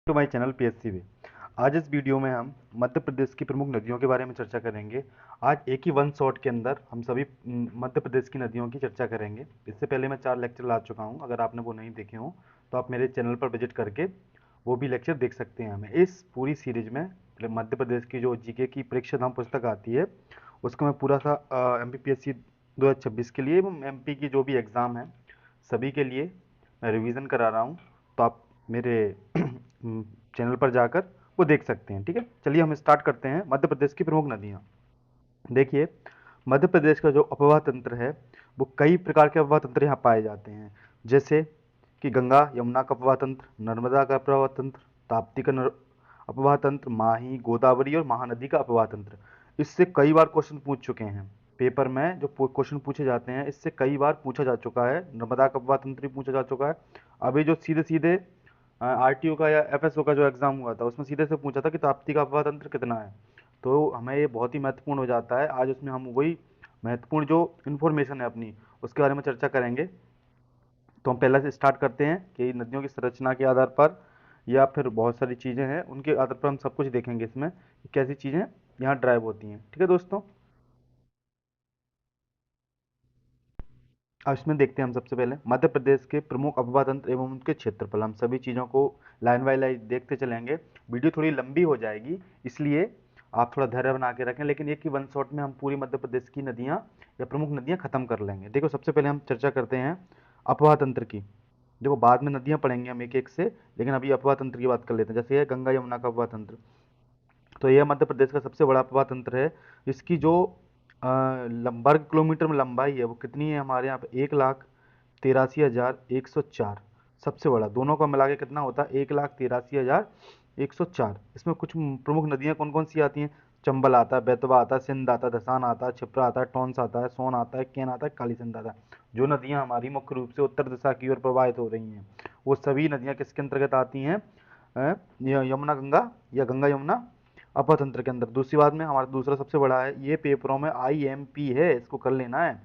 To my channel PSC वे। आज इस video में हम मध्य प्रदेश की प्रमुख नदियों के बारे में चर्चा करेंगे। आज एक ही वन शॉट के अंदर हम सभी मध्य प्रदेश की नदियों की चर्चा करेंगे। इससे पहले मैं 4 लेक्चर ला चुका हूं। अगर आपने वो नहीं देखे हों तो आप मेरे चैनल पर विजिट करके वो भी लेक्चर देख सकते हैं। हमें इस पूरी सीरीज में मध्य प्रदेश की जो जीके की परीक्षा धाम पुस्तक आती है उसको मैं पूरा सा MPPSC 2026 के लिए एवं MP की जो भी एग्ज़ाम है सभी के लिए मैं रिवीजन करा रहा हूँ। तो आप मेरे चैनल पर जाकर वो देख सकते हैं। ठीक है, चलिए हम स्टार्ट करते हैं। मध्य प्रदेश की प्रमुख नदियाँ। देखिए, मध्य प्रदेश का जो अपवाह तंत्र है वो कई प्रकार के अपवाह तंत्र यहाँ पाए जाते हैं। जैसे कि गंगा यमुना का अपवाह तंत्र, नर्मदा का अपवाह तंत्र, ताप्ती का अपवाह तंत्र, माही, गोदावरी और महानदी का अपवाह तंत्र। इससे कई बार क्वेश्चन पूछ चुके हैं पेपर में। जो क्वेश्चन पूछे जाते हैं इससे कई बार पूछा जा चुका है। नर्मदा का अपवाह तंत्र भी पूछा जा चुका है। अभी जो सीधे सीधे RTO का या FSO का जो एग्ज़ाम हुआ था उसमें सीधे से पूछा था कि ताप्ती का अपवाह तंत्र कितना है। तो हमें ये बहुत ही महत्वपूर्ण हो जाता है। आज उसमें हम वही महत्वपूर्ण जो इन्फॉर्मेशन है अपनी उसके बारे में चर्चा करेंगे। तो हम पहले से स्टार्ट करते हैं कि नदियों की संरचना के आधार पर या फिर बहुत सारी चीज़ें हैं उनके आधार पर हम सब कुछ देखेंगे इसमें कि कैसी चीज़ें यहाँ ड्राइव होती हैं। ठीक है दोस्तों, अब इसमें देखते हैं हम सबसे पहले मध्य प्रदेश के प्रमुख अपवाह तंत्र एवं उनके क्षेत्रफल। हम सभी चीज़ों को लाइन बाय लाइन देखते चलेंगे। वीडियो थोड़ी लंबी हो जाएगी, इसलिए आप थोड़ा धैर्य बना के रखें, लेकिन एक ही वन शॉट में हम पूरी मध्य प्रदेश की नदियाँ या प्रमुख नदियाँ खत्म कर लेंगे। देखो, सबसे पहले हम चर्चा करते हैं अपवाह तंत्र की। देखो, बाद में नदियाँ पढ़ेंगे हम एक एक से, लेकिन अभी अपवाह तंत्र की बात कर लेते हैं। जैसे ये गंगा यमुना का अपवाह तंत्र, तो यह मध्य प्रदेश का सबसे बड़ा अपवाह तंत्र है। इसकी जो वर्ग किलोमीटर में लंबाई है वो कितनी है हमारे यहाँ पे? 1,83,104। सबसे बड़ा दोनों का मिला के कितना होता है? 1,83,104। इसमें कुछ प्रमुख नदियाँ कौन कौन सी आती हैं? चंबल आता है, बेतवा आता है, सिंध आता है, धसान आता है, क्षिप्रा आता है, टॉन्स आता है, सोन आता है, केन आता है, काली सिंध आता है। जो नदियाँ हमारी मुख्य रूप से उत्तर दिशा की ओर प्रवाहित हो रही हैं वो सभी नदियाँ किसके अंतर्गत आती हैं? यमुना गंगा या गंगा यमुना अपतंत्र के अंदर। दूसरी बात में हमारा दूसरा सबसे बड़ा है, ये पेपरों में IMP है, इसको कर लेना है।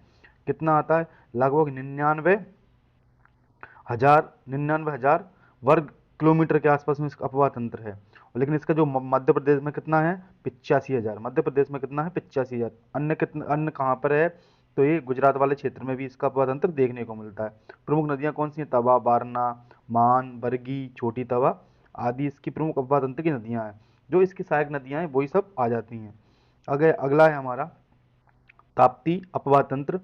कितना आता है? लगभग 99,000 वर्ग किलोमीटर के आसपास में इसका अपवाह तंत्र है। लेकिन इसका जो मध्य प्रदेश में कितना है? 85,000। मध्य प्रदेश में कितना है? 85,000। अन्य कितना, अन्य कहाँ पर है? तो ये गुजरात वाले क्षेत्र में भी इसका अपवाह तंत्र देखने को मिलता है। प्रमुख नदियाँ कौन सी हैं? तवा, बारना, मान, बरगी, छोटी तवा आदि इसकी प्रमुख अपवाह तंत्र की नदियाँ हैं। जो इसकी सहायक नदियाँ हैं वही सब आ जाती हैं। अगर अगला है हमारा ताप्ती अपवाह तंत्र,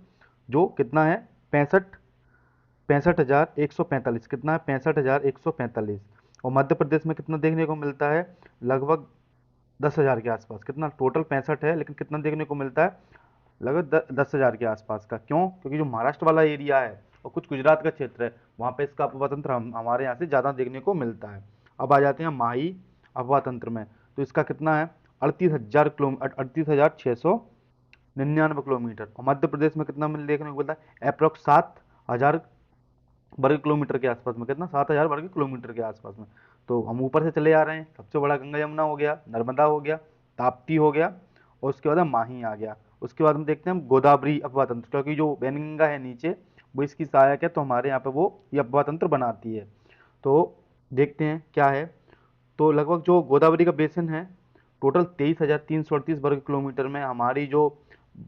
जो कितना है? 65,145। कितना है? 65,145। और मध्य प्रदेश में कितना देखने को मिलता है? लगभग 10,000 के आसपास। कितना? टोटल 65 है, लेकिन कितना देखने को मिलता है? लगभग 10,000 के आसपास का। क्यों? क्योंकि जो महाराष्ट्र वाला एरिया है और कुछ गुजरात का क्षेत्र है वहाँ पे इसका अपवाह तंत्र हमारे यहाँ से ज़्यादा देखने को मिलता है। अब आ जाते हैं माही अपवाह तंत्र में। तो इसका कितना है? 38,699 किलोमीटर। और मध्य प्रदेश में कितना मिल देखने को मिलता है? अप्रोक्स 7,000 वर्ग किलोमीटर के आसपास में। कितना? 7,000 वर्ग किलोमीटर के आसपास में। तो हम ऊपर से चले आ रहे हैं। सबसे बड़ा गंगा यमुना हो गया, नर्मदा हो गया, ताप्ती हो गया, और उसके बाद हम माही आ गया। उसके बाद हम देखते हैं हम गोदावरी अपवाह तंत्र, क्योंकि जो वैनगंगा है नीचे वो इसकी सहायक है, तो हमारे यहाँ पे वो ये अपवाह तंत्र बनाती है। तो देखते हैं क्या है। तो लगभग जो गोदावरी का बेसिन है टोटल 23,338 वर्ग किलोमीटर में हमारी जो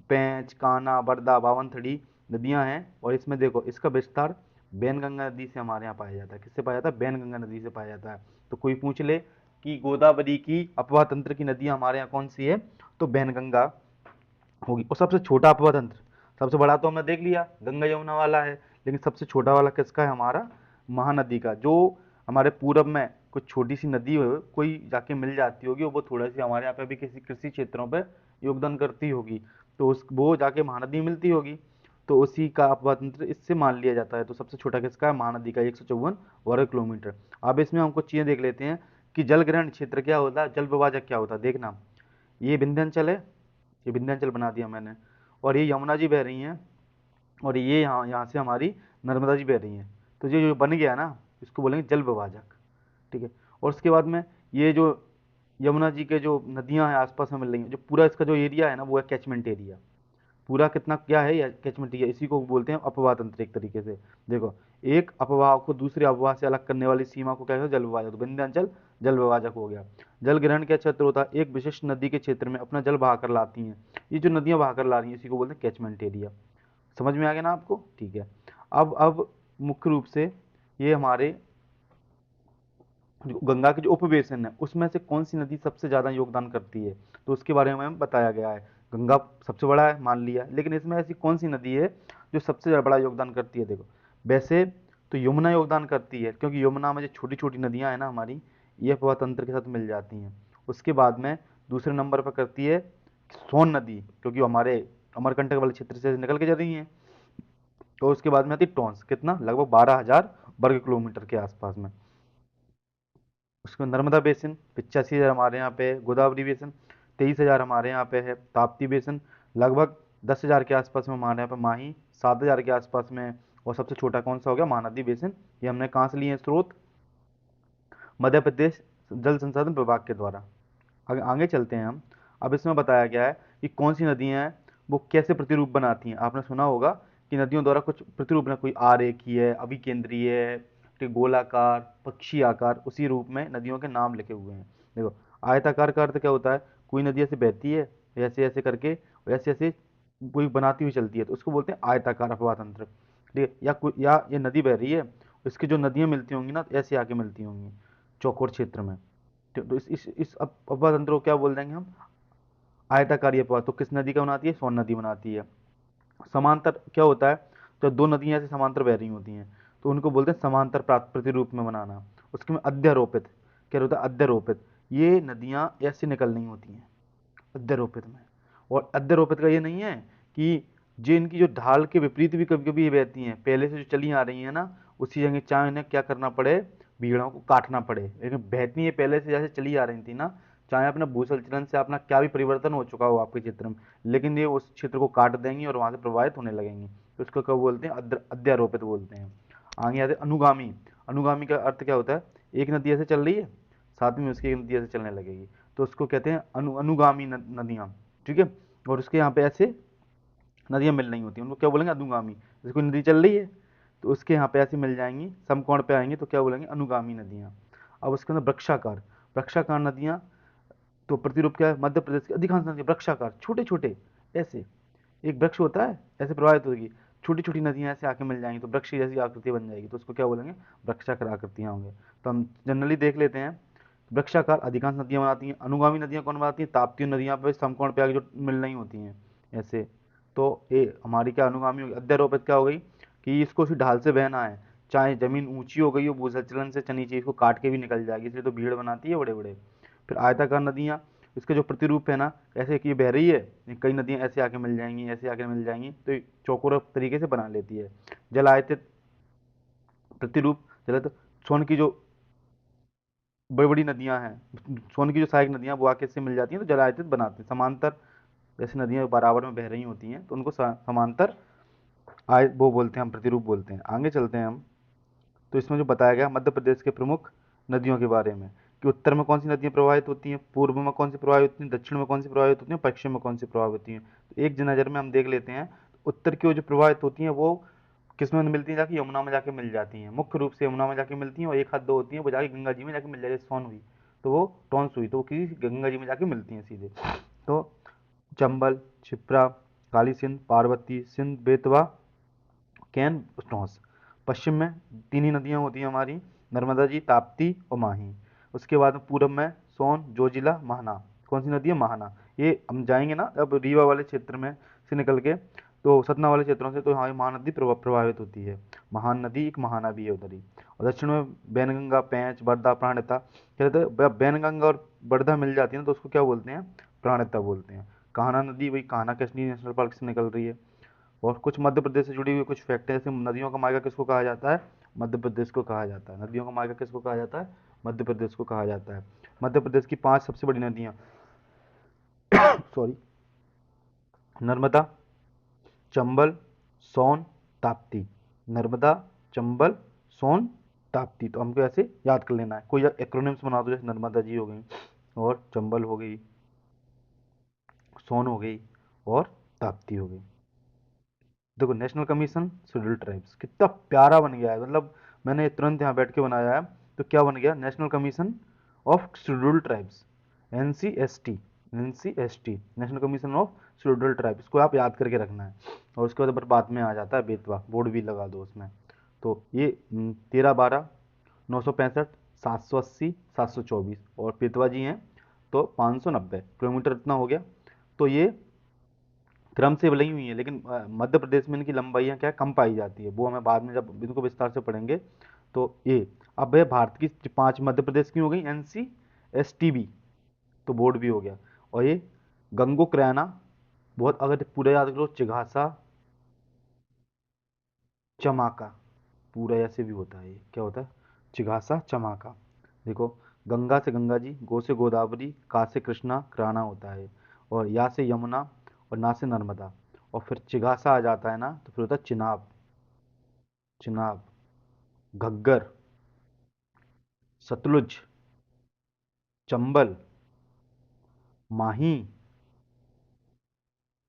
पेंच, कान्हा, बरदा, बावनथड़ी नदियां हैं। और इसमें देखो इसका विस्तार बैनगंगा नदी से हमारे यहाँ पाया जाता है। किससे पाया जाता है? बैनगंगा नदी से पाया जाता है। तो कोई पूछ ले कि गोदावरी की अपवाह तंत्र की नदियां हमारे यहाँ कौन सी है, तो बैनगंगा होगी। और सबसे छोटा अपवाह तंत्र, सबसे बड़ा तो हमने देख लिया गंगा यमुना वाला है, लेकिन सबसे छोटा वाला किसका है? हमारा महानदी का। जो हमारे पूरब में कुछ छोटी सी नदी हो कोई जाके मिल जाती होगी, वो थोड़ा सी हमारे यहाँ पे भी किसी कृषि क्षेत्रों पे योगदान करती होगी, तो उस वो जाके महानदी मिलती होगी, तो उसी का अपवाह तंत्र इससे मान लिया जाता है। तो सबसे छोटा किसका है? महानदी का, 154 वर्ग किलोमीटर। अब इसमें हम कुछ चीज़ें देख लेते हैं कि जल ग्रहण क्षेत्र क्या होता है, जल विभाजक क्या होता है। देखना, ये विंध्याचल है, ये विंध्याचल बना दिया मैंने, और ये यमुना जी बह रही हैं, और ये यहाँ यहाँ से हमारी नर्मदा जी बह रही हैं। तो ये जो बन गया ना, इसको बोलेंगे जल विभाजक। ठीक है। और उसके बाद में ये जो यमुना जी के जो नदियाँ हैं आसपास में मिल रही हैं, जो पूरा इसका जो एरिया है ना वो है कैचमेंट एरिया। पूरा कितना क्या है? कैचमेंट एरिया, इसी को बोलते हैं अपवाह तंत्र एक तरीके से। देखो, एक अपवाह को दूसरे अपवाह से अलग करने वाली सीमा को क्या कहते हैं, जल विभाजक। तो विंध्याचल जल विभाजक हो गया। जल ग्रहण क्या क्षेत्र होता है, एक विशिष्ट नदी के क्षेत्र में अपना जल बहाकर लाती हैं। ये जो नदियां बहाकर ला रही हैं इसी को बोलते हैं कैचमेंट एरिया। समझ में आ गया ना आपको, ठीक है। अब मुख्य रूप से ये हमारे जो गंगा के जो उपबेसिन है उसमें से कौन सी नदी सबसे ज़्यादा योगदान करती है, तो उसके बारे में हमें बताया गया है। गंगा सबसे बड़ा है मान लिया, लेकिन इसमें ऐसी कौन सी नदी है जो सबसे बड़ा योगदान करती है। देखो वैसे तो यमुना योगदान करती है, क्योंकि यमुना में जो छोटी छोटी नदियां हैं ना हमारी, ये प्रवाह तंत्र के साथ मिल जाती हैं। उसके बाद में दूसरे नंबर पर करती है सोन नदी, क्योंकि हमारे अमरकंटक वाले क्षेत्र से निकल के जा रही हैं। तो उसके बाद में आती है टॉन्स, कितना, लगभग 12,000 वर्ग किलोमीटर के आसपास में। उसके बाद नर्मदा बेसिन 85,000 हमारे यहाँ पे है। गोदावरी बेसिन 23,000 हमारे यहाँ पे है। ताप्ती बेसिन लगभग 10,000 के आसपास में हमारे यहाँ पे। माही 7,000 के आसपास में है। और सबसे छोटा कौन सा हो गया, महानदी बेसिन। ये हमने कहाँ से लिए हैं स्रोत, मध्य प्रदेश जल संसाधन विभाग के द्वारा। आगे आगे चलते हैं हम। अब इसमें बताया गया है कि कौन सी नदियां हैं वो कैसे प्रतिरूप बनाती हैं। आपने सुना होगा कि नदियों द्वारा कुछ प्रतिरूप बना, कोई आरेखीय है, अभिकेंद्रीय है, ठीक, गोलाकार, पक्षी आकार, उसी रूप में नदियों के नाम लिखे हुए हैं। देखो आयताकार का अर्थ क्या होता है, कोई नदी ऐसे बहती है ऐसे ऐसे करके, ऐसे ऐसे कोई बनाती हुई चलती है, तो उसको बोलते हैं आयताकार अपवाह तंत्र। ठीक है, या ये नदी बह रही है, इसकी जो नदियां मिलती होंगी ना तो ऐसे आके मिलती होंगी चौकोर क्षेत्र में। तो इस अपवाह तंत्र को क्या बोल देंगे हम, आयताकारी अपवाह। तो किस नदी का बनाती है, सोन नदी बनाती है। समांतर क्या होता है, जब दो नदियां ऐसे समांतर बह रही होती हैं तो उनको बोलते हैं समांतर प्रतिरूप में बनाना। उसके में अध्यारोपित क्या होता है, अध्यारोपित, ये नदियां ऐसे निकल नहीं होती हैं अध्यारोपित में। और अध्यारोपित का ये नहीं है कि जो इनकी जो ढाल के विपरीत भी कभी कभी ये बहती हैं, पहले से जो चली आ रही है ना उसी जगह, चाहे इन्हें क्या करना पड़े, भीड़ों को काटना पड़े, लेकिन बहती है पहले से जैसे चली आ रही थी ना, चाहे अपने भूसल चलन से अपना क्या भी परिवर्तन हो चुका हो आपके क्षेत्र में, लेकिन ये उस क्षेत्र को काट देंगी और वहां से प्रभावित होने लगेंगी। तो इसको क्या बोलते हैं, अध्यारोपित बोलते हैं। आगे आते हैं अनुगामी। अनुगामी का अर्थ क्या होता है, एक नदी ऐसे चल रही है, साथ में उसकी एक नदी ऐसे चलने लगेगी, तो उसको कहते हैं अनुगामी नदियाँ। ठीक है, और उसके यहाँ पे ऐसे नदियाँ मिल रही होती हैं, उनको क्या बोलेंगे, अनुगामी। जैसे कोई नदी चल रही है तो उसके यहाँ पे ऐसे मिल जाएंगी, समकोण पे आएंगी, तो क्या बोलेंगे, अनुगामी नदियाँ। अब उसके अंदर वृक्षाकार, वृक्षाकार नदियाँ, तो प्रतिरूप क्या है, मध्य प्रदेश की अधिकांश नदियाँ वृक्षाकार, छोटे छोटे ऐसे, एक वृक्ष होता है ऐसे प्रवाहित होगी, छोटी छोटी नदियाँ ऐसे आके मिल जाएंगी तो वृक्ष जैसी आकृति बन जाएगी, तो उसको क्या बोलेंगे, वृक्षाकार आकृतियाँ होंगे। तो हम जनरली देख लेते हैं, वृक्षाकार अधिकांश नदियाँ बनाती हैं। अनुगामी नदियाँ कौन बनाती हैं, ताप्ती नदियाँ पे समकोण पे आगे जो मिल रही होती हैं ऐसे। तो ये हमारी क्या अनुगामी होगी। अध्यारोपित क्या हो गई, कि इसको उसी ढाल से बहना है, चाहे जमीन ऊंची हो गई हो भूसंचलन से नीचे, इसको काट के भी निकल जाएगी, इसलिए तो भीड़ बनाती है बड़े बड़े। फिर आयताकार नदियाँ, इसके जो प्रतिरूप है ना, ऐसे कि ये बह रही है, कई नदियाँ ऐसे आके मिल जाएंगी, ऐसे आके मिल जाएंगी, तो ये चौकोर तरीके से बना लेती है। जलायतित प्रतिरूप, जल सोन की जो बड़ी बड़ी नदियां हैं, सोन की जो सहायक नदियां वो आके इससे मिल जाती हैं तो जलायतित बनाते हैं। समांतर जैसे नदियां बराबर में बह रही होती हैं तो उनको समांतर आय वो बोलते हैं, हम प्रतिरूप बोलते हैं। आगे चलते हैं हम। तो इसमें जो बताया गया मध्य प्रदेश के प्रमुख नदियों के बारे में, कि उत्तर में कौन सी नदियां प्रवाहित होती हैं, पूर्व में कौन सी प्रवाहित होती हैं, दक्षिण में कौन सी प्रवाहित होती हैं, पश्चिम में कौन सी प्रवाहित होती हैं। तो एक नज़र में हम देख लेते हैं, उत्तर की ओर जो प्रवाहित होती हैं वो किस में मिलती हैं, जाके यमुना में जाके मिल जाती हैं। मुख्य रूप से यमुना में जाके मिलती हैं, और एक हाथ दो होती हैं वो जाके गंगा जी में जाके मिल जाती है। सोन हुई तो वो टॉन्स हुई तो वो किसी गंगा जी में जाके मिलती हैं सीधे। तो चंबल, क्षिप्रा, काली सिंध, पार्वती, सिंध, बेतवा, कैन, टॉन्स। पश्चिम में तीन ही नदियाँ होती हैं हमारी, नर्मदा जी, ताप्ती और माही। उसके बाद में पूरब में सोन, जोजिला, महाना। कौन सी नदी है, महाना। ये हम जाएंगे ना अब रीवा वाले क्षेत्र में से निकल के, तो सतना वाले क्षेत्रों से, तो हमारी महानदी प्रभावित होती है। महान नदी एक महाना भी है उधर ही। और दक्षिण में बैनगंगा, पेंच, बरदा, प्राणहिता। कहते हैं बैनगंगा और बरदा मिल जाती है ना तो उसको क्या बोलते हैं, प्राणहिता बोलते हैं। कान्हा नदी वही कान्हा कश्मीर नेशनल पार्क से निकल रही है। और कुछ मध्य प्रदेश से जुड़ी हुई कुछ फैक्ट हैं, जैसे नदियों का मायका किसको कहा जाता है, मध्य प्रदेश को कहा जाता है। नदियों का मायका किसको कहा जाता है, मध्य प्रदेश को कहा जाता है। मध्य प्रदेश की 5 सबसे बड़ी नदियाँ, सॉरी, नर्मदा, चंबल, सोन, ताप्ती। नर्मदा, चंबल, सोन, ताप्ती। तो हमको ऐसे याद कर लेना है, कोई एक्रोनिम्स बना दो, जैसे नर्मदा जी हो गई, और चंबल हो गई, सोन हो गई, और ताप्ती हो गई। देखो नेशनल कमीशन शेड्यूल ट्राइब्स कितना प्यारा बन गया है, मतलब मैंने तुरंत यहाँ बैठ के बनाया है। तो क्या बन गया, national commission of schedule tribes, NCST, NCST, national commission of schedule tribe. इसको आप याद करके रखना है। और उसके बाद में आ जाता है बेतवा, बोर्ड भी लगा दो उसमें। तो ये 13/12/965, 780, 724, और बेतवा जी हैं तो 590 किलोमीटर इतना हो गया। तो ये क्रम से बनी हुई है, लेकिन मध्य प्रदेश में इनकी लंबाइयाँ क्या है, कम पाई जाती है, वो हमें बाद में जब इनको विस्तार से पढ़ेंगे। तो ये अब है भारत की 5 मध्य प्रदेश की हो गई NCSTB, तो बोर्ड भी हो गया। और ये गंगोक्रैना, बहुत अगर पूरा याद करो, चिघासा चमाका, पूरा ऐसे भी होता है, ये क्या होता है, चिघासा चमाका। देखो, गंगा से गंगा जी, गो से गोदावरी, का से कृष्णा, क्राना होता है, और या से यमुना, और ना से नर्मदा, और फिर चिघासा आ जाता है ना, तो फिर होता है चिनाब, चिनाब, घग्गर, सतलुज, चंबल, माही,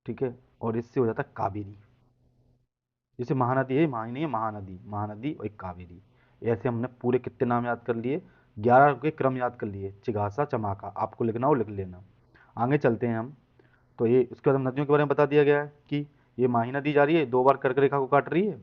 ठीक है, और इससे हो जाता है कावेरी। जैसे महानदी है, माही नहीं है, महानदी, महानदी और एक कावेरी। ऐसे हमने पूरे कितने नाम याद कर लिए, 11 के क्रम याद कर लिए, चिघासा चमाका, आपको लिखना हो लिख लेना। आगे चलते हैं हम। तो ये उसके बाद हम नदियों के बारे में बता दिया गया है कि ये माही नदी जा रही है, 2 बार कर्क रेखा को काट रही है।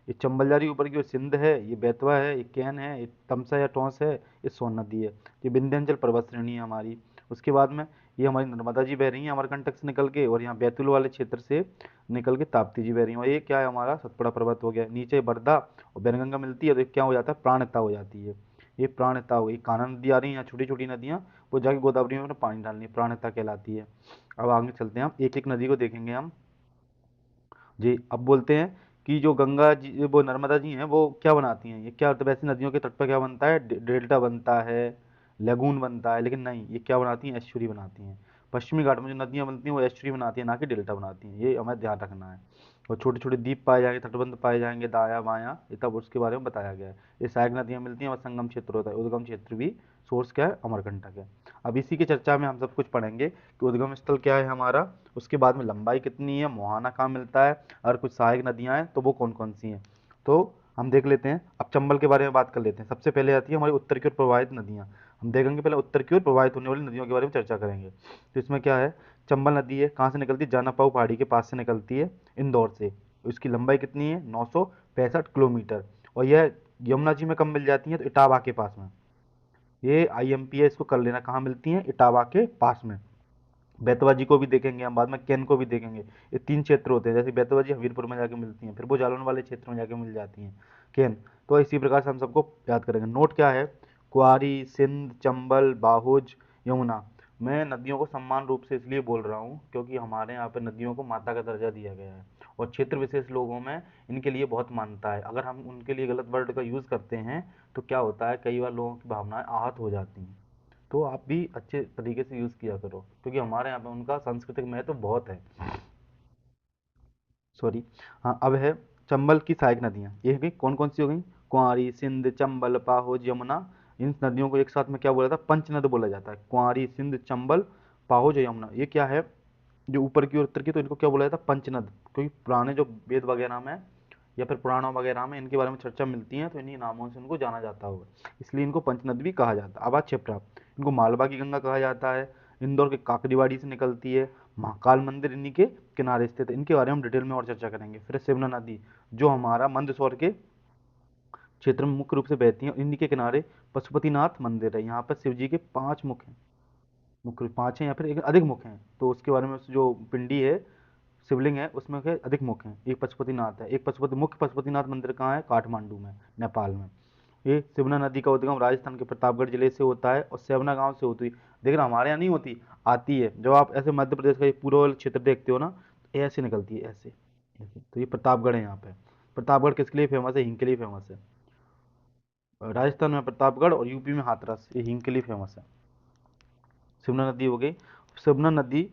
ये चंबल जा रही है ऊपर की ओर, सिंध है, ये बेतवा है, ये कैन है, ये तमसा या टोंस है, ये सोन नदी है। ये विंध्याचल पर्वत श्रेणी है हमारी। उसके बाद में ये हमारी नर्मदा जी बह रही हैं अमरकंटक से निकल के, और यहाँ बैतूल वाले क्षेत्र से निकल के ताप्ती जी बह रही हैं। और ये क्या है, हमारा सतपुड़ा पर्वत हो गया, नीचे वर्धा और बैनगंगा मिलती है, तो ये क्या हो जाता है, प्राणहिता हो जाती है। ये प्राणहिता हो गई, कान्हा नदी आ रही है यहाँ, छोटी छोटी नदियाँ, वो जाके गोदावरी में अपना पानी डालनी है, प्राणहिता कहलाती है। अब आगे चलते हैं, हम एक एक नदी को देखेंगे हम जी। अब बोलते हैं कि जो गंगा जी, वो नर्मदा जी हैं, वो क्या बनाती हैं, ये क्या होता है, वैसे नदियों के तट पर क्या बनता है, डेल्टा बनता है, लगून बनता है, लेकिन नहीं, ये क्या बनाती हैं, एस्चुरी बनाती हैं। पश्चिमी घाट में जो नदियाँ बनती हैं वो एस्चुरी बनाती हैं, ना कि डेल्टा बनाती हैं, ये हमें ध्यान रखना है। और छोटे छोटे द्वीप पाए जाएंगे, तटबंध पाए जाएंगे दायां बायां, ये तब उसके बारे में बताया गया है। ये सहायक नदियाँ मिलती हैं और संगम क्षेत्र होता है, उद्गम क्षेत्र भी सोर्स क्या है, अमरकंटक है। अब इसी की चर्चा में हम सब कुछ पढ़ेंगे कि उद्गम स्थल क्या है हमारा, उसके बाद में लंबाई कितनी है, मुहाना कहाँ मिलता है, और कुछ सहायक नदियाँ हैं तो वो कौन कौन सी हैं। तो हम देख लेते हैं, अब चंबल के बारे में बात कर लेते हैं। सबसे पहले आती है हमारी उत्तर की ओर प्रवाहित नदियाँ। हम देखेंगे पहले उत्तर की ओर प्रवाहित होने वाली नदियों के बारे में चर्चा करेंगे। तो इसमें क्या है, चंबल नदी है, कहाँ से निकलती है, जानापाऊ पहाड़ी के पास से निकलती है, इंदौर से। इसकी लंबाई कितनी है, 965 किलोमीटर। और यह यमुना जी में कब मिल जाती है, तो इटावा के पास में। ये IMP है, इसको कर लेना, कहाँ मिलती हैं, इटावा के पास में। बेतवा जी को भी देखेंगे हम बाद में, कैन को भी देखेंगे। ये 3 क्षेत्र होते हैं, जैसे बेतवा जी हमीरपुर में जाके मिलती हैं, फिर वो जालौन वाले क्षेत्र में जाके मिल जाती हैं, कैन। तो इसी प्रकार से हम सबको याद करेंगे। नोट क्या है, कुआरी, सिंध, चंबल, बाहुज, यमुना। मैं नदियों को सम्मान रूप से इसलिए बोल रहा हूँ क्योंकि हमारे यहाँ पे नदियों को माता का दर्जा दिया गया है, और क्षेत्र विशेष लोगों में इनके लिए बहुत मान्यता है। अगर हम उनके लिए गलत वर्ड का यूज़ करते हैं तो क्या होता है, कई बार लोगों की भावनाएं आहत हो जाती हैं। तो आप भी अच्छे तरीके से यूज़ किया करो, क्योंकि हमारे यहाँ पे उनका सांस्कृतिक महत्व बहुत है। सॉरी। हाँ, अब है चंबल की सहायक नदियाँ, ये है कौन कौन सी हो गई, कुंवारी, सिंध, चंबल, पाहोज, यमुना। इन नदियों को एक साथ में क्या बोला जाता है, पंचनद बोला जाता है, कुंवारी, सिंध, चंबल, पाहोज और यमुना। ये क्या है, जो ऊपर की और उत्तर की, तो इनको क्या बोला जाता है, पंचनद। क्योंकि पुराने जो वेद वगैरह में या फिर पुराणों वगैरह में इनके बारे में चर्चा मिलती है, तो इन्हीं नामों से इनको जाना जाता होगा, इसलिए इनको पंचनद भी कहा जाता है। अब आज क्षिप्रा, इनको मालवा की गंगा कहा जाता है, इंदौर के काकड़ीवाड़ी से निकलती है, महाकाल मंदिर इन्हीं के किनारे स्थित है। इनके बारे में डिटेल में और चर्चा करेंगे। फिर शिवना नदी, जो हमारा मंदसौर के क्षेत्र में मुख्य रूप से बहती है, इन्हीं के किनारे पशुपतिनाथ मंदिर है। यहाँ पर शिव जी के 5 मुख हैं, मुख्य 5 हैं या फिर एक अधिक मुख हैं, तो उसके बारे में जो पिंडी है, शिवलिंग है, उसमें के अधिक मुख हैं, एक पशुपतिनाथ है। एक पशुपति मुख्य पशुपतिनाथ मंदिर कहाँ है, काठमांडू में, नेपाल में। ये शिवना नदी का उद्गम राजस्थान के प्रतापगढ़ जिले से होता है और सेवना गांव से होती है। देखना हमारे यहाँ नहीं होती, आती है। जब आप ऐसे मध्य प्रदेश का ये पूर्व वाला क्षेत्र देखते हो ना, तो ऐसे निकलती है, ऐसे ऐसे। तो ये प्रतापगढ़ है यहाँ पे। प्रतापगढ़ किसके लिए फेमस है, हिंग के लिए फेमस है। राजस्थान में प्रतापगढ़ और यूपी में हाथरस, ये हिंग के लिए फेमस है। शिवना नदी हो गई। शिवना नदी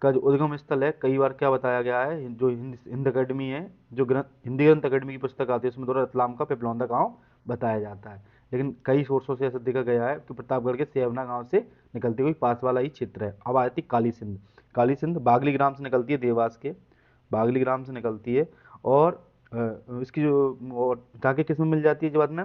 का जो उद्गम स्थल है, कई बार क्या बताया गया है, जो हिंद अकेडमी है, जो ग्रंथ हिंदी ग्रंथ अकेडमी की पुस्तक आती है, उसमें दौरा रतलाम का पेपलौंदा गांव बताया जाता है। लेकिन कई सोर्सों से ऐसा देखा गया है कि प्रतापगढ़ के सेवना गांव से निकलती हुई पास वाला ही क्षेत्र है। अब आती काली सिंध। काली सिंध बागली ग्राम से निकलती है, देवास के बागली ग्राम से निकलती है, और इसकी जो और जाके किस में मिल जाती है जो बाद में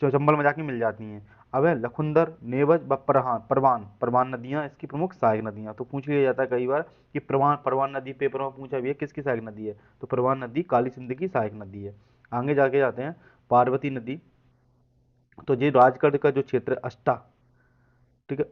चंबल में जाके मिल जाती हैं। अब है लखुंदर, नेवज व परवान परवान नदियाँ इसकी प्रमुख सहायक नदियाँ। तो पूछ लिया जाता है कई बार कि परवान परवान नदी पेपर में पूछा भी है किसकी सहायक नदी है, तो परवान नदी काली सिंध की सहायक नदी है। आगे जाके जाते हैं पार्वती नदी। तो ये राजगढ़ का जो क्षेत्र है अष्टा, ठीक है,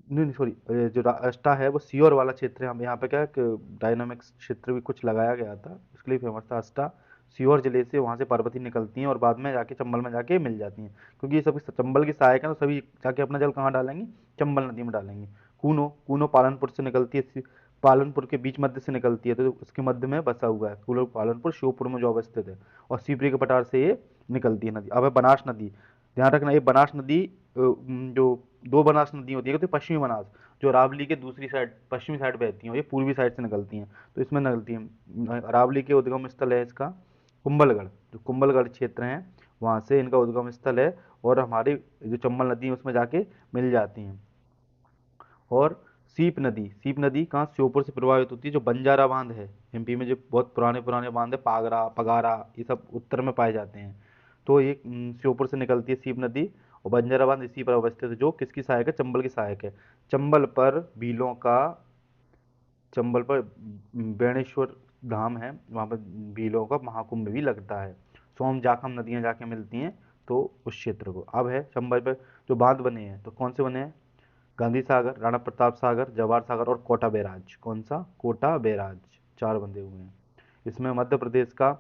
नहीं नहीं सॉरी, जो अष्टा है वो सीहोर वाला क्षेत्र है। हम यहाँ पे क्या है कि डायनामिक्स क्षेत्र भी कुछ लगाया गया था, इसके लिए फेमस था अष्टा। सीहोर जिले से वहाँ से पार्वती निकलती हैं और बाद में जाके चंबल में जाके मिल जाती हैं। क्योंकि ये सभी चंबल की सहायक है तो सभी जाके अपना जल कहाँ डालेंगे, चंबल नदी में डालेंगे। कूनो कूनो पालनपुर से निकलती है, पालनपुर के बीच मध्य से निकलती है, तो उसके मध्य में बसा हुआ है कूनो पालनपुर श्योपुर में जो अवस्थित है। और सीपरी के पठार से ये निकलती है नदी। अब है बनास नदी। ध्यान रखना ये बनास नदी जो दो बनास नदी होती है तो पश्चिमी बनास जो अरावली के दूसरी साइड पश्चिमी साइड बहती हैं और ये पूर्वी साइड से निकलती हैं। तो इसमें निकलती हैं, अरावली के उद्गम स्थल है इसका कुंभलगढ़, जो कुंभलगढ़ क्षेत्र है वहाँ से इनका उद्गम स्थल है। और हमारी जो चंबल नदी है उसमें जाके मिल जाती हैं। और सीप नदी कहाँ श्योपुर से प्रभावित होती है। जो बंजारा बांध है एमपी में, जो बहुत पुराने पुराने बांध है, पागरा पगारा ये सब उत्तर में पाए जाते हैं। तो ये श्योपुर से निकलती है सीप नदी। और बंजारा बांध इसी पर अवस्थित है, जो किसकी सहायक है, चंबल की सहायक है। चंबल पर भीलों का चंबल पर बेणेश्वर धाम है, वहाँ पर भीलों का महाकुंभ भी लगता है। सोम जाखम नदियाँ जाके मिलती हैं तो उस क्षेत्र को। अब है चंबल पर जो बांध बने हैं तो कौन से बने हैं, गांधी सागर, राणा प्रताप सागर, जवाहर सागर और कोटा बैराज। कौन सा, कोटा बैराज, चार बंधे हुए हैं। इसमें मध्य प्रदेश का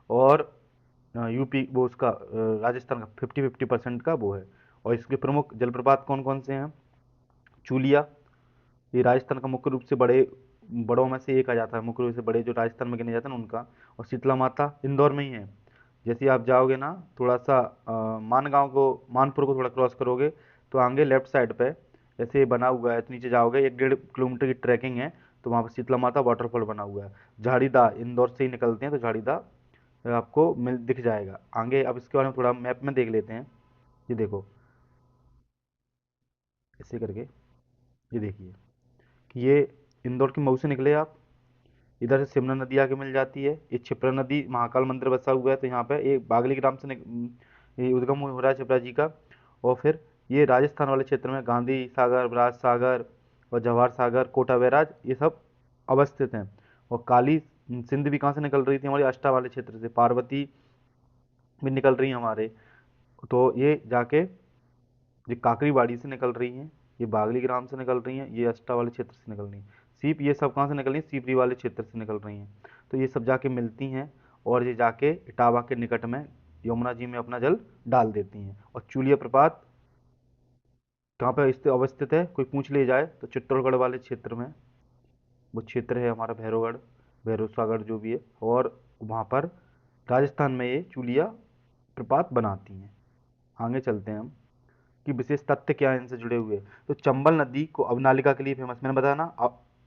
और यूपी वो उसका राजस्थान का 50-50% का वो है। और इसके प्रमुख जलप्रपात कौन कौन से हैं, चूलिया, ये राजस्थान का मुख्य रूप से बड़े बड़ों में से एक आ जाता है, मुख्य रूप से बड़े जो राजस्थान में गिने जाते हैं ना उनका। और शीतला माता इंदौर में ही है। जैसे आप जाओगे ना थोड़ा सा मानगांव को, मानपुर को थोड़ा क्रॉस करोगे तो आगे लेफ्ट साइड पे ऐसे बना हुआ है, तो नीचे जाओगे 1-1.5 किलोमीटर की ट्रैकिंग है, तो वहाँ पर शीतला माता वाटरफॉल बना हुआ है। झाड़ीदा इंदौर से ही निकलते हैं तो झाड़ीदा आपको मिल दिख जाएगा आगे। अब इसके बारे में थोड़ा मैप में देख लेते हैं। ये देखो ऐसे करके, ये देखिए कि ये इंदौर की मऊ से निकले आप, इधर से सिमना नदी आके मिल जाती है। ये छिप्रा नदी महाकाल मंदिर बसा हुआ है तो यहाँ पे एक बागली ग्राम से ये उद्गम हो रहा है छिप्रा जी का। और फिर ये राजस्थान वाले क्षेत्र में गांधी सागर, बराज सागर और जवाहर सागर, कोटा बैराज ये सब अवस्थित हैं। और काली सिंध भी कहाँ से निकल रही थी, हमारी अष्टा वाले क्षेत्र से। पार्वती भी निकल रही है हमारे, तो ये जाके ये काकरीबाड़ी से निकल रही हैं, ये बागली ग्राम से निकल रही हैं, ये अष्टा वाले क्षेत्र से निकल रही हैं। सीप ये सब कहाँ से निकल रही हैं, सीपरी वाले क्षेत्र से निकल रही हैं। तो ये सब जाके मिलती हैं और ये जाके इटावा के निकट में यमुना जी में अपना जल डाल देती हैं। और चूलिया प्रपात कहाँ पर अवस्थित है, कोई पूछ ले जाए तो चित्तौड़गढ़ वाले क्षेत्र में वो क्षेत्र है हमारा, भैरवगढ़, भैरव सागर जो भी है। और वहाँ पर राजस्थान में ये चूलिया प्रपात बनाती हैं। आगे चलते हैं हम कि विशेष तथ्य क्या है इनसे जुड़े हुए। तो चंबल नदी को अवनालिका के लिए फेमस, मैंने बताया ना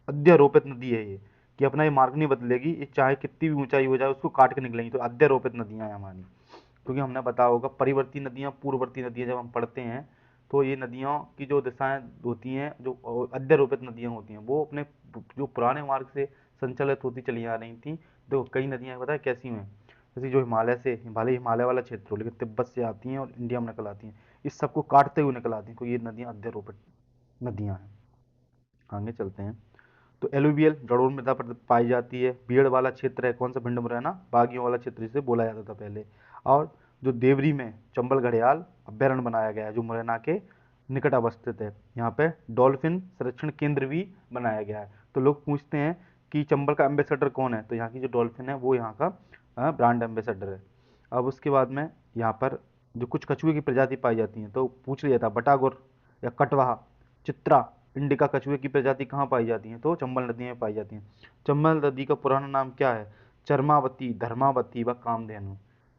अध्यारोपित नदी है ये, कि अपना ये मार्ग नहीं बदलेगी, ये चाहे कितनी भी ऊंचाई हो जाए उसको काट के निकलेंगी। तो अध्यारोपित नदियां हैं हमारी। क्योंकि हमने बताया होगा परिवर्ती नदियां पूर्ववर्ती नदियां जब हम पढ़ते हैं तो ये नदियों की जो दिशाएं होती हैं, जो अध्यारोपित नदियां होती हैं वो अपने जो पुराने मार्ग से संचालित होती चली आ रही थी। तो कई नदियां पता है कैसी हैं, जैसे जो हिमालय से, हिमालय वाला क्षेत्र हो लेकिन तिब्बत से आती हैं और इंडिया में निकल आती हैं, इस सबको काटते हुए निकल आती हैं, तो ये नदियाँ अध्यारोपित नदियाँ हैं। आगे चलते हैं। तो एलुवियल जलोढ़ मृदा पर पाई जाती है। बीड़ वाला क्षेत्र है कौन सा, भिंड मुरैना बागियों वाला क्षेत्र जिसे बोला जाता था पहले। और जो देवरी में चंबल घड़ियाल अभ्यारण्य बनाया गया है जो मुरैना के निकट अवस्थित है। यहाँ पे डॉल्फिन संरक्षण केंद्र भी बनाया गया है। तो लोग पूछते हैं कि चंबल का एम्बेसडर कौन है, तो यहाँ की जो डॉल्फिन है वो यहाँ का ब्रांड एम्बेसडर है। अब उसके बाद में यहाँ पर जो कुछ कछुए की प्रजाति पाई जाती हैं तो पूछ लिया था बटागुर या कटवाहा, चित्रा, इंडिका कछुए की प्रजाति कहाँ पाई जाती है, तो चंबल नदी में पाई जाती है। चंबल नदी का पुराना नाम क्या है, चरमावती, धर्मावती व कामधेनु।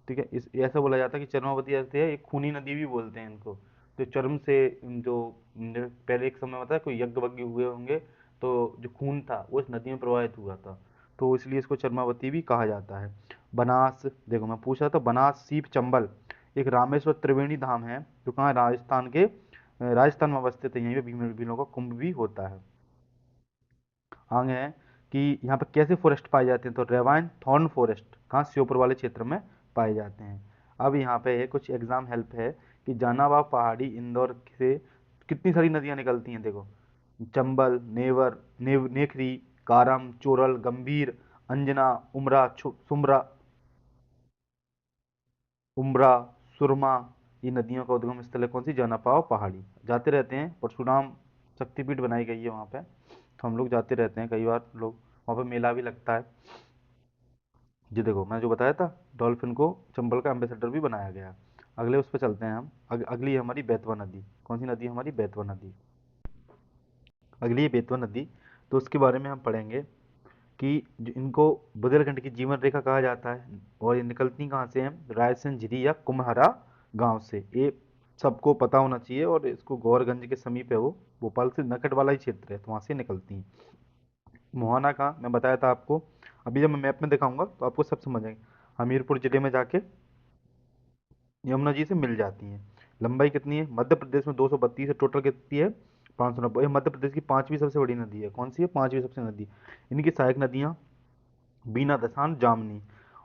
ठीक है, इस ऐसा बोला जाता है कि चरमावती ऐसे है, एक खूनी नदी भी बोलते हैं इनको। जो चर्म से जो पहले एक समय होता है कोई यज्ञ वज्ञ हुए होंगे तो जो खून था वो इस नदी में प्रवाहित हुआ था, तो इसलिए इसको चरमावती भी कहा जाता है। बनास, देखो मैं पूछ रहा था बनास सीप चंबल एक रामेश्वर त्रिवेणी धाम है जो कहाँ है? राजस्थान के राजस्थान में अवस्थित है। यहीं पे भीलों का कुंभ भी होता है। आगे है कि यहाँ पर कैसे फॉरेस्ट पाए जाते हैं, तो रेवाइन थॉर्न फॉरेस्ट कहाँ, श्योपुर वाले क्षेत्र में पाए जाते हैं। अब यहाँ पे है कुछ एग्जाम हेल्प है कि जहानाबाद पहाड़ी इंदौर से कितनी सारी नदियाँ निकलती हैं, देखो चंबल, नेवर, नेखरी, कारम, चोरल, गंभीर, अंजना, उमरा, सुमरा, उम्रा, सुरमा, ये नदियों का उद्गम स्थल है कौन सी, जनापाव पहाड़ी। जाते रहते हैं, परशुराम शक्तिपीठ बनाई गई है वहाँ पे, तो हम लोग जाते रहते हैं कई बार, लोग वहाँ पे मेला भी लगता है। जी देखो मैं जो बताया था, डॉल्फिन को चंबल का एम्बेसडर भी बनाया गया है। अगले उस पर चलते हैं हम। अगली है हमारी बेतवा नदी। कौन सी नदी है हमारी, बेतवा नदी। अगली है बेतवा नदी। तो उसके बारे में हम पढ़ेंगे कि जो इनको बुंदेलखंड की जीवन रेखा कहा जाता है, और ये निकलती कहाँ से हैं, रायसेन झिरी या कुम्हरा गांव से। ये सबको पता होना चाहिए, और इसको गौरगंज के समीप है, वो भोपाल से नकट वाला ही क्षेत्र है, तो वहाँ से निकलती हैं। मोहाना कहाँ, मैं बताया था आपको, अभी जब मैं मैप में दिखाऊंगा तो आपको सब समझ आएंगे। हमीरपुर जिले में जाके यमुना जी से मिल जाती हैं। लंबाई कितनी है, मध्य प्रदेश में 232 है, टोटल कितनी है 590। ये मध्य प्रदेश की पांचवी सबसे बड़ी नदी है, कौन सी है, पांचवी सबसे नदी। इनकी सहायक नदियाँ बीना, दसान, जामनी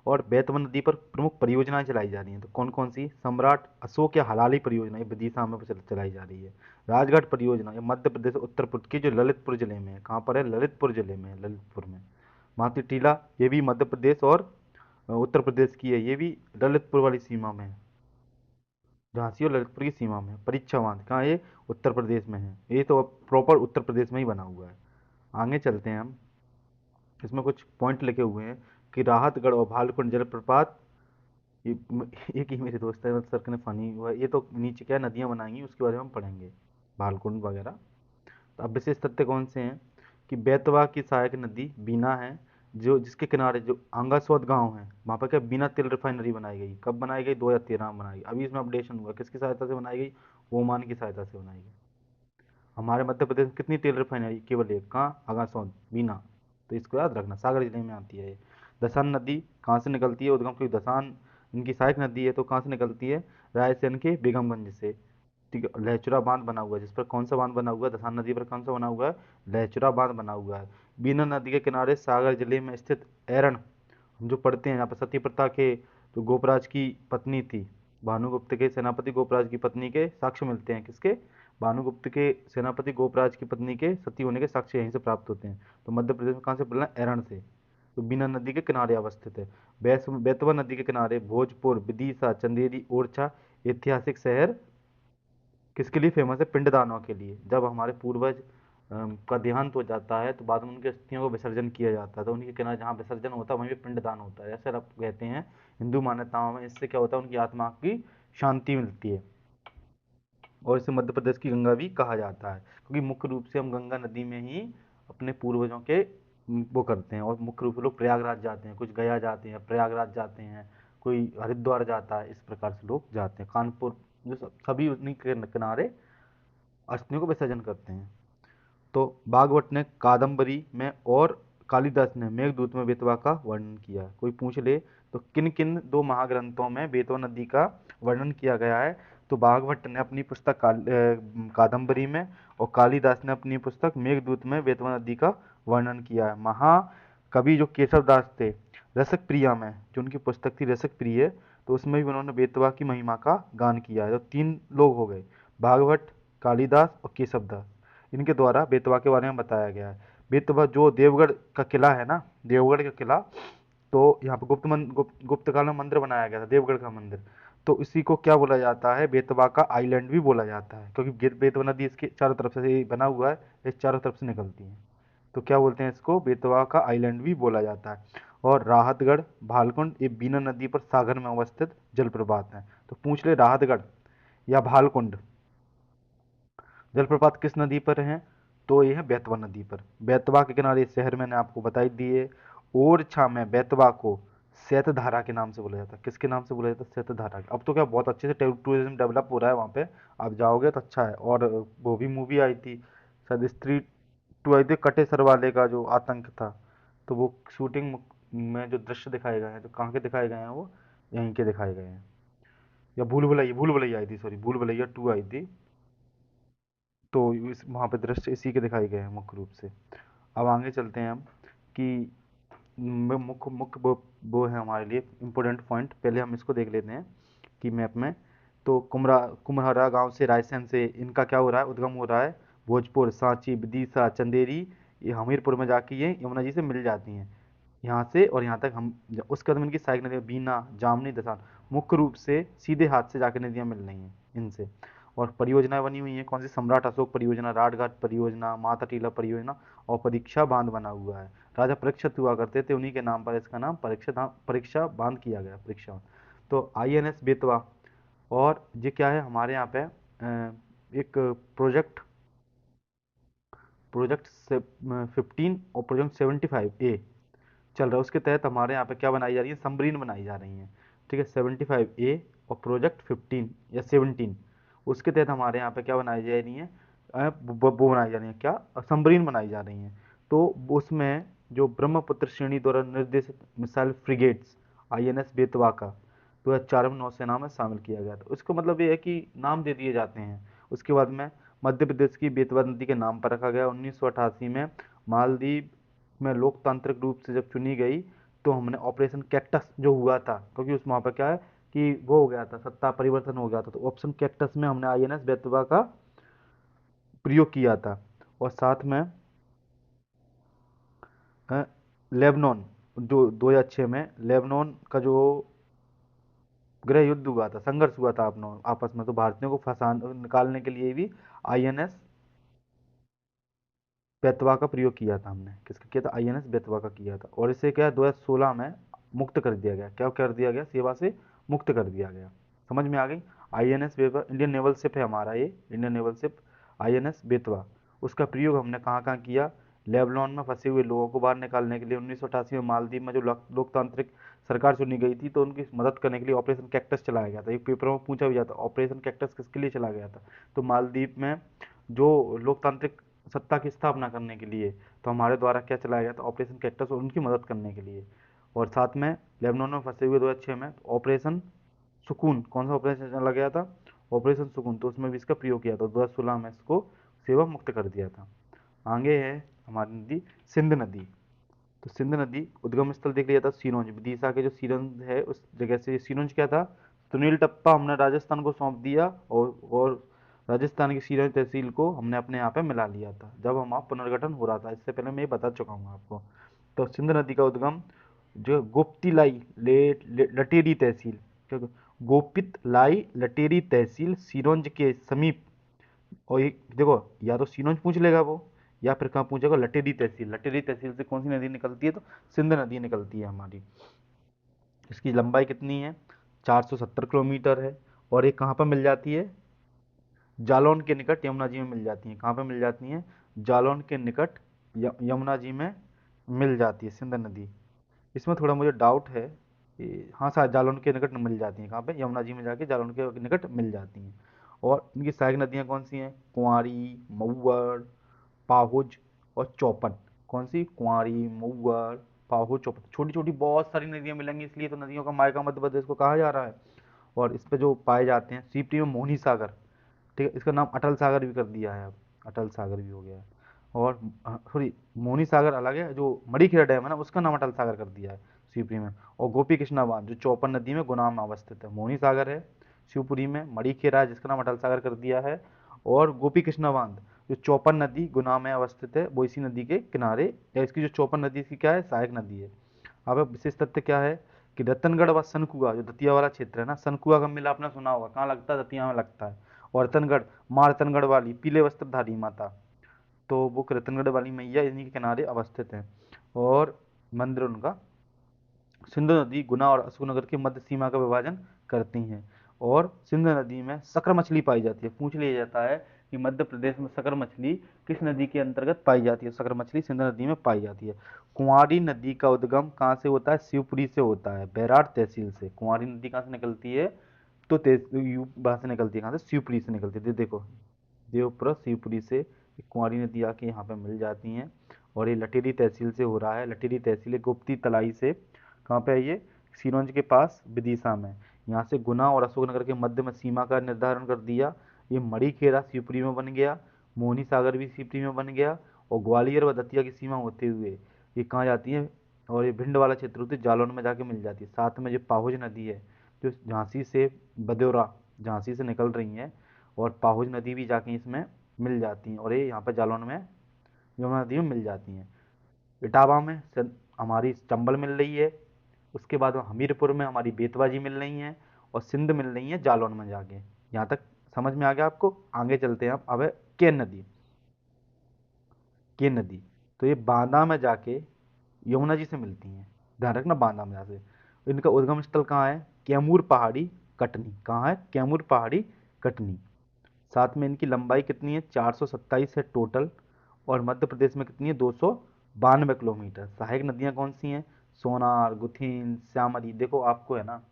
और बेतवा नदी पर प्रमुख परियोजनाएं चलाई जा रही हैं। तो कौन कौन सी, सम्राट अशोक या हलाली परियोजना, ये विदिशा में चलाई जा रही है। राजघाट परियोजना, ये मध्य प्रदेश उत्तर प्रदेश के जो ललितपुर जिले में है, कहाँ पर है, ललितपुर जिले में है, ललितपुर में। माती टीला, ये भी मध्य प्रदेश और उत्तर प्रदेश की है, ये भी ललितपुर वाली सीमा में है, झांसी और ललितपुर की सीमा में है। परीक्षा बांध कहाँ है, ये उत्तर प्रदेश में है, ये तो प्रॉपर उत्तर प्रदेश में ही बना हुआ है। आगे चलते हैं हम, इसमें कुछ पॉइंट लिखे हुए हैं कि राहतगढ़ और भालकुंड जलप्रपात, ये एक ही मेरे दोस्त है, मतलब सर ने फनी हुआ, ये तो नीचे क्या नदियाँ बनाएंगी उसके बारे में हम पढ़ेंगे, भालकुंड वगैरह। तो अब विशेष तथ्य कौन से हैं कि बेतवा की सहायक नदी बीना है, जो जिसके किनारे जो आंगासोद गांव है, वहाँ पर क्या बीना तेल रिफाइनरी बनाई गई, कब बनाई गई, 2013 में बनाई गई। अभी इसमें अपडेशन हुआ, किसकी सहायता से बनाई गई, ओमान की सहायता से बनाई गई। हमारे मध्य प्रदेश में कितनी तेल रिफाइनरी, केवल एक, कहाँ, आगासौन, बीना। तो इसको याद रखना, सागर जिले में आती है ये। दसान नदी कहाँ से निकलती है उद्गम, क्योंकि दसान इनकी सहायक नदी है, तो कहाँ से निकलती है, रायसेन के बेगमगंज से। ठीक है, लहचुरा बांध बना हुआ है, जिस पर कौन सा बांध बना हुआ है, दसान नदी पर कौन सा बना हुआ है, लहचुरा बांध बना हुआ है। बीना नदी के किनारे सागर जिले में स्थित एरण, हम जो पढ़ते हैं यहाँ पर, सती प्रथा के जो गोपराज की पत्नी थी, भानुगुप्त के सेनापति गोपराज की पत्नी के साक्ष्य मिलते हैं, किसके, भानुगुप्त के सेनापति गोपराज की पत्नी के सती होने के साक्ष्य यहीं से प्राप्त होते हैं। तो मध्य प्रदेश में कहाँ से बोलना है, एरण से। तो बीना नदी के किनारे अवस्थित है। बेतवा नदी के किनारे भोजपुर, विदिशा, चंदेरी, ओरछा ऐतिहासिक शहर किसके लिए फेमस है, पिंडदानों के लिए। जब हमारे पूर्वज का देहांत हो जाता है तो बाद में उनकी अस्थियों को विसर्जन किया जाता है, तो उनके किनारे जहाँ विसर्जन होता है वहीं पे पिंडदान होता है, ऐसे आप कहते हैं हिंदू मान्यताओं में। इससे क्या होता है, उनकी आत्मा की शांति मिलती है। और इसे मध्य प्रदेश की गंगा भी कहा जाता है, क्योंकि मुख्य रूप से हम गंगा नदी में ही अपने पूर्वजों के वो करते हैं। और मुख्य रूप से लोग प्रयागराज जाते हैं, कुछ गया जाते हैं, प्रयागराज जाते हैं, कोई हरिद्वार जाता है, इस प्रकार से लोग जाते हैं। कानपुर जो सभी उन्हीं के किनारे अस्थियों को विसर्जन करते हैं। तो भागवत ने कादम्बरी में और कालिदास ने मेघदूत में बेतवा का वर्णन किया है। कोई पूछ ले तो किन किन दो महाग्रंथों में बेतवा नदी का वर्णन किया गया है, तो भागवत ने अपनी पुस्तक कादम्बरी में, और कालिदास ने अपनी पुस्तक मेघदूत में बेतवा नदी का वर्णन किया है। महाकवि जो केशव दास थे, रसक प्रिया में जो उनकी पुस्तक थी रसक प्रिय, तो उसमें भी उन्होंने बेतवा की महिमा का गान किया है। तो तीन लोग हो गए, भागवत, कालिदास और केशव दास, इनके द्वारा बेतवा के बारे में बताया गया है। बेतवा जो देवगढ़ का किला है ना, देवगढ़ का किला, तो यहाँ पर गुप्त काल में मंदिर बनाया गया था, देवगढ़ का मंदिर। तो इसी को क्या बोला जाता है, बेतवा का आइलैंड भी बोला जाता है, क्योंकि बेतवा नदी इसके चारों तरफ से बना हुआ है, इस चारों तरफ से निकलती है। तो क्या बोलते हैं इसको, बेतवा का आइलैंड भी बोला जाता है। और राहतगढ़, भालकुंड, ये बीना नदी पर सागर में अवस्थित जलप्रपात हैं। तो पूछ ले, राहतगढ़ या भालकुंड जलप्रपात किस नदी पर हैं, तो ये है बेतवा नदी पर। बेतवा के किनारे शहर मैंने आपको बताई दिए। ओरछा में बेतवा को शैतधारा के नाम से बोला जाता है, किसके नाम से बोला जाता है, शैतधारा। अब तो क्या बहुत अच्छे से टूरिज्म डेवलप हो रहा है वहाँ पे, आप जाओगे तो अच्छा है। और वो भी मूवी आई थी शायद, स्त्री टू आई थी, कटे सर वाले का जो आतंक था, तो वो शूटिंग में जो दृश्य दिखाए गए हैं, तो कहाँ के दिखाए गए हैं, वो यहीं के दिखाए गए हैं। या भूल भुलैया आई थी, सॉरी, भूल भुलैया 2 आई थी, तो इस वहाँ पे दृश्य इसी के दिखाए गए हैं मुख्य रूप से। अब आगे चलते हैं हम इसकी मुख्य मुख्य वो है हमारे लिए इम्पोर्टेंट पॉइंट। पहले हम इसको देख लेते हैं कि मैप में। तो कुम्हरारा गांव से, रायसेन से इनका क्या हो रहा है, उद्गम हो रहा है। भोजपुर, सांची, विदिशा, चंदेरी, ये हमीरपुर में जाके ये यमुना जी से मिल जाती हैं। यहाँ से और यहाँ तक हम उसके बाद में इनकी सहायक नदियाँ बीना, जामनी, दसान, मुख्य रूप से सीधे हाथ से जाके नदियाँ मिल रही हैं इनसे। और परियोजनाएं बनी हुई हैं कौन सी, सम्राट अशोक परियोजना, राजघाट परियोजना, माता टीला परियोजना, और परीक्षा बांध बना हुआ है। राजा परीक्षित हुआ करते थे, उन्हीं के नाम पर इसका नाम परीक्षा बांध किया गया, परीक्षा। तो INS बेतवा, और ये क्या है हमारे यहाँ पे एक प्रोजेक्ट प्रोजेक्ट 15 और प्रोजेक्ट 75A चल रहा है। उसके तहत हमारे यहाँ पे क्या बनाई जा रही है, सबमरीन बनाई जा रही हैं। ठीक है, 75A और प्रोजेक्ट 15 या 17, उसके तहत हमारे यहाँ पे क्या बनाई जा रही है, वो बनाई जा रही है क्या, सबमरीन बनाई जा रही हैं। तो उसमें जो ब्रह्मपुत्र श्रेणी द्वारा निर्देशित मिसाइल फ्रिगेट्स INS बेतवा का 2004 में नौसेना में शामिल किया गया था। उसका मतलब ये है कि नाम दे दिए जाते हैं। उसके बाद में मध्य प्रदेश की बेतवा नदी के नाम पर रखा गया। 1988 में मालदीव में लोकतांत्रिक रूप से जब चुनी गई, तो हमने ऑपरेशन कैक्टस जो हुआ था, क्योंकि उस वहाँ पर क्या है कि वो हो गया था, सत्ता परिवर्तन हो गया था, तो ऑप्शन कैक्टस में हमने INS बेतवा का प्रयोग किया था। और साथ में लेबनान, जो 2006 में लेबनान का जो गृह युद्ध हुआ था, संघर्ष हुआ था अपनों आपस में, तो भारतीयों को फंसा निकालने के लिए भी INS बेतवा का प्रयोग किया था हमने। किसका किया था, INS बेतवा का किया था। और इसे क्या 2016 में मुक्त कर दिया गया, क्या कर दिया गया, सेवा से मुक्त कर दिया गया। समझ में आ गई। INS Betwa Indian naval ship है हमारा, ये Indian naval ship INS Betwa. उसका प्रयोग हमने कहाँ कहाँ किया, लेबनान में फंसे हुए लोगों को बाहर निकालने के लिए। 1988 में मालदीव में जो लोकतांत्रिक सरकार चुनी गई थी, तो उनकी मदद करने के लिए ऑपरेशन कैक्टस चलाया गया था। एक पेपर में पूछा भी जाता, ऑपरेशन कैक्टस किसके लिए चला गया था, तो मालदीव में जो लोकतांत्रिक सत्ता की स्थापना करने के लिए, तो हमारे द्वारा क्या चलाया गया था, ऑपरेशन कैक्टस, और उनकी मदद करने के लिए। और साथ में लेबनान में फंसे हुए 2006 में ऑपरेशन सुकून, कौन सा ऑपरेशन चला गया था, ऑपरेशन सुकून, तो उसमें भी इसका प्रयोग किया था। 2016 में इसको सेवा मुक्त कर दिया था। आगे है हमारी नदी सिंध नदी। तो सिंध नदी उद्गम स्थल देख लिया था सिरोंज, विदिशा के जो सिरोंज है उस जगह से। सिरोंज क्या था, सुनील टप्पा हमने राजस्थान को सौंप दिया, और राजस्थान की सिरोंज तहसील को हमने अपने यहाँ पे मिला लिया था जब हमारा पुनर्गठन हो रहा था। इससे पहले मैं ये बता चुका हूँ आपको। तो सिंध नदी का उद्गम जो गोपतीलाई लटेरी तहसील, क्योंकि गोपित लाई लटेरी तहसील सिरोंज के समीप। और एक देखो, या तो सिरोंज पूछ लेगा वो, या फिर कहाँ पूछेगा, लटेरी तहसील। लटेरी तहसील से कौन सी नदी निकलती है, तो सिंध नदी निकलती है हमारी। इसकी लंबाई कितनी है, 470 किलोमीटर है। और ये कहाँ पर मिल जाती है, जालौन के निकट यमुना जी में मिल जाती है। कहाँ पर मिल जाती हैं, जालौन के निकट यमुना जी में मिल जाती है सिंध नदी। इसमें थोड़ा मुझे डाउट है कि हाँ, शायद जालौन के निकट मिल जाती हैं। कहाँ पे, यमुना जी में जाके जालौन के निकट मिल जाती हैं। और इनकी सहायक नदियाँ कौन सी हैं, कुंवारी, मऊवर, पाहुज और चौपन। कौन सी, कुंवारी, मऊवर, पाहुज, चौपन, छोटी छोटी बहुत सारी नदियाँ मिलेंगी, इसलिए तो नदियों का मायका मध्य प्रदेश को कहा जा रहा है। और इस पे जो पाए जाते हैं, सीपी में मोहनी सागर, ठीक है, इसका नाम अटल सागर भी कर दिया है अब, अटल सागर भी हो गया है। और सॉरी, मोहनी सागर अलग है, जो मड़ीखेड़ा डैम है ना, उसका नाम अटल सागर कर दिया है शिवपुरी में। और गोपी कृष्णा बांध जो चौपन नदी में गुनाम में अवस्थित है, मोहनी सागर है शिवपुरी में, मड़ीखेड़ा है जिसका नाम अटल सागर कर दिया है, और गोपी कृष्णा बांध जो चौपन नदी गुनाम में अवस्थित है, वो इसी नदी के किनारे, या इसकी जो चौपन नदी इसकी क्या है, सहायक नदी है। अब विशेष तथ्य क्या है कि रतनगढ़ व सनकुआ जो दतिया वाला क्षेत्र है ना, सनकुआ का मेला आपने सुना होगा, कहाँ लगता है, दतिया में लगता है। और रतनगढ़, माँ रतनगढ़ वाली पीले वस्त्रधारी माता, तो वो रतनगढ़ वाली मैया इन्हीं के किनारे अवस्थित हैं। और मंदिर उनका सिंधु नदी गुना और अशोकनगर के मध्य सीमा का विभाजन करती हैं। और सिंधु नदी में सकर मछली पाई जाती है। पूछ लिया जाता है कि मध्य प्रदेश में सकर मछली किस नदी के अंतर्गत पाई जाती है, सकर मछली सिंधु नदी में पाई जाती है। कुंवारी नदी का उद्गम कहाँ से होता है, शिवपुरी से होता है, बैराट तहसील से। कुंवारी नदी कहाँ से निकलती है, तो वहाँ से निकलती है, कहाँ से, शिवपुरी से निकलती है। देखो, देवपुरा शिवपुरी से कुंवारी नदी आके यहाँ पे मिल जाती हैं। और ये लटेरी तहसील से हो रहा है, लटेरी तहसील गुप्ती तलाई से, कहाँ पे है ये, सिरोंज के पास विदिशा में। यहाँ से गुना और अशोकनगर के मध्य में सीमा का निर्धारण कर दिया। ये मड़ीखेड़ा शिवपुरी में बन गया, मोहनी सागर भी शिवपुरी में बन गया, और ग्वालियर व दतिया की सीमा होते हुए ये कहाँ जाती है, और ये भिंड वाला क्षेत्र होती है, जालौन में जाके मिल जाती है। साथ में जो पाहुज नदी है, जो झांसी से बद्योरा, झांसी से निकल रही है, और पाहुज नदी भी जाके इसमें मिल जाती हैं, और ये यहाँ पर जालौन में यमुना नदी में मिल जाती हैं। इटावा में हमारी चंबल मिल रही है, उसके बाद हमीरपुर में हमारी बेतवा जी मिल रही हैं, और सिंध मिल रही है जालौन में जाके। यहाँ तक समझ में आ गया आपको? आगे चलते हैं अब है केन नदी। केन नदी तो ये बांदा में जाके यमुना जी से मिलती हैं। ध्यान रखना, बांदा में जाके। इनका उद्गम स्थल कहाँ है? कैमूर पहाड़ी, कटनी। कहाँ है? कैमूर पहाड़ी, कटनी। साथ में इनकी लंबाई कितनी है? 427 है टोटल, और मध्य प्रदेश में कितनी है? 292 किलोमीटर। सहायक नदियाँ कौन सी हैं? सोनार, गुथिन, श्यामली। देखो आपको है ना,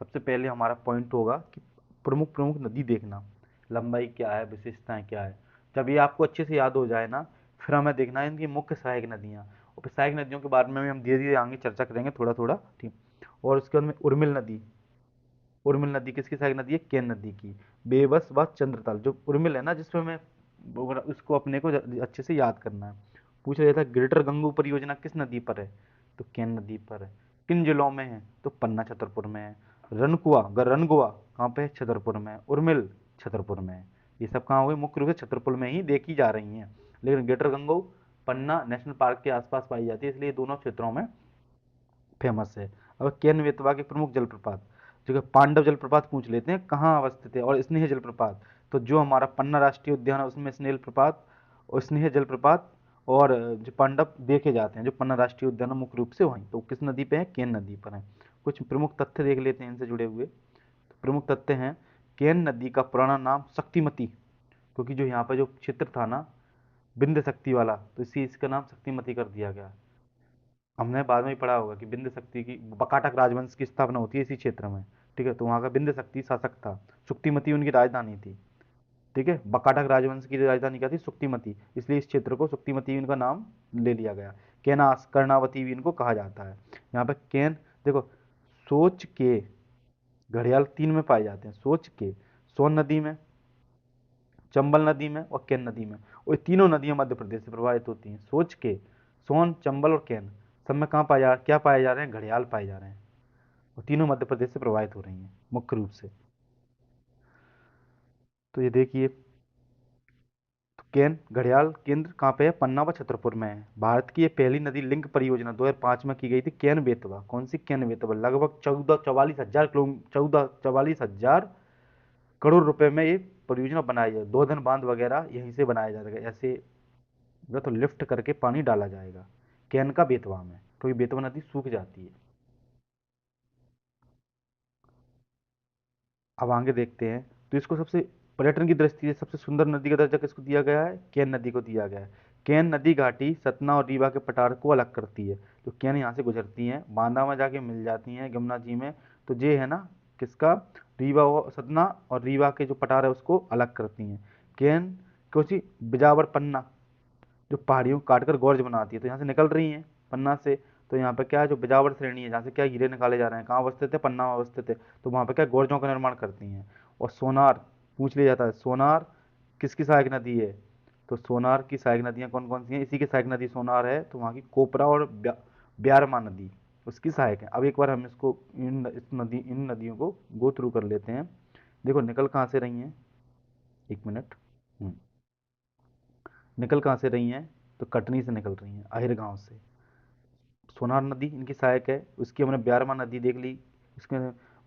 सबसे पहले हमारा पॉइंट होगा कि प्रमुख प्रमुख नदी देखना, लंबाई क्या है, विशेषताएं क्या है। जब ये आपको अच्छे से याद हो जाए ना, फिर हमें देखना है इनकी मुख्य सहायक नदियाँ, और फिर सहायक नदियों के बारे में भी हम धीरे धीरे आगे चर्चा करेंगे थोड़ा थोड़ा, ठीक। और उसके बाद में उर्मिल नदी। उर्मिल नदी किसकी सहायक नदी है? केन नदी की। बेबस व चंद्रताल, जो उर्मिल है ना, जिसमें मैं उसको अपने को अच्छे से याद करना है। पूछ रहा था ग्रेटर गंगू परियोजना किस नदी पर है? तो केन नदी पर है। किन जिलों में है? तो पन्ना छतरपुर में है। रनकुआ, अगर रनगुआ कहाँ पे है? छतरपुर में है। उर्मिल छतरपुर में है। ये सब कहाँ हो गई? मुख्य रूप से छतरपुर में ही देखी जा रही हैं, लेकिन ग्रेटर गंगू पन्ना नेशनल पार्क के आसपास पाई जाती है, इसलिए दोनों क्षेत्रों में फेमस है। अब केन बेतवा के प्रमुख जलप्रपात, जो कि पांडव जलप्रपात पूछ लेते हैं कहाँ अवस्थित है, और स्नेह जलप्रपात, तो जो हमारा पन्ना राष्ट्रीय उद्यान है उसमें स्नेह प्रपात और स्नेह जलप्रपात और जो पांडव देखे जाते हैं जो पन्ना राष्ट्रीय उद्यान है मुख्य रूप से वहीं, तो किस नदी पे है? केन नदी पर है। कुछ प्रमुख तथ्य देख लेते हैं इनसे जुड़े हुए। तो प्रमुख तथ्य हैं, केन नदी का पुराना नाम शक्तिमती, क्योंकि जो यहाँ पर जो क्षेत्र था ना बिंद शक्ति वाला, तो इसी इसका नाम शक्तिमती कर दिया गया। हमने बाद में ही पढ़ा होगा कि बिंद शक्ति की, बकाटक राजवंश की स्थापना होती है इसी क्षेत्र में, ठीक है। तो वहाँ का बिंद शक्ति शासक था, सुक्तिमती उनकी राजधानी थी, ठीक है। बकाटक राजवंश की राजधानी क्या थी? सुक्तिमती, इसलिए इस क्षेत्र को सुक्तिमती इनका नाम ले लिया गया। केनास, कर्णावती भी इनको कहा जाता है। यहाँ पे केन, देखो, सोच के घड़ियाल तीन में पाए जाते हैं। सोच के सोन नदी में, चंबल नदी में और केन नदी में, और ये तीनों नदियां मध्य प्रदेश से प्रभावित होती हैं। सोच के, सोन, चंबल और केन, सब में कहाँ क्या पाए जा रहे हैं? घड़ियाल पाए जा रहे हैं, और तीनों मध्य प्रदेश से प्रभावित हो रही हैं मुख्य रूप से। तो ये देखिए, तो केन घड़ियाल केंद्र कहाँ पे है? पन्ना व छतरपुर में है। भारत की ये पहली नदी लिंक परियोजना 2005 में की गई थी, केन बेतवा। कौन सी? केन बेतवा। लगभग 14 44 हजार करोड़ रुपए में ये परियोजना बनाई जाए। 2 धन बांध वगैरह यहीं से बनाया जाएगा, ऐसे तो लिफ्ट करके पानी डाला जाएगा कैन का बेतवा में, क्योंकि बेतवा नदी सूख जाती है। अब आगे देखते हैं, तो इसको सबसे पर्यटन की दृष्टि से सबसे सुंदर नदी का दर्जा किसको दिया गया है? केन नदी को दिया गया है। केन नदी घाटी सतना और रीवा के पठार को अलग करती है। तो केन यहाँ से गुजरती हैं, बांदा में जाके मिल जाती हैं यमुना जी में। तो ये है ना किसका? रीवा और सतना और रीवा के जो पठार है उसको अलग करती हैं। केन कोसी बिजावर पन्ना, जो पहाड़ियों को काटकर गौर्ज बनाती है, तो यहाँ से निकल रही हैं पन्ना से। तो यहाँ पे क्या है? जो बिजावर श्रेणी है जहाँ से क्या हीरे निकाले जा रहे हैं, कहाँ अवस्थित है? पन्ना में अवस्थित है। तो वहाँ पे क्या गौर्जों का निर्माण करती हैं। और सोनार पूछ लिया जाता है, सोनार किसकी सहायक नदी है? तो सोनार की सहायक नदियाँ कौन कौन सी हैं? इसी की सहायक नदी सोनार है, तो वहाँ की कोपरा और ब्यारमा नदी उसकी सहायक है। अब एक बार हम इसको इन नदियों को गो थ्रू कर लेते हैं। देखो निकल कहाँ से रही हैं, एक मिनट। निकल कहाँ से रही हैं? तो कटनी से निकल रही हैं, अहिर गांव से। सोनार नदी इनकी सहायक है, उसकी हमने ब्यारमा नदी देख ली, उसके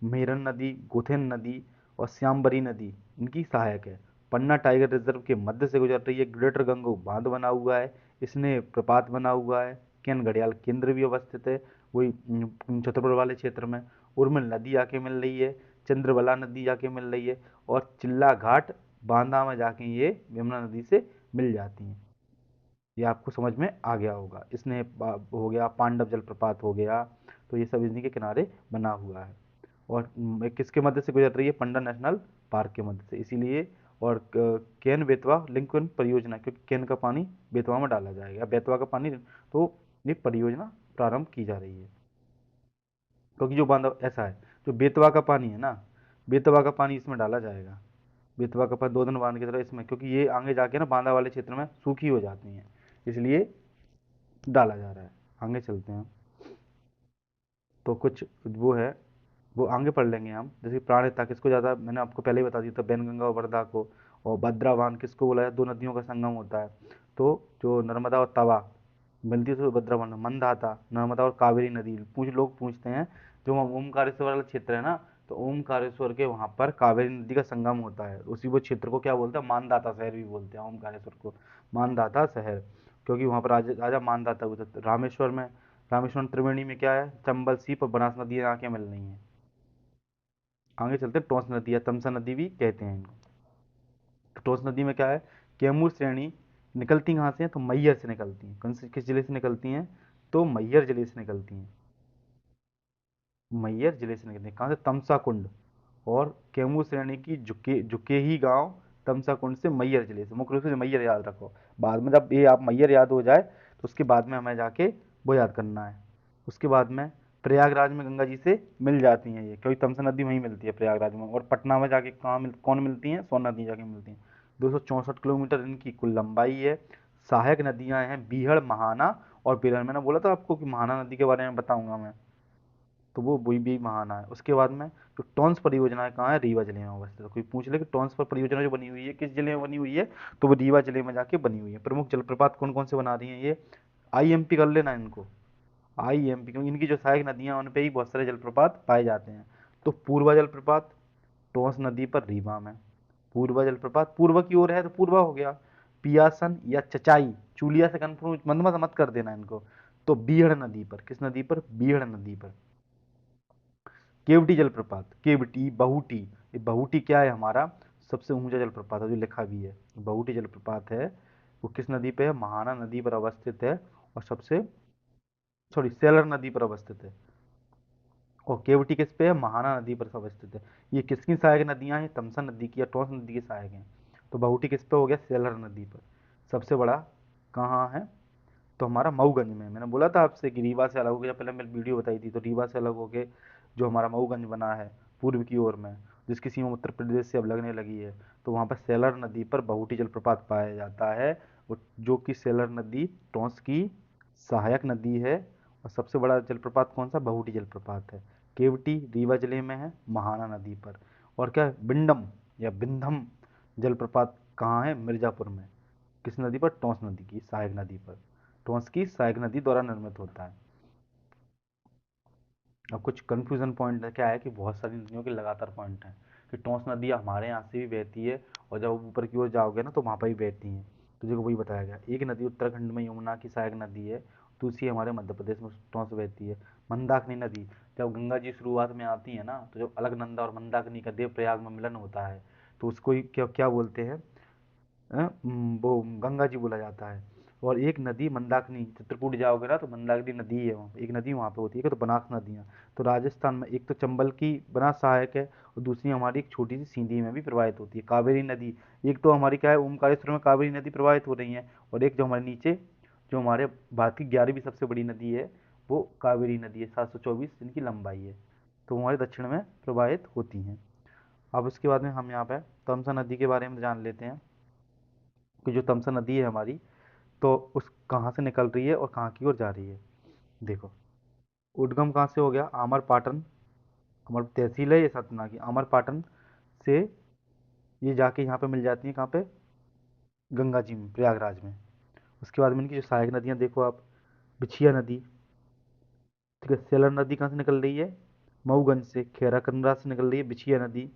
मेरन नदी, गोथेन नदी और श्यामबरी नदी इनकी सहायक है। पन्ना टाइगर रिजर्व के मध्य से गुजर रही है। ग्रेटर गंगो बांध बना हुआ है, इसने प्रपात बना हुआ है। केन घड़ियाल केंद्र भी अवस्थित है, वही छतरपुर वाले क्षेत्र में। उर्मिल नदी आके मिल रही है, चंद्रबला नदी जाके मिल रही है, और चिल्ला घाट बांदा में जाके ये यमुना नदी से मिल जाती हैं। ये आपको समझ में आ गया होगा। इसने हो गया, पांडव जलप्रपात हो गया, तो ये सब इन्हीं के किनारे बना हुआ है। और किसके मध्य से गुजर रही है? पन्ना नेशनल पार्क के मध्य से, इसीलिए। और केन बेतवा लिंकन परियोजना, क्योंकि केन का पानी बेतवा में डाला जाएगा, बेतवा का पानी, तो ये परियोजना प्रारंभ की जा रही है। क्योंकि जो बांधव ऐसा है, जो बेतवा का पानी है ना, बेतवा का पानी इसमें डाला जाएगा। बेतवा का पानी 2 धन बांध की तरह इसमें, क्योंकि ये आगे जाके ना बांदा वाले क्षेत्र में सूखी हो जाती हैं, इसलिए डाला जा रहा है। आगे चलते हैं। तो कुछ वो है, वो आगे पढ़ लेंगे हम। जैसे प्राणहिता किसको ज़्यादा, मैंने आपको पहले ही बता दिया था, बैनगंगा और वर्धा को। और भद्रावान किसको बोला है, दो नदियों का संगम होता है। तो जो नर्मदा और तवा मिलती है तो भद्रावान। मंदाता, नर्मदा और कावेरी नदी, लोग पूछते हैं, जो वहाँ ओमकारेश्वर वाला क्षेत्र है ना, तो ओमकारेश्वर के वहाँ पर कावेरी नदी का संगम होता है। उसी वो क्षेत्र को क्या बोलते हैं, मानदाता शहर भी बोलते हैं ओमकारेश्वर को, मानदाता शहर। क्योंकि वहाँ पर राजा राजा मानदाता हुए थे। रामेश्वरम त्रिवेणी में क्या है, चंबल सीप और बनास नदी आके मिल रही हैं। आगे चलते हैं, टोंस नदी या तमसा नदी भी कहते हैं इनको। तो टोंस नदी में क्या है, कैमूर श्रेणी निकलती कहाँ से है, तो मैहर से निकलती हैं। किस जिले से निकलती हैं, तो मैहर जिले से निकलती हैं। मैहर जिले से निकलती हैं कहाँ से, तमसा कुंड। और कैमूर श्रेणी की झुके ही गांव तमसा कुंड से, मैहर जिले से। मुख्य रूप से मैहर याद रखो, बाद में जब ये आप मैहर याद हो जाए तो उसके बाद में हमें जाके वो याद करना है। उसके बाद में प्रयागराज में गंगा जी से मिल जाती हैं ये, क्योंकि तमसा नदी वहीं मिलती है प्रयागराज में। और पटना में जाके कौन मिलती हैं, सोन नदी जाके मिलती हैं। 264 किलोमीटर इनकी कुल लंबाई है। सहायक नदियां हैं बीहड़, महाना और बेरन। मैंने बोला था आपको कि महाना नदी के बारे में बताऊंगा मैं, तो वो वही भी महाना है। उसके बाद में जो टॉन्स परियोजना है कहाँ है, रीवा जिले में अवस्थित है। कोई पूछ ले कि टॉन्स पर परियोजना जो बनी हुई है किस जिले में बनी हुई है, तो वो रीवा जिले में जाके बनी हुई है। प्रमुख जलप्रपात कौन कौन से बना रही हैं ये, आईएमपी कर लेना इनको, आईएमपी, क्योंकि इनकी जो सहायक नदियां हैं उन पे ही बहुत सारे जलप्रपात पाए जाते हैं। तो पूर्वा जलप्रपात टॉन्स नदी पर रीवा में। पूर्वा जलप्रपात पूर्व की ओर है तो पूर्वा हो गया। पियासन या चचाई, चूलिया से कंफ्यूज मत मत मत कर देना इनको। तो बीहड़ नदी पर, किस नदी पर, बीहड़ नदी पर। केवटी जलप्रपात, केवटी बहुटी, ये बहुटी क्या है हमारा, सबसे ऊंचा जलप्रपात है जो लिखा भी है। बहुटी जलप्रपात है, वो किस नदी पे है, महाना नदी पर अवस्थित है। और सबसे, सॉरी, सेलर नदी पर अवस्थित है। और केवटी किस पे है, महाना नदी पर अवस्थित है। ये किसकी सहायक नदियां हैं, तमसा नदी की या टोंस नदी की सहायक हैं। तो बहुटी किस पे हो गया, सेलर नदी पर। सबसे बड़ा कहाँ है, तो हमारा मऊगंज में। मैंने बोला था आपसे कि रीवा से अलग हो गया, पहले मैंने वीडियो बताई थी। तो रीवा से अलग होके जो हमारा मऊगंज बना है पूर्व की ओर में, जिसकी सीमा उत्तर प्रदेश से अब लगने लगी है, तो वहाँ पर सेलर नदी पर बहुटी जलप्रपात पाया जाता है। जो कि सेलर नदी टोंस की सहायक नदी है। और सबसे बड़ा जलप्रपात कौन सा, बहुटी जलप्रपात है। केवटी रीवा जिले में है, महाना नदी पर। और क्या, बिंडम या बिंधम जलप्रपात कहाँ है, मिर्जापुर में। किस नदी पर, टोंस नदी की सहायक नदी पर। टोंस की सहायक नदी द्वारा निर्मित होता है। अब कुछ कंफ्यूजन पॉइंट क्या है कि बहुत सारी नदियों के लगातार पॉइंट हैं, कि टोंस नदी हमारे यहाँ से भी बहती है, और जब ऊपर की ओर जाओगे ना तो वहाँ पर भी बहती हैं। तो देखो वही बताया गया, एक नदी उत्तराखंड में यमुना की सहायक नदी है, दूसरी हमारे मध्य प्रदेश में टोंस बहती है। मंदाकिनी नदी, जब गंगा जी शुरुआत में आती है ना, तो जब अलकनंदा और मंदाकिनी का देवप्रयाग में मिलन होता है, तो उसको ही क्या क्या बोलते हैं, वो गंगा जी बोला जाता है। और एक नदी मंदाकिनी, चित्रकूट जाओगे ना तो मंदाकिनी नदी है वहाँ पे, एक नदी वहाँ पे होती है। तो बनास नदियाँ, तो राजस्थान में एक तो चंबल की बनास सहायक है, और दूसरी हमारी एक छोटी सी सींधी में भी प्रवाहित होती है, कावेरी नदी। एक तो हमारी क्या है, ओमकारेश्वर में कावेरी नदी प्रवाहित हो रही है, और एक जो हमारे नीचे, जो हमारे भारत की 11वीं सबसे बड़ी नदी है, वो कावेरी नदी है, 724 जिनकी लंबाई है। तो वो हमारे दक्षिण में प्रवाहित होती हैं। अब उसके बाद में हम यहाँ पे तमसा नदी के बारे में जान लेते हैं, कि जो तमसा नदी है हमारी, तो उस कहाँ से निकल रही है और कहाँ की ओर जा रही है। देखो, उद्गम कहाँ से हो गया, आमरपाटन, अमर तहसील है ये सतना की, आमरपाटन से ये जाके यहाँ पे मिल जाती है, कहाँ पे, गंगा जी में, प्रयागराज में। उसके बाद में इनकी जो सहायक नदियाँ देखो आप, बिछिया नदी, ठीक है। सेलर नदी कहाँ से निकल रही है, मऊगंज से। खेराकंदा से निकल रही है बिछिया नदी।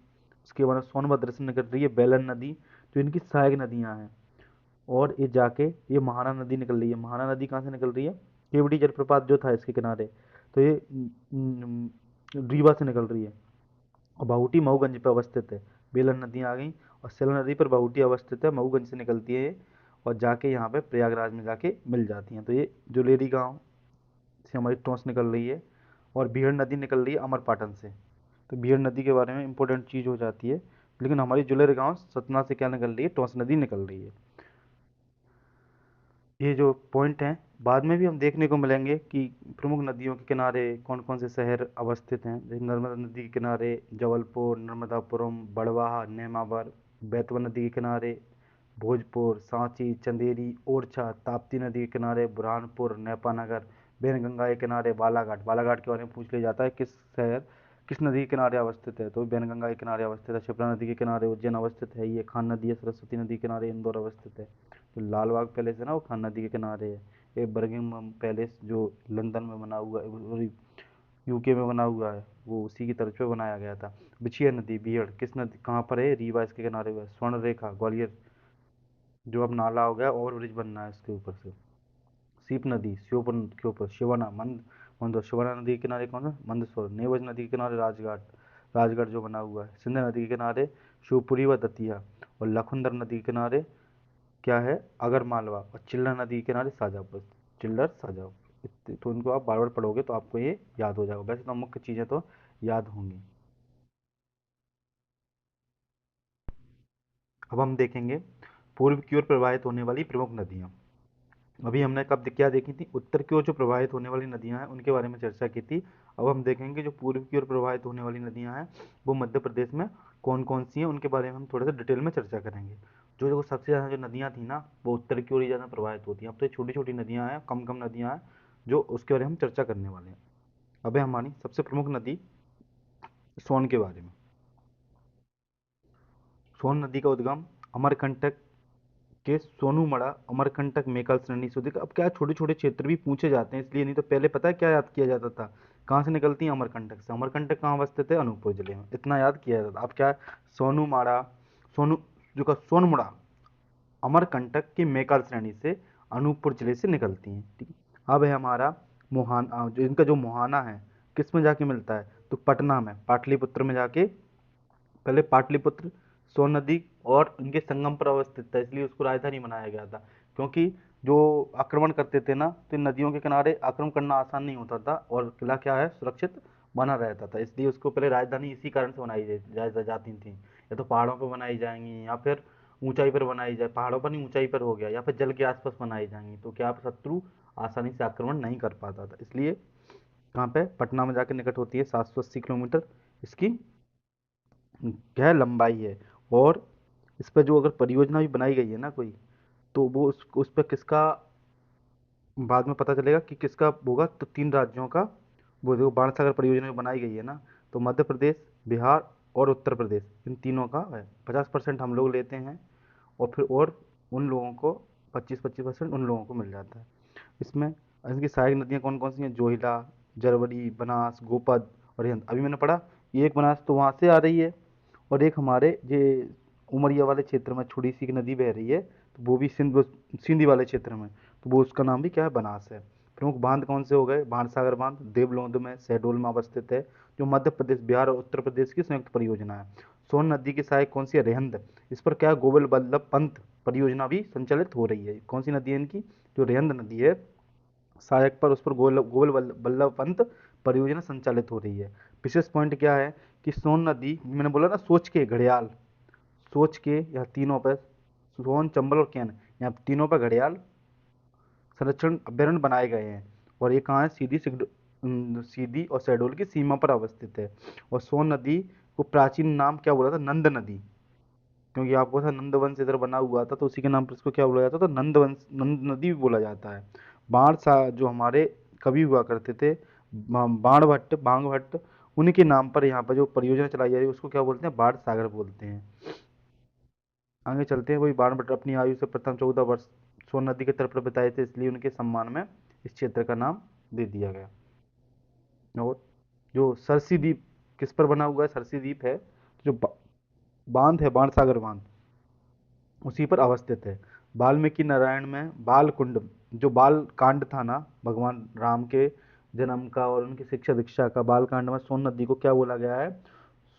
उसके बाद सोनभद्र से निकल रही है बेलन नदी, जो इनकी सहायक नदियाँ हैं। और ये जाके ये महाना नदी निकल रही है। महाना नदी कहाँ से निकल रही है, केवटी जलप्रपात जो था इसके किनारे, तो ये रीवा से निकल रही है। और बहुटी मऊगंज पर अवस्थित है। बेलन नदी आ गई, और सेलन नदी पर बहुटी अवस्थित है, मऊगंज से निकलती है ये, और जाके यहाँ पे प्रयागराज में जाके मिल जाती हैं। तो ये जुलेरी गांव से हमारी टोंस निकल रही है, और बीहड़ नदी निकल रही है अमरपाटन से। तो बीहड़ नदी के बारे में इंपॉर्टेंट चीज़ हो जाती है। लेकिन हमारी जुलेरी गांव सतना से क्या निकल रही है, टोंस नदी निकल रही है। ये जो पॉइंट हैं बाद में भी हम देखने को मिलेंगे, कि प्रमुख नदियों के किनारे कौन कौन से शहर अवस्थित हैं। जैसे नर्मदा नदी के किनारे जबलपुर, नर्मदापुरम, बड़वाह, नेमावर। बेतवा नदी के किनारे भोजपुर, सांची, चंदेरी, ओरछा। ताप्ती नदी के किनारे बुरहानपुर, नेपानगर, वैनगंगा के किनारे बालाघाट, बालाघाट के बारे में पूछ लिया जाता है किस शहर, किस नदी के किनारे अवस्थित है, तो वैनगंगा के किनारे अवस्थित है। शिप्रा नदी के किनारे उज्जैन अवस्थित है। ये खान नदी है। सरस्वती नदी के किनारे इंदौर अवस्थित है। जो लाल बाग पैलेस है ना, वो खान नदी के किनारे है। ये बर्गिंघम पैलेस जो लंदन में बना हुआ है, यूके में बना हुआ है, वो उसी की तर्ज पे बनाया गया था। बिछिया नदी बिहड़ किस नदी कहाँ पर है, रीवा इसके किनारे हुआ है। स्वर्ण रेखा ग्वालियर, जो अब नाला हो गया, ओवर ब्रिज बनना है इसके ऊपर से। सीप नदी श्योपुर के ऊपर, शिवाना मंदसौर, शिवाना नदी के किनारे कौन है, मंदसौर। नेवज नदी के किनारे राजघाट, राजगढ़ जो बना हुआ है। सिंध नदी के किनारे शिवपुरी व दतिया। और लखनदर नदी के किनारे क्या है, अगर मालवा। और चिल्ला नदी के किनारे शाजापुर, चिल्लर शाजापुर। तो इनको आप बार बार पढ़ोगे तो आपको ये याद हो जाएगा। वैसे तो मुख्य चीज़ें तो याद होंगी। अब हम देखेंगे पूर्व की ओर प्रवाहित होने वाली प्रमुख नदियाँ। अभी हमने कब क्या देखी थी, उत्तर की ओर जो प्रवाहित होने वाली नदियां हैं उनके बारे में चर्चा की थी। अब हम देखेंगे जो पूर्व की ओर प्रवाहित होने वाली नदियां हैं वो मध्य प्रदेश में कौन कौन सी हैं, उनके बारे में हम थोड़ा सा डिटेल में चर्चा करेंगे। जो जो सबसे ज़्यादा जो नदियां थी ना, वो उत्तर की ओर ही ज़्यादा प्रवाहित होती हैं। अब तो ये छोटी छोटी नदियां हैं, कम कम नदियां हैं, जो उसके बारे में हम चर्चा करने वाले हैं। अब है हमारी सबसे प्रमुख नदी सोन के बारे में। सोन नदी का उद्गम अमरकंटक के सोनूमड़ा, अमरकंटक मेकल श्रेणी से। देखो अब क्या छोटे छोटे क्षेत्र भी पूछे जाते हैं, इसलिए नहीं तो पहले पता है क्या याद किया जाता था, कहाँ से निकलती है, अमरकंटक से। अमरकंटक कहाँ अवस्थित है, अनूपपुर जिले में, इतना याद किया जाता था। अब क्या है, सोनूमाड़ा, सोनू जो का सोनमुड़ा अमरकंटक की मेकल श्रेणी से अनूपपुर जिले से निकलती हैं। ठीक है। अब है हमारा मोहाना, जो इनका जो मोहाना है किस में जाके मिलता है, तो पटना में, पाटलिपुत्र में जाके, पहले पाटलिपुत्र सोन नदी और इनके संगम पर अवस्थित था, इसलिए उसको राजधानी बनाया गया था। क्योंकि जो आक्रमण करते थे ना, तो इन नदियों के किनारे आक्रमण करना आसान नहीं होता था, और किला क्या है, सुरक्षित बना रहता था। इसलिए उसको पहले राजधानी इसी कारण से बनाई जाती थी। या तो पहाड़ों पर बनाई जाएंगी, या फिर ऊंचाई पर बनाई जाए, पहाड़ों पर नहीं ऊंचाई पर हो गया, या फिर जल के आसपास बनाई जाएंगी, तो क्या शत्रु आसानी से आक्रमण नहीं कर पाता था। इसलिए कहाँ पे, पटना में जाकर निकट होती है। 780 किलोमीटर इसकी क्या है, लंबाई है। और इस पर जो अगर परियोजना भी बनाई गई है ना कोई, तो वो उस पर किसका बाद में पता चलेगा कि किसका होगा, तो 3 राज्यों का। वो देखो बाण सागर परियोजना जो बनाई गई है ना, तो मध्य प्रदेश, बिहार और उत्तर प्रदेश, इन तीनों का है। 50% हम लोग लेते हैं, और फिर और उन लोगों को 25-25% उन लोगों को मिल जाता है इसमें। इनकी सहायक नदियाँ कौन कौन सी हैं, जोहिला, जरवरी, बनास, गोपद और यंत। अभी मैंने पढ़ा, ये एक बनास तो वहाँ से आ रही है, और एक हमारे ये उमरिया वाले क्षेत्र में छोटी सी एक नदी बह रही है, तो वो भी सिंधी वाले क्षेत्र में, तो वो उसका नाम भी क्या है, बनास है। प्रमुख बांध कौन से हो गए, बाणसागर बांध देवलोंद में शहडोल में अवस्थित है, जो मध्य प्रदेश, बिहार और उत्तर प्रदेश की संयुक्त परियोजना है। सोन नदी की सहायक कौन सी है, रेहंद। इस पर क्या है, गोविंद बल्लभ पंत परियोजना भी संचालित हो रही है। कौन सी नदी है इनकी, जो रेहंद नदी है, सहायक पर उस पर गोविंद बल्लभ पंत परियोजना संचालित हो रही है। विशेष पॉइंट क्या है कि सोन नदी, मैंने बोला ना, सोच के घड़ियाल, सोच के यहाँ तीनों पर, सोन, चंबल और कैन, यहाँ तीनों पर घड़ियाल संरक्षण अभ्यारण्य बनाए गए हैं। और ये कहाँ है, सीधी और शहडोल की सीमा पर अवस्थित है। और सोन नदी को प्राचीन नाम क्या बोला था, नंद नदी, क्योंकि आपको था नंदवंश इधर बना हुआ था, तो उसी के नाम पर इसको क्या बोला जाता था, नंदवंश, नंद नदी भी बोला जाता है। बाण सा जो हमारे कवि हुआ करते थे, बाण भट्ट, बांग भट्ट, उनके नाम पर यहाँ पर जो परियोजना चलाई जा रही है उसको क्या बोलते हैं, बाण सागर बोलते हैं। आगे चलते हैं। वही बाण भट्ट अपनी आयु से प्रथम 14 वर्ष सोन नदी के तट पर बिताए थे, इसलिए उनके सम्मान में इस क्षेत्र का नाम दे दिया गया। और जो सरसी द्वीप किस पर बना हुआ है, सरसी द्वीप है, जो बांध है, बाण सागर बांध, उसी पर अवस्थित है। वाल्मीकि नारायण में बाल कुंड, जो बाल कांड था ना, भगवान राम के जन्म का और उनकी शिक्षा दीक्षा का, बाल कांड में सोन नदी को क्या बोला गया है,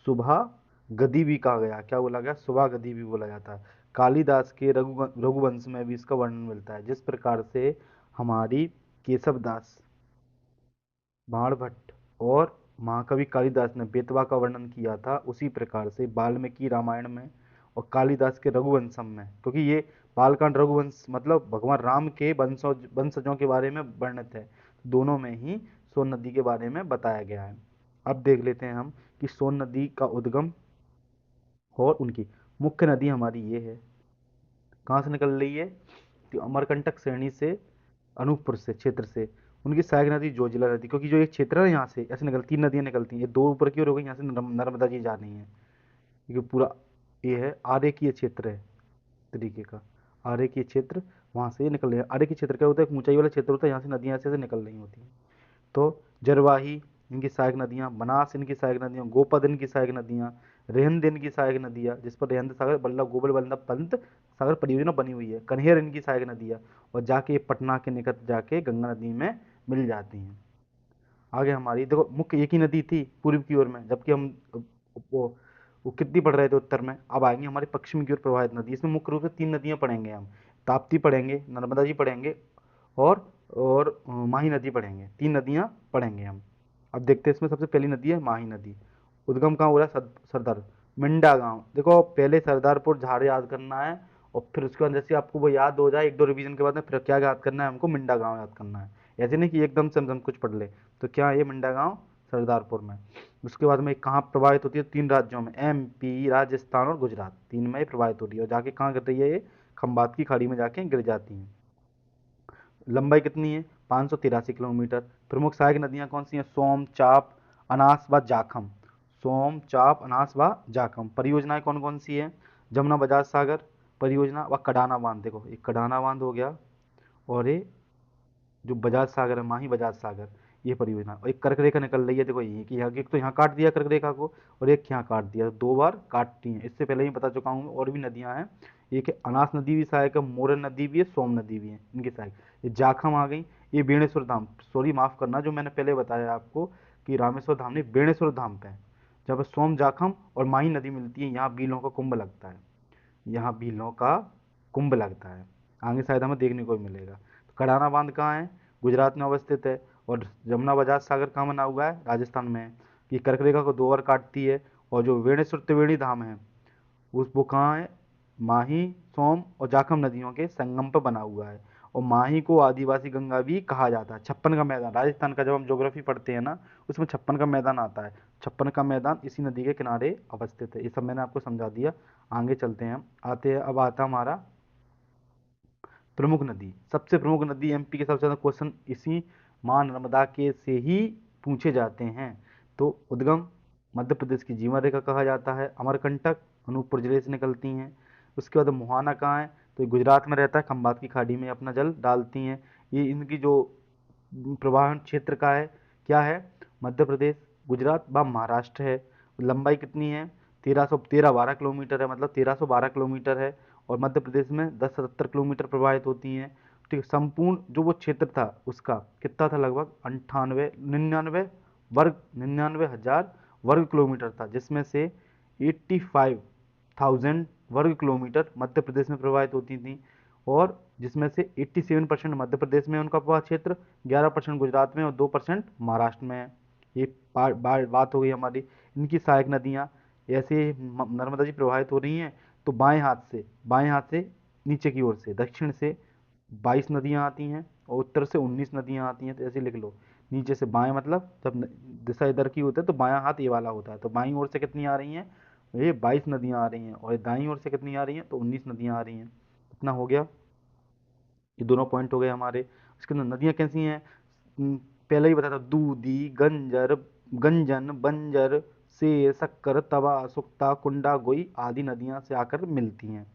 सुबह गदी भी कहा गया। क्या बोला गया, सुबह गदी भी बोला जाता है। कालिदास के रघुवंश में भी इसका वर्णन मिलता है। जिस प्रकार से हमारी केशव दास, बाणभट्ट और महाकवि कालिदास ने बेतवा का वर्णन किया था, उसी प्रकार से वाल्मीकि रामायण में और कालिदास के रघुवंशम में, क्योंकि ये बालकांड रघुवंश मतलब भगवान राम के वंशजों के बारे में वर्णित है, दोनों में ही सोन नदी के बारे में बताया गया है। अब देख लेते हैं हम कि सोन नदी का उद्गम और उनकी मुख्य नदी हमारी ये है। कहाँ से निकल रही है, कि अमरकंटक श्रेणी से, अनूपपुर से क्षेत्र से, उनकी सहायक नदी जोजिला नदी, क्योंकि जो ये क्षेत्र है ना यहाँ से ऐसे निकलती 3 नदियाँ निकलती हैं, ये 2 ऊपर की ओर हो गई, यहाँ से नर्मदा जी जा रही हैं, क्योंकि पूरा ये है आरेखीय क्षेत्र है तरीके का, आरेखीय क्षेत्र वहाँ से ये निकल रहे हैं। आरेखीय क्षेत्र क्या होता है, एक ऊंचाई वाला क्षेत्र होता है, यहाँ से नदियाँ ऐसे ऐसे निकल रही होती हैं। तो जरवाही इनकी सहायक नदियाँ, बनास इनकी सहायक नदियाँ, गोपद इनकी सहायक नदियाँ, रेहंद इनकी सहायक नदियाँ, जिस पर रेहंद सागर बल्लभ गोपाल वल्लभ पंत सागर परियोजना बनी हुई है, कन्हेर इनकी सहायक नदियाँ, और जाके पटना के निकट जाके गंगा नदी में मिल जाती हैं। आगे हमारी देखो मुख्य एक ही नदी थी पूर्व की ओर में, जबकि हम वो वो कितनी पढ़ रहे थे उत्तर में, अब आएंगे हमारी पश्चिम की ओर प्रवाहित नदी। इसमें मुख्य रूप से 3 नदियां पढ़ेंगे हम, ताप्ती पढ़ेंगे, नर्मदा जी पढ़ेंगे, और माही नदी पढ़ेंगे। 3 नदियां पढ़ेंगे हम। अब देखते हैं, इसमें सबसे पहली नदी है माही नदी। उद्गम कहाँ हो रहा है, सरदार मिंडा गांव। देखो पहले सरदारपुर झाड़ याद करना है, और फिर उसके बाद जैसे आपको वो याद हो जाए 1-2 रिवीजन के बाद में, फिर क्या याद करना है हमको, मिंडा गांव याद करना है। ऐसे नहीं कि एकदम से हम कुछ पढ़ ले। तो क्या है ये मिंडा गांव, सरदारपुर में। उसके बाद में कहाँ प्रभावित होती है, 3 राज्यों में, एमपी, राजस्थान और गुजरात, 3 में प्रभावित होती है, और जाके कहाँ गिर रही है ये, खंबात की खाड़ी में जाके गिर जाती हैं। लंबाई कितनी है, 583 किलोमीटर। प्रमुख सहायक नदियाँ कौन सी हैं, सोम, चाप, अनास व जाखम। सोम, चाप, अनास व जाखम। परियोजनाएं कौन कौन सी हैं, जमुना बजाज सागर परियोजना व कडाना बांध। देखो एक कडाना बांध हो गया, और ये जो बजाज सागर है, माही बजाज सागर, ये परियोजना। और एक कर्क रेखा निकल रही है, देखो ये कि यहाँ एक तो यहाँ काट दिया कर्क रेखा को, और एक यहाँ काट दिया, 2 बार काटती हैं। इससे पहले ही बता चुका हूँ, और भी नदियाँ हैं। एक है अनास नदी भी सहायक है, मोरन नदी भी है, सोम नदी भी है, इनकी सहायक। ये जाखम आ गई, ये बेणेश्वर धाम, सॉरी माफ़ करना, जो मैंने पहले बताया आपको कि रामेश्वर धाम नहीं, बेणेश्वर धाम पे है। जब सोम, जाखम और माही नदी मिलती है, यहाँ बीलों का कुंभ लगता है, यहाँ भीलों का कुंभ लगता है। आगे शायद हमें देखने को मिलेगा। तो कड़ाना बांध कहाँ है, गुजरात में अवस्थित है। और जमुना बजाज सागर कहाँ बना हुआ है, राजस्थान में है। ये कर्क रेखा को 2 बार काटती है। और जो वेणेश्वर त्रिवेणी धाम है, उस वो कहाँ है, माही, सोम और जाखम नदियों के संगम पर बना हुआ है। और माही को आदिवासी गंगा भी कहा जाता है। 56 का मैदान, राजस्थान का जब हम ज्योग्राफी पढ़ते हैं ना, उसमें 56 का मैदान आता है। 56 का मैदान इसी नदी के किनारे अवस्थित है। ये सब मैंने आपको समझा दिया। आगे चलते हैं हम, आते हैं, अब आता हमारा प्रमुख नदी। सबसे प्रमुख नदी एमपी के, सबसे ज़्यादा क्वेश्चन इसी माँ नर्मदा के से ही पूछे जाते हैं। तो उद्गम मध्य प्रदेश की जीवन रेखा कहा जाता है, अमरकंटक अनूपपुर जिले से निकलती हैं। उसके बाद मुहाना कहाँ है, तो ये गुजरात में रहता है, खंबात की खाड़ी में अपना जल डालती हैं। ये इनकी जो प्रवाहन क्षेत्र का है, क्या है, मध्य प्रदेश, गुजरात व महाराष्ट्र है। लंबाई कितनी है, 1312 किलोमीटर है, मतलब 1312 किलोमीटर है। और मध्य प्रदेश में 10 से 70 किलोमीटर प्रवाहित होती हैं। ठीक है, संपूर्ण जो वो क्षेत्र था उसका कितना था, लगभग 99,000 वर्ग किलोमीटर था, जिसमें से 85,000 वर्ग किलोमीटर मध्य प्रदेश में प्रवाहित होती थी। और जिसमें से 87% मध्य प्रदेश में उनका प्रवाह क्षेत्र, 11% गुजरात में और 2% महाराष्ट्र में है। ये बात हो गई हमारी। इनकी सहायक नदियाँ, ऐसे नर्मदा जी प्रवाहित हो रही हैं, तो बाएं हाथ से नीचे की ओर से दक्षिण से 22 नदियाँ आती हैं, और उत्तर से 19 नदियाँ आती हैं। तो ऐसे लिख लो, नीचे से बाएं, मतलब जब दिशा इधर की होती है तो बायां हाथ ये वाला होता है। तो बाईं ओर से कितनी आ रही हैं, ये 22 नदियाँ आ रही हैं, और दाईं ओर से कितनी आ रही हैं, तो 19 नदियाँ आ रही हैं। इतना हो गया, ये दोनों पॉइंट हो गए हमारे। इसके अंदर नदियाँ कैसी हैं, पहले ही बताया था, दूधी, गंजन, बंजर, सेर, शक्कर, तवा, सुक्ता, कुंडा, गोई आदि नदियाँ से आकर मिलती हैं।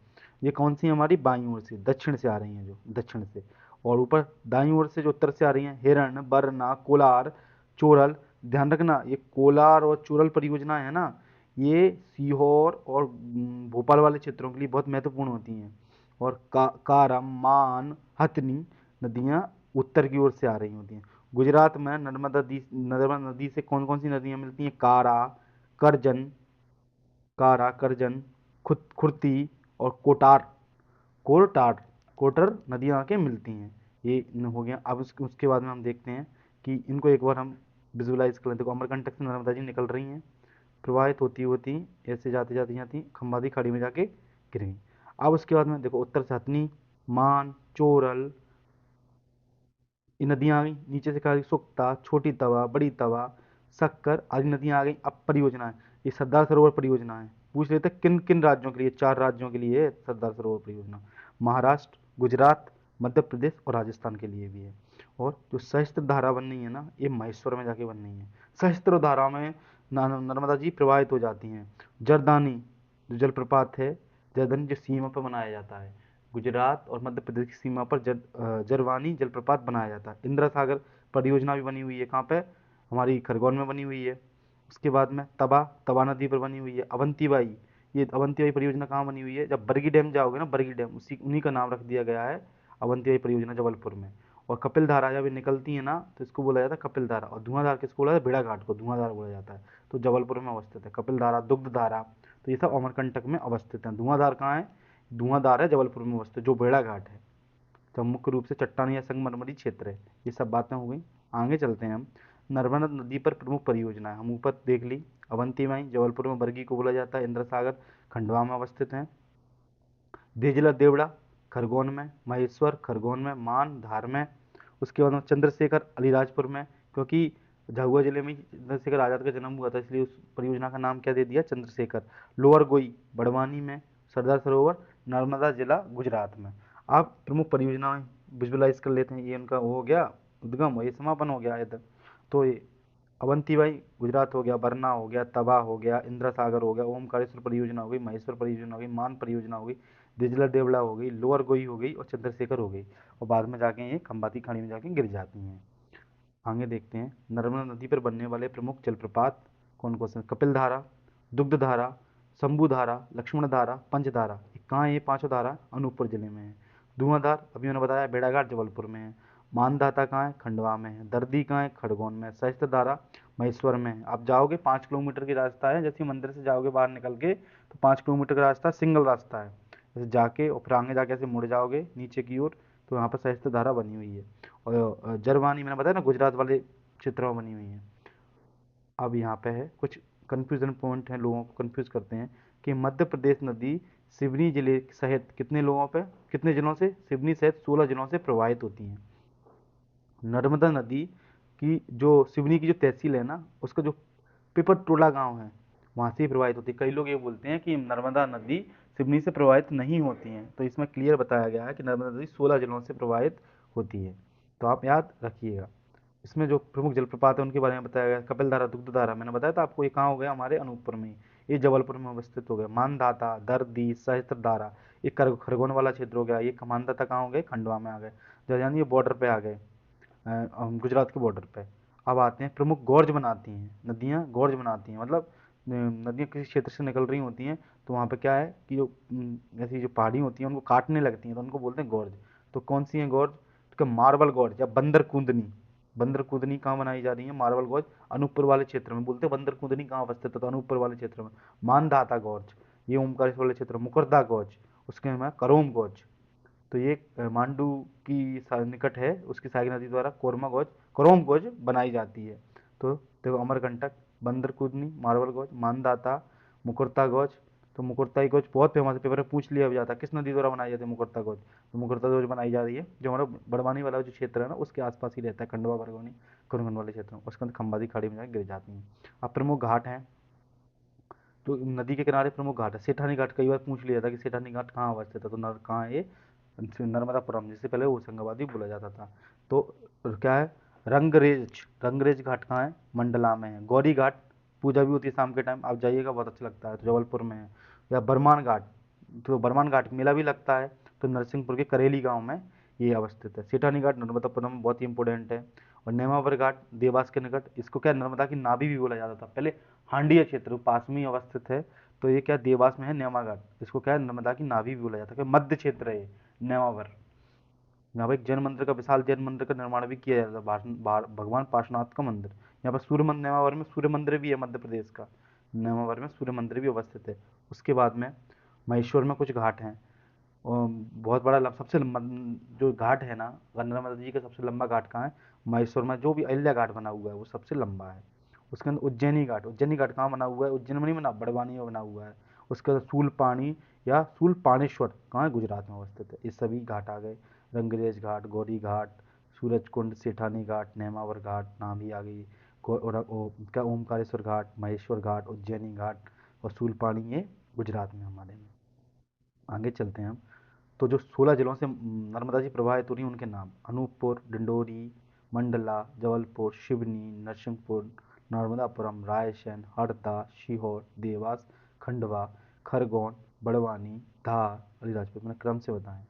ये कौन सी हमारी, बाईं ओर से दक्षिण से आ रही हैं, जो दक्षिण से। और ऊपर दाईं ओर से जो उत्तर से आ रही हैं, हिरण, बरना, कोलार, चोरल। ध्यान रखना, ये कोलार और चोरल परियोजना है ना, ये सीहोर और भोपाल वाले क्षेत्रों के लिए बहुत महत्वपूर्ण होती हैं। और कारम, मान, हथनी नदियाँ उत्तर की ओर से आ रही होती हैं। गुजरात में नर्मदा नदी से कौन कौन सी नदियाँ मिलती हैं, करजन करजन, खुर्ती और कोटार कोटर नदियाँ आके मिलती हैं। ये हो गया। अब उसके बाद में हम देखते हैं कि इनको एक बार हम विजुलाइज कर लेते हैं। देखो अमरकंटक से नर्मदा जी निकल रही हैं, प्रवाहित होती होती ऐसे जाती जाती जाती खंबाती खाड़ी में जाके गिरेंगी। अब उसके बाद में देखो, उत्तर से हथनी, मान, चोरल, ये नदियाँ आ गई। नीचे से कहा गई सुक्ता, छोटी तवा, बड़ी तवा, शक्कर आदि नदियाँ आ गई। अब परियोजना है, ये सरदार सरोवर परियोजना है। पूछ लेते हैं किन किन राज्यों के लिए, 4 राज्यों के लिए सरदार सरोवर परियोजना, महाराष्ट्र, गुजरात, मध्य प्रदेश और राजस्थान के लिए भी है। और जो सहस्त्र धारा बन रही है ना, ये महेश्वर में जाके बन रही है। सहस्त्र धारा में नर्मदा जी प्रवाहित हो जाती हैं। जरदानी जो जलप्रपात है, जरदानी जो सीमा पर बनाया जाता है, गुजरात और मध्य प्रदेश की सीमा पर जरवानी जलप्रपात बनाया जाता है। इंदिरा सागर परियोजना भी बनी हुई है, कहाँ पे, हमारी खरगोन में बनी हुई है। उसके बाद में तबा तबा नदी पर बनी हुई है। अवंतीबाई, ये अवंतीबाई परियोजना कहाँ बनी हुई है, जब बरगी डैम जाओगे ना, बरगी डैम उसी उन्हीं का नाम रख दिया गया है, अवंतीबाई परियोजना जबलपुर में। और कपिल धारा जब ये निकलती है ना, तो इसको बोला जाता है कपिल धारा। और धुआंधार किसको बोला जाता है, भेड़ाघाट को धुआंधार बोला जाता है। तो जबलपुर में अवस्थित है कपिल धारा, दुग्ध धारा, तो ये सब अमरकंटक में अवस्थित है। धुआंधार कहाँ है, धुआंधार है जबलपुर में अवस्थित, जो भेड़ाघाट है, तो मुख्य रूप से चट्टानी या संगमरमरी क्षेत्र है। ये सब बातें हो गई। आगे चलते हैं हम। नर्मदा नदी पर प्रमुख परियोजना है, हम ऊपर देख ली। अवंतीबाई जबलपुर में बरगी को बोला जाता है। इंद्र सागर खंडवा में अवस्थित है। देजला देवड़ा खरगोन में, महेश्वर खरगोन में, मान धार में। उसके बाद में चंद्रशेखर अलीराजपुर में, क्योंकि झाबुआ जिले में चंद्रशेखर आजाद का जन्म हुआ था, इसलिए उस परियोजना का नाम क्या दे दिया, चंद्रशेखर। लोअर गोई बड़वानी में। सरदार सरोवर नर्मदा जिला गुजरात में। आप प्रमुख परियोजनाएं विजुअलाइज कर लेते हैं। ये उनका वो हो गया उद्गम, ये समापन हो गया इधर। तो ये अवंतीबाई गुजरात हो गया, बरना हो गया, तबा हो गया, इंदिरा सागर हो गया, ओमकारेश्वर परियोजना हो गई, महेश्वर परियोजना हो गई, मान परियोजना हो गई, दिजला देवड़ा हो गई, लोअर गोई हो गई और चंद्रशेखर हो गई। और बाद में जाके ये खंबाती खाड़ी में जाके गिर जाती हैं। आगे देखते हैं, नर्मदा नदी पर बनने वाले प्रमुख जलप्रपात कौन कौन से। कपिल धारा, दुग्ध धारा, शंभू धारा, लक्ष्मण धारा, पंचधारा। कहाँ है ये पांचों धारा, अनूपपुर जिले में है। धुआंधार अभी मैंने बताया भेड़ाघाट जबलपुर में है। मानदाता कहाँ है, खंडवा में है। दर्दी कहाँ है, खरगोन में। सहस्त्र धारा महेश्वर में है। आप जाओगे 5 किलोमीटर की रास्ता है, जैसे मंदिर से जाओगे बाहर निकल के, तो 5 किलोमीटर का रास्ता सिंगल रास्ता है। जैसे जाके और फिर आगे जाके ऐसे मुड़ जाओगे नीचे की ओर, तो यहाँ पर सहस्त्र धारा बनी हुई है। और जरवानी मैंने बताया ना, गुजरात वाले क्षेत्र में बनी हुई है। अब यहाँ पे है कुछ कन्फ्यूजन पॉइंट हैं, लोगों को कन्फ्यूज करते हैं कि मध्य प्रदेश नदी सिवनी जिले सहित कितने लोगों पे, कितने जिलों से, सिवनी सहित 16 जिलों से प्रवाहित होती हैं। नर्मदा नदी की जो सिवनी की जो तहसील है ना, उसका जो पिपरटोला गांव है, वहाँ से ही प्रवाहित होती है। कई लोग ये बोलते हैं कि नर्मदा नदी सिवनी से प्रवाहित नहीं होती हैं, तो इसमें क्लियर बताया गया है कि नर्मदा नदी 16 जिलों से प्रवाहित होती है। तो आप याद रखिएगा। इसमें जो प्रमुख जलप्रपात है उनके बारे में बताया गया। कपिल धारा, दुग्ध धारा मैंने बताया था आपको, ये कहाँ हो गया, हमारे अनूपपुर में ही। ये जबलपुर में अवस्थित हो गया। मानधाता, दर्दी, सहस्त्र धारा, ये खरगोन वाला क्षेत्र हो गया। ये मानधाता कहाँ हो गए, खंडवा में आ गए, यानी ये बॉर्डर पे आ गए, गुजरात के बॉर्डर पे। अब आते हैं, प्रमुख गॉर्ज बनाती हैं नदियाँ, गॉर्ज बनाती हैं मतलब नदियाँ किसी क्षेत्र से निकल रही होती हैं, तो वहाँ पे क्या है कि जो ऐसी जो पहाड़ी होती हैं उनको काटने लगती हैं, तो उनको बोलते हैं गॉर्ज। तो कौन सी हैं गॉर्ज, तो मार्बल गॉर्ज या बंदर कूंदनी। बंदर कूदनी कहाँ बनाई जा रही है, मार्बल गॉर्ज अनूपपुर वाले क्षेत्र में। बोलते हैं बंदर कूदनी कहाँ अवस्थित है, तो अनूपपुर वाले क्षेत्र में। मानधाता गॉर्ज ये ओमकारेश्वर वाले क्षेत्र में। मुकरदा गॉर्ज, उसके में करोम गॉर्ज, तो ये मांडू की निकट है, उसकी सहायक नदी द्वारा कोरमा गोज, कोरोम गोज बनाई जाती है। तो देखो, अमरकंटक, बंदर कूदनी, मार्बल गोज, मानदाता, मुकुरता गोज। तो मुकुरता गोज बहुत फेमस है, पेपर में पूछ लिया भी जाता है किस नदी द्वारा बनाई जाती है मुकुरता गोज। तो मुकुरता गोज बनाई जा रही है जो हमारा बड़वानी वाला जो क्षेत्र है ना, उसके आसपास ही रहता है, खंडवा बरगौनी कुरगन वाले क्षेत्र में, उसके अंदर खंबाती खाड़ी में जाकर गिर जाती हैं। अब प्रमुख घाट हैं, तो नदी के किनारे प्रमुख घाट है। सेठानी घाट कई बार पूछ लिया था कि सेठानी घाट कहाँ अवस्थित है, तो नर कहाँ है ये, नर्मदापुरम, जिससे पहले होशंगाबाद भी बोला जाता था। तो क्या है, रंगरेज, रंगरेज घाट कहाँ है, मंडला में है। गौरी घाट पूजा भी होती है शाम के टाइम, आप जाइएगा बहुत अच्छा लगता है, तो जबलपुर में है। या बरमान घाट, तो बरमान घाट मेला भी लगता है, तो नरसिंहपुर के करेली गांव में ये अवस्थित है। सेठानी घाट नर्मदापुरम में बहुत ही इंपॉर्टेंट है। और नेमावर घाट देवास के निकट, इसको क्या नर्मदा की नाभि भी बोला जाता था पहले, हांडिया क्षेत्र पास में ही अवस्थित है। तो ये क्या देवास में है नेमा घाट, इसको क्या है नर्मदा की नाभि भी बोला जाता है, मध्य क्षेत्र है ये नेमावर। यहाँ पर एक जैन मंदिर का, विशाल जैन मंदिर का निर्माण भी किया जाता है, भगवान पार्श्वनाथ का मंदिर। यहाँ पर सूर्य मंदिर, नेमावर में सूर्य मंदिर भी है मध्य प्रदेश का, नेमावर में सूर्य मंदिर भी अवस्थित है। उसके बाद में महेश्वर में कुछ घाट हैं। बहुत बड़ा सबसे लंबा जो घाट है ना, नर्मदा जी का सबसे लंबा घाट कहाँ है, मैसूर में जो भी अहिल्या घाट बना हुआ है वो सबसे लंबा है। उसके अंदर उज्जैनी घाट, उज्जैनी घाट कहाँ बना हुआ है, उज्जैन में नहीं बना, बड़वानी में बना हुआ है। उसके अंदर सूलपाणी या सूलपाणेश्वर कहाँ है, गुजरात में अवस्थित है। ये सभी घाट आ गए। रंगरेज घाट, गौरी घाट, सूरजकुंड, सेठानी घाट, नेमावर घाट, नाभी आ गई, क्या ओमकारेश्वर घाट, महेश्वर घाट, उज्जैनी घाट और सूलपाणी, ये गुजरात में हमारे में। आगे चलते हैं हम। तो जो 16 जिलों से नर्मदा जी प्रवाहित हो रही हैं उनके नाम, अनूपपुर, डिंडोरी, मंडला, जबलपुर, सिवनी, नरसिंहपुर, नर्मदापुरम, रायसेन, हरदा, सीहोर, देवास, खंडवा, खरगोन, बड़वानी, धार, अलीराजपुर। मैंने क्रम से बताएं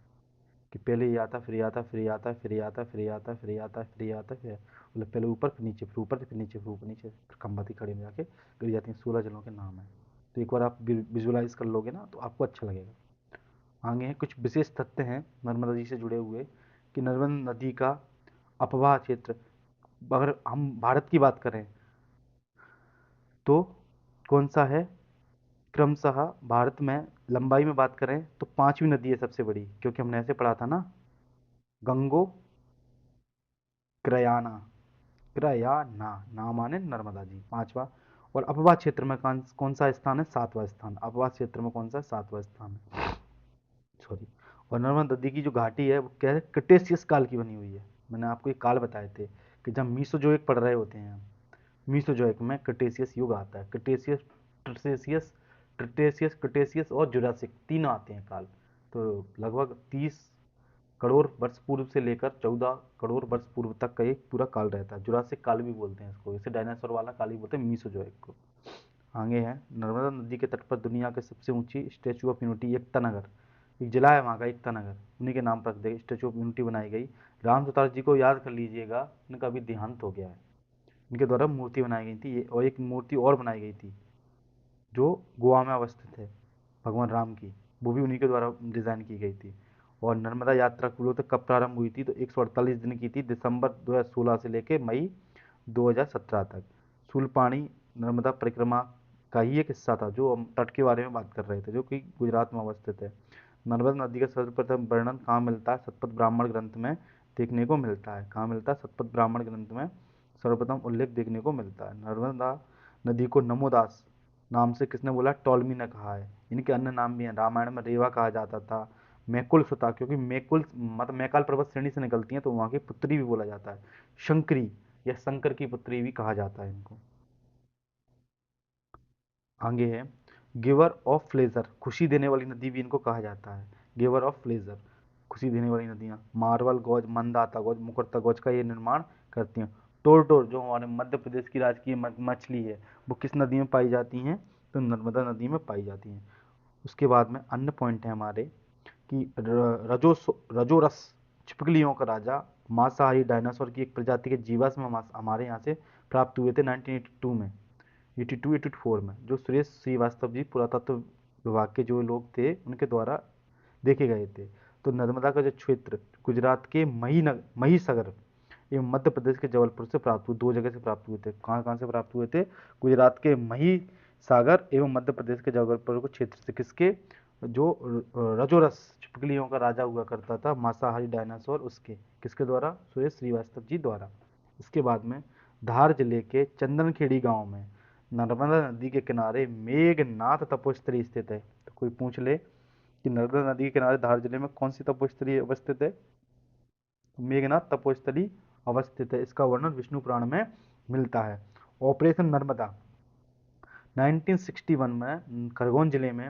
कि पहले ये आता, फिर ये आता, फिर ये आता, फिर ये आता, फिर ये आता, फिर ये आता, फिर ये आता, फिर मतलब पहले ऊपर, फिर नीचे, फिर ऊपर, फिर नीचे, फिर ऊपर नीचे, फिर खंबाती खड़े में जाके गिर जाती हैं। 16 जिलों के नाम है। तो एक बार आप विजुलाइज कर लोगे ना तो आपको अच्छा लगेगा। आगे हैं कुछ विशेष तथ्य हैं नर्मदा जी से जुड़े हुए कि नर्मदा नदी का अपवाह क्षेत्र, अगर हम भारत की बात करें तो कौन सा है, क्रमशः भारत में लंबाई में बात करें तो पांचवी नदी है सबसे बड़ी, क्योंकि हमने ऐसे पढ़ा था ना, गंगो क्रयाना, क्रयाना, ना माने नर्मदा जी, पांचवा। और अपवाह क्षेत्र में कौन कौन सा स्थान है, सातवां स्थान। अपवाह क्षेत्र में कौन सा, सातवां स्थान है, सॉरी। और नर्मदा नदी की जो घाटी है वो क्या है, क्रिटेशियस काल की बनी हुई है। मैंने आपको ये काल बताए थे कि जब मीसोजोइक पढ़ रहे होते हैं हम, मीसोजोइक में क्रिटेशियस युग आता है। क्रिटेशियस, ट्रिटेशियस, क्रिटेशियस और जुरासिक तीन आते हैं काल। तो लगभग 30 करोड़ वर्ष पूर्व से लेकर 14 करोड़ वर्ष पूर्व तक का एक पूरा काल रहता है। जुरासिक काल भी बोलते हैं इसको, जैसे डायनासोर वाला काल ही बोलते हैं मीसोजोइक को। आगे है नर्मदा नदी के तट पर दुनिया की सबसे ऊंची statue of unity Ekta Nagar, एक जिला है वहाँ का एकता नगर, उन्हीं के नाम पर रख देगा, स्टेचू ऑफ यूनिटी बनाई गई। राम सुतार जी को याद कर लीजिएगा, इनका अभी देहांत हो गया है। इनके द्वारा मूर्ति बनाई गई थी ये, और एक मूर्ति और बनाई गई थी जो गोवा में अवस्थित है भगवान राम की, वो भी उन्हीं के द्वारा डिज़ाइन की गई थी। और नर्मदा यात्रा कुल्लू तक कब प्रारंभ हुई थी, तो 148 दिन की थी, दिसंबर 2016 से लेके मई 2017 तक। शूलपाणी नर्मदा परिक्रमा का ही एक हिस्सा था, जो हम तट के बारे में बात कर रहे थे, जो कि गुजरात में अवस्थित है। नर्मदा नदी का सर्वप्रथम वर्णन कहाँ मिलता है, सतपथ ब्राह्मण ग्रंथ में देखने को मिलता है। कहाँ मिलता है, सतपथ ब्राह्मण ग्रंथ में सर्वप्रथम उल्लेख देखने को मिलता है। नर्मदा नदी को नमोदास नाम से किसने बोला, टॉलमी ने कहा है। इनके अन्य नाम भी हैं, रामायण में रेवा कहा जाता था, मैकुल सुता, क्योंकि मैकुल मतलब मैकाल पर्वत श्रेणी से निकलती हैं तो वहाँ की पुत्री भी बोला जाता है। शंकरी या शंकर की पुत्री भी कहा जाता है इनको। आगे है गिवर ऑफ प्लेजर, खुशी देने वाली नदी भी इनको कहा जाता है। गिवर ऑफ प्लेजर, खुशी देने वाली नदियाँ। मार्वल गौज, मंदाता गौज, मुकुरता गौज का ये निर्माण करती हैं। टोरटोर जो हमारे मध्य प्रदेश की राजकीय मछली है, वो किस नदी में पाई जाती हैं, तो नर्मदा नदी में पाई जाती हैं। उसके बाद में अन्य पॉइंट है हमारे कि रजोरस छिपकलियों का राजा, मांसाहारी डायनासोर की एक प्रजाति के जीवाश्म हमारे यहाँ से प्राप्त हुए थे 1982 में, 82-84 में, जो सुरेश श्रीवास्तव जी पुरातत्व विभाग के जो लोग थे उनके द्वारा देखे गए थे। तो नर्मदा का जो क्षेत्र गुजरात के महीसागर एवं मध्य प्रदेश के जबलपुर से प्राप्त हुए, दो जगह से प्राप्त हुए थे। कहाँ कहाँ से प्राप्त हुए थे, गुजरात के महीसागर एवं मध्य प्रदेश के जबलपुर के क्षेत्र से। किसके, जो रजोरस छिपकलियों का राजा हुआ करता था, मांसाहारी डायनासोर, उसके किसके द्वारा, सुरेश श्रीवास्तव जी द्वारा। इसके बाद में धार जिले के चंदनखेड़ी गांव में नर्मदा नदी के किनारे मेघनाथ तपोस्थली स्थित है। तो कोई पूछ ले कि नर्मदा नदी के किनारे धार जिले में कौन सी तपोस्थली अवस्थित है, मेघनाथ तपोस्थली अवस्थित है। इसका वर्णन विष्णु पुराण में मिलता है। ऑपरेशन नर्मदा 1961 में खरगोन जिले में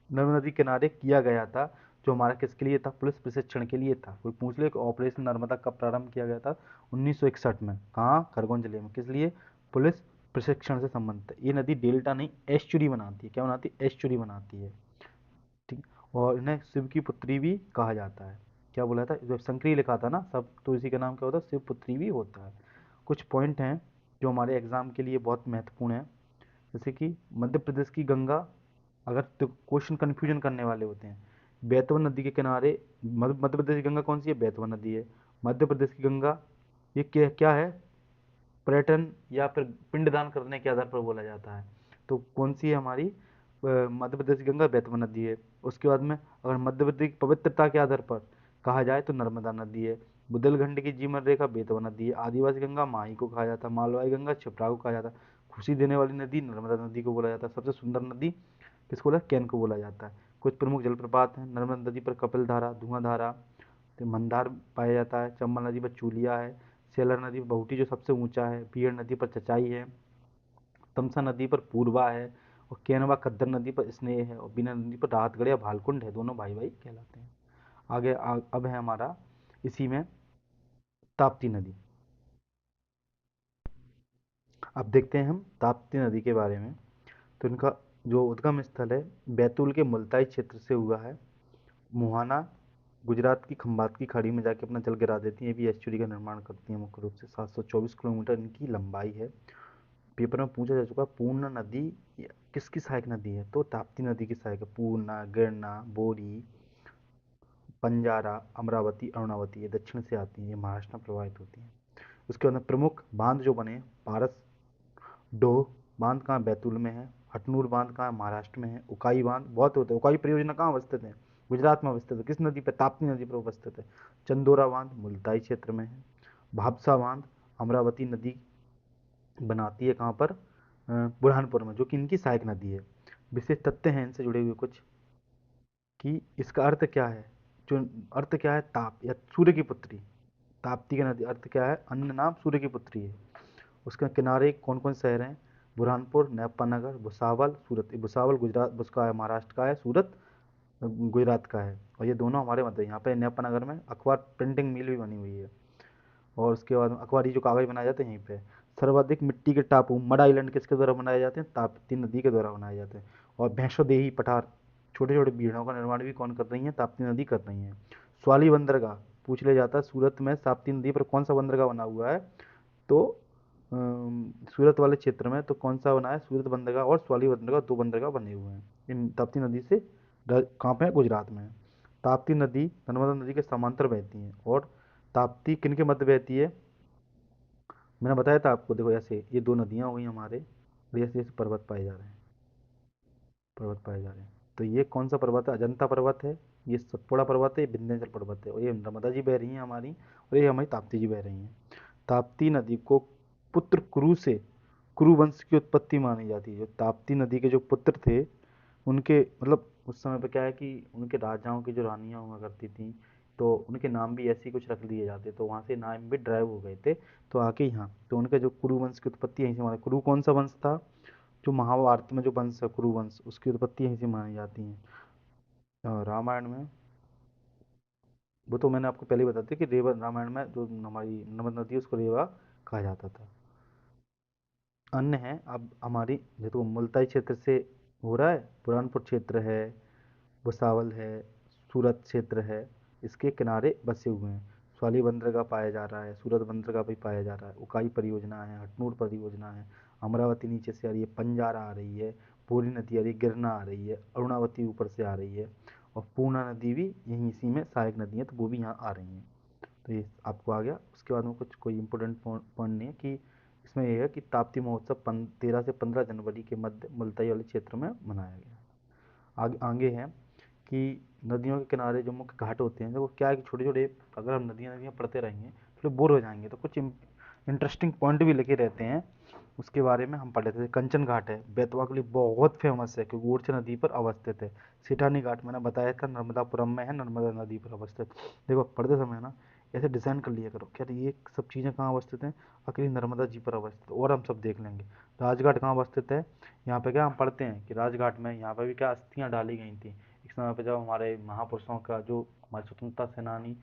नर्मदा नदी किनारे किया गया था, जो हमारा किसके लिए था, पुलिस प्रशिक्षण के लिए था। कोई पूछ ले कि ऑपरेशन नर्मदा कब प्रारंभ किया गया था, 1961 में। कहाँ, खरगोन जिले में। किस लिए, पुलिस प्रशिक्षण से संबंधित है। ये नदी डेल्टा नहीं एस्चुरी बनाती है, क्या बनाती है, एस्चुरी बनाती है, ठीक। और इन्हें शिव की पुत्री भी कहा जाता है। क्या बोला था, जब शंकरी लिखा था ना सब, तो इसी का नाम क्या होता है, शिव पुत्री भी होता है। कुछ पॉइंट हैं जो हमारे एग्जाम के लिए बहुत महत्वपूर्ण है, जैसे कि मध्य प्रदेश की गंगा, अगर तो क्वेश्चन कन्फ्यूजन करने वाले होते हैं, बेतवा नदी के किनारे, मध्य प्रदेश की गंगा कौन सी है, बेतवा नदी है। मध्य प्रदेश की गंगा ये क्या क्या है, पर्यटन या फिर पिंडदान करने के आधार पर बोला जाता है। तो कौन सी है हमारी, मध्य प्रदेश की गंगा बेतवा नदी है। उसके बाद में अगर मध्य प्रदेश की पवित्रता के आधार पर कहा जाए तो नर्मदा नदी है। बुंदेलखंड की जीवन रेखा बेतवा नदी है। आदिवासी गंगा माही को कहा जाता है। मालवाई गंगा छिप्रा को कहा जाता है। खुशी देने वाली नदी नर्मदा नदी को बोला जाता है। सबसे सुंदर नदी किसको बोला, कैन को बोला जाता है। कुछ प्रमुख जलप्रपात हैं नर्मदा नदी पर, कपिल धारा, धुआं धारा, तो मंदार पाया जाता है। चंबल नदी पर चूलिया है। सेलर नदी पर बहुटी जो सबसे ऊंचा है। पियर नदी पर चचाई है। तमसा नदी पर पूर्वा है। और केनवा खद्दर नदी पर स्नेह है। और बीना नदी पर राहतगढ़ या भालकुंड है, दोनों भाई भाई कहलाते हैं। आगे अब है हमारा इसी में ताप्ती नदी। अब देखते हैं हम ताप्ती नदी के बारे में। तो इनका जो उद्गम स्थल है बैतूल के मुल्ताई क्षेत्र से हुआ है। मुहाना गुजरात की खंबात की खाड़ी में जाके अपना जल गिरा देती हैं। ये भी एस्चुरी का निर्माण करती हैं मुख्य रूप से। 724 किलोमीटर इनकी लंबाई है। पेपर में पूछा जा चुका है पूर्णा नदी किसकी सहायक नदी है, तो ताप्ती नदी की सहायक है। पूर्णा, गिरना, बोरी, पंजारा, अमरावती, अरुणावती ये दक्षिण से आती हैं, ये महाराष्ट्र में प्रवाहित होती हैं। उसके अंदर प्रमुख बांध जो बने, पारस डोह बांध कहाँ बैतूल में है, हटनूर बांध कहाँ महाराष्ट्र में है, उकाई बांध बहुत होते हैं। उकाई परियोजना कहाँ अवस्थित है, गुजरात में अवस्थित है। किस नदी पर, ताप्ती नदी पर अवस्थित है। चंदोरा बांध मुल्ताई क्षेत्र में है। भापसा बांध अमरावती नदी बनाती है कहाँ पर, बुरहानपुर में, जो कि इनकी सहायक नदी है। विशेष तथ्य हैं इनसे जुड़े हुए कुछ, कि इसका अर्थ क्या है, जो अर्थ क्या है, ताप या सूर्य की पुत्री। ताप्ती का नदी अर्थ क्या है, अन्य नाम सूर्य की पुत्री है। उसके किनारे कौन कौन शहर हैं, बुरहानपुर, नैप्पा, भुसावल, सूरत। भुसावल गुजरात उसका है, महाराष्ट्र का है। सूरत गुजरात का है। और ये दोनों हमारे मध्य, यहाँ पे नैप्पा में अखबार प्रिंटिंग मिल भी बनी हुई है। और उसके बाद अखबारी जो कागज बनाए जाते हैं यहीं पे। सर्वाधिक मिट्टी के टापू मड आइलैंड किसके द्वारा बनाए जाते हैं, ताप्ती नदी के द्वारा बनाए जाते हैं। और भैंसोदेही पठार, छोटे छोटे बीड़ों का निर्माण भी कौन कर रही है, ताप्ती नदी कर रही है। स्वाली बंदरगाह पूछ लिया जाता है, सूरत में ताप्ती नदी पर कौन सा बंदरगाह बना हुआ है, तो सूरत वाले क्षेत्र में तो कौन सा बना है, सूरत बंदरगाह और स्वाली बंदरगाह, दो बंदरगाह बने हुए हैं इन ताप्ती नदी से। कहाँ पे है, गुजरात में है। ताप्ती नदी नर्मदा नदी के समांतर बहती है। और ताप्ती किन के मध्य बहती है, मैंने बताया था आपको। देखो ऐसे ये दो नदियाँ हो गई हमारे, और ऐसे ऐसे पर्वत पाए जा रहे हैं, पर्वत पाए जा रहे हैं। तो ये कौन सा पर्वत है, अजंता पर्वत है, ये सतपुड़ा पर्वत है, ये विंध्याचल पर्वत है। और ये नर्मदा जी बह रही हैं हमारी, और ये हमारी ताप्ती जी बह रही हैं। ताप्ती नदी को पुत्र कुरु से, कुरु वंश की उत्पत्ति मानी जाती है। जो ताप्ती नदी के जो पुत्र थे, उनके मतलब उस समय पे क्या है कि उनके राजाओं की जो रानियां हुआ करती थी, तो उनके नाम भी ऐसे ही कुछ रख दिए जाते, तो वहाँ से नाम भी ड्राइव हो गए थे। तो आके यहाँ तो उनके जो कुरु वंश की उत्पत्ति यहीं से मानी। कुरु कौन सा वंश था, जो महाभारत में जो वंश है कुरु वंश, उसकी उत्पत्ति यहीं से मानी जाती है। रामायण में, वो तो मैंने आपको पहले ही बता दिया कि रेवा, रामायण में जो हमारी नर्मदा नदी है उसको रेवा कहा जाता था। अन्य है अब हमारी, देखो मुल्ताई क्षेत्र से हो रहा है, बुरहानपुर क्षेत्र है, भुसावल है, सूरत क्षेत्र है, इसके किनारे बसे हुए हैं। स्वाली बंदरगाह पाया जा रहा है, सूरत बंदरगाह भी पाया जा रहा है, उकाई परियोजना है, हटनूर परियोजना है, अमरावती नीचे से आ रही है, पंजारा आ रही है, पूरी नदी आ रही है, गिरना आ रही है, अरुणावती ऊपर से आ रही है। और पूर्णा नदी भी यहीं इसी में सहायक नदी है, तो वो भी यहाँ आ रही हैं। तो ये आपको आ गया। उसके बाद में कुछ कोई इंपॉर्टेंट पॉइंट नहीं है कि इसमें यह है कि ताप्ती महोत्सव 13 से 15 जनवरी के मध्य मुल्ताई वाले क्षेत्र में मनाया गया। आगे आगे है कि नदियों के किनारे जो मुख्य घाट होते हैं, वो क्या है कि छोटे छोटे, अगर हम नदियाँ नदियाँ पढ़ते रहेंगे थोड़े बोर हो जाएंगे, तो कुछ इंटरेस्टिंग पॉइंट भी लिखे रहते हैं, उसके बारे में हम पढ़ लेते थे। कंचन घाट है बेतवा के लिए बहुत फेमस है, क्योंकि उड़छा नदी पर अवस्थित है। सिटानी घाट मैंने बताया था नर्मदापुरम में है, नर्मदा नदी पर अवस्थित। देखो पढ़ते समय ना ऐसे डिज़ाइन कर लिया करो, क्या ये सब चीज़ें कहाँ अवस्थित हैं, अकेली नर्मदा जी पर अवस्थित, और हम सब देख लेंगे। राजघाट कहाँ अवस्थित है, यहाँ पे क्या हम पढ़ते हैं कि राजघाट में यहाँ पे भी क्या अस्थियाँ डाली गई थी एक समय पे, जब हमारे महापुरुषों का, जो हमारे स्वतंत्रता सेनानी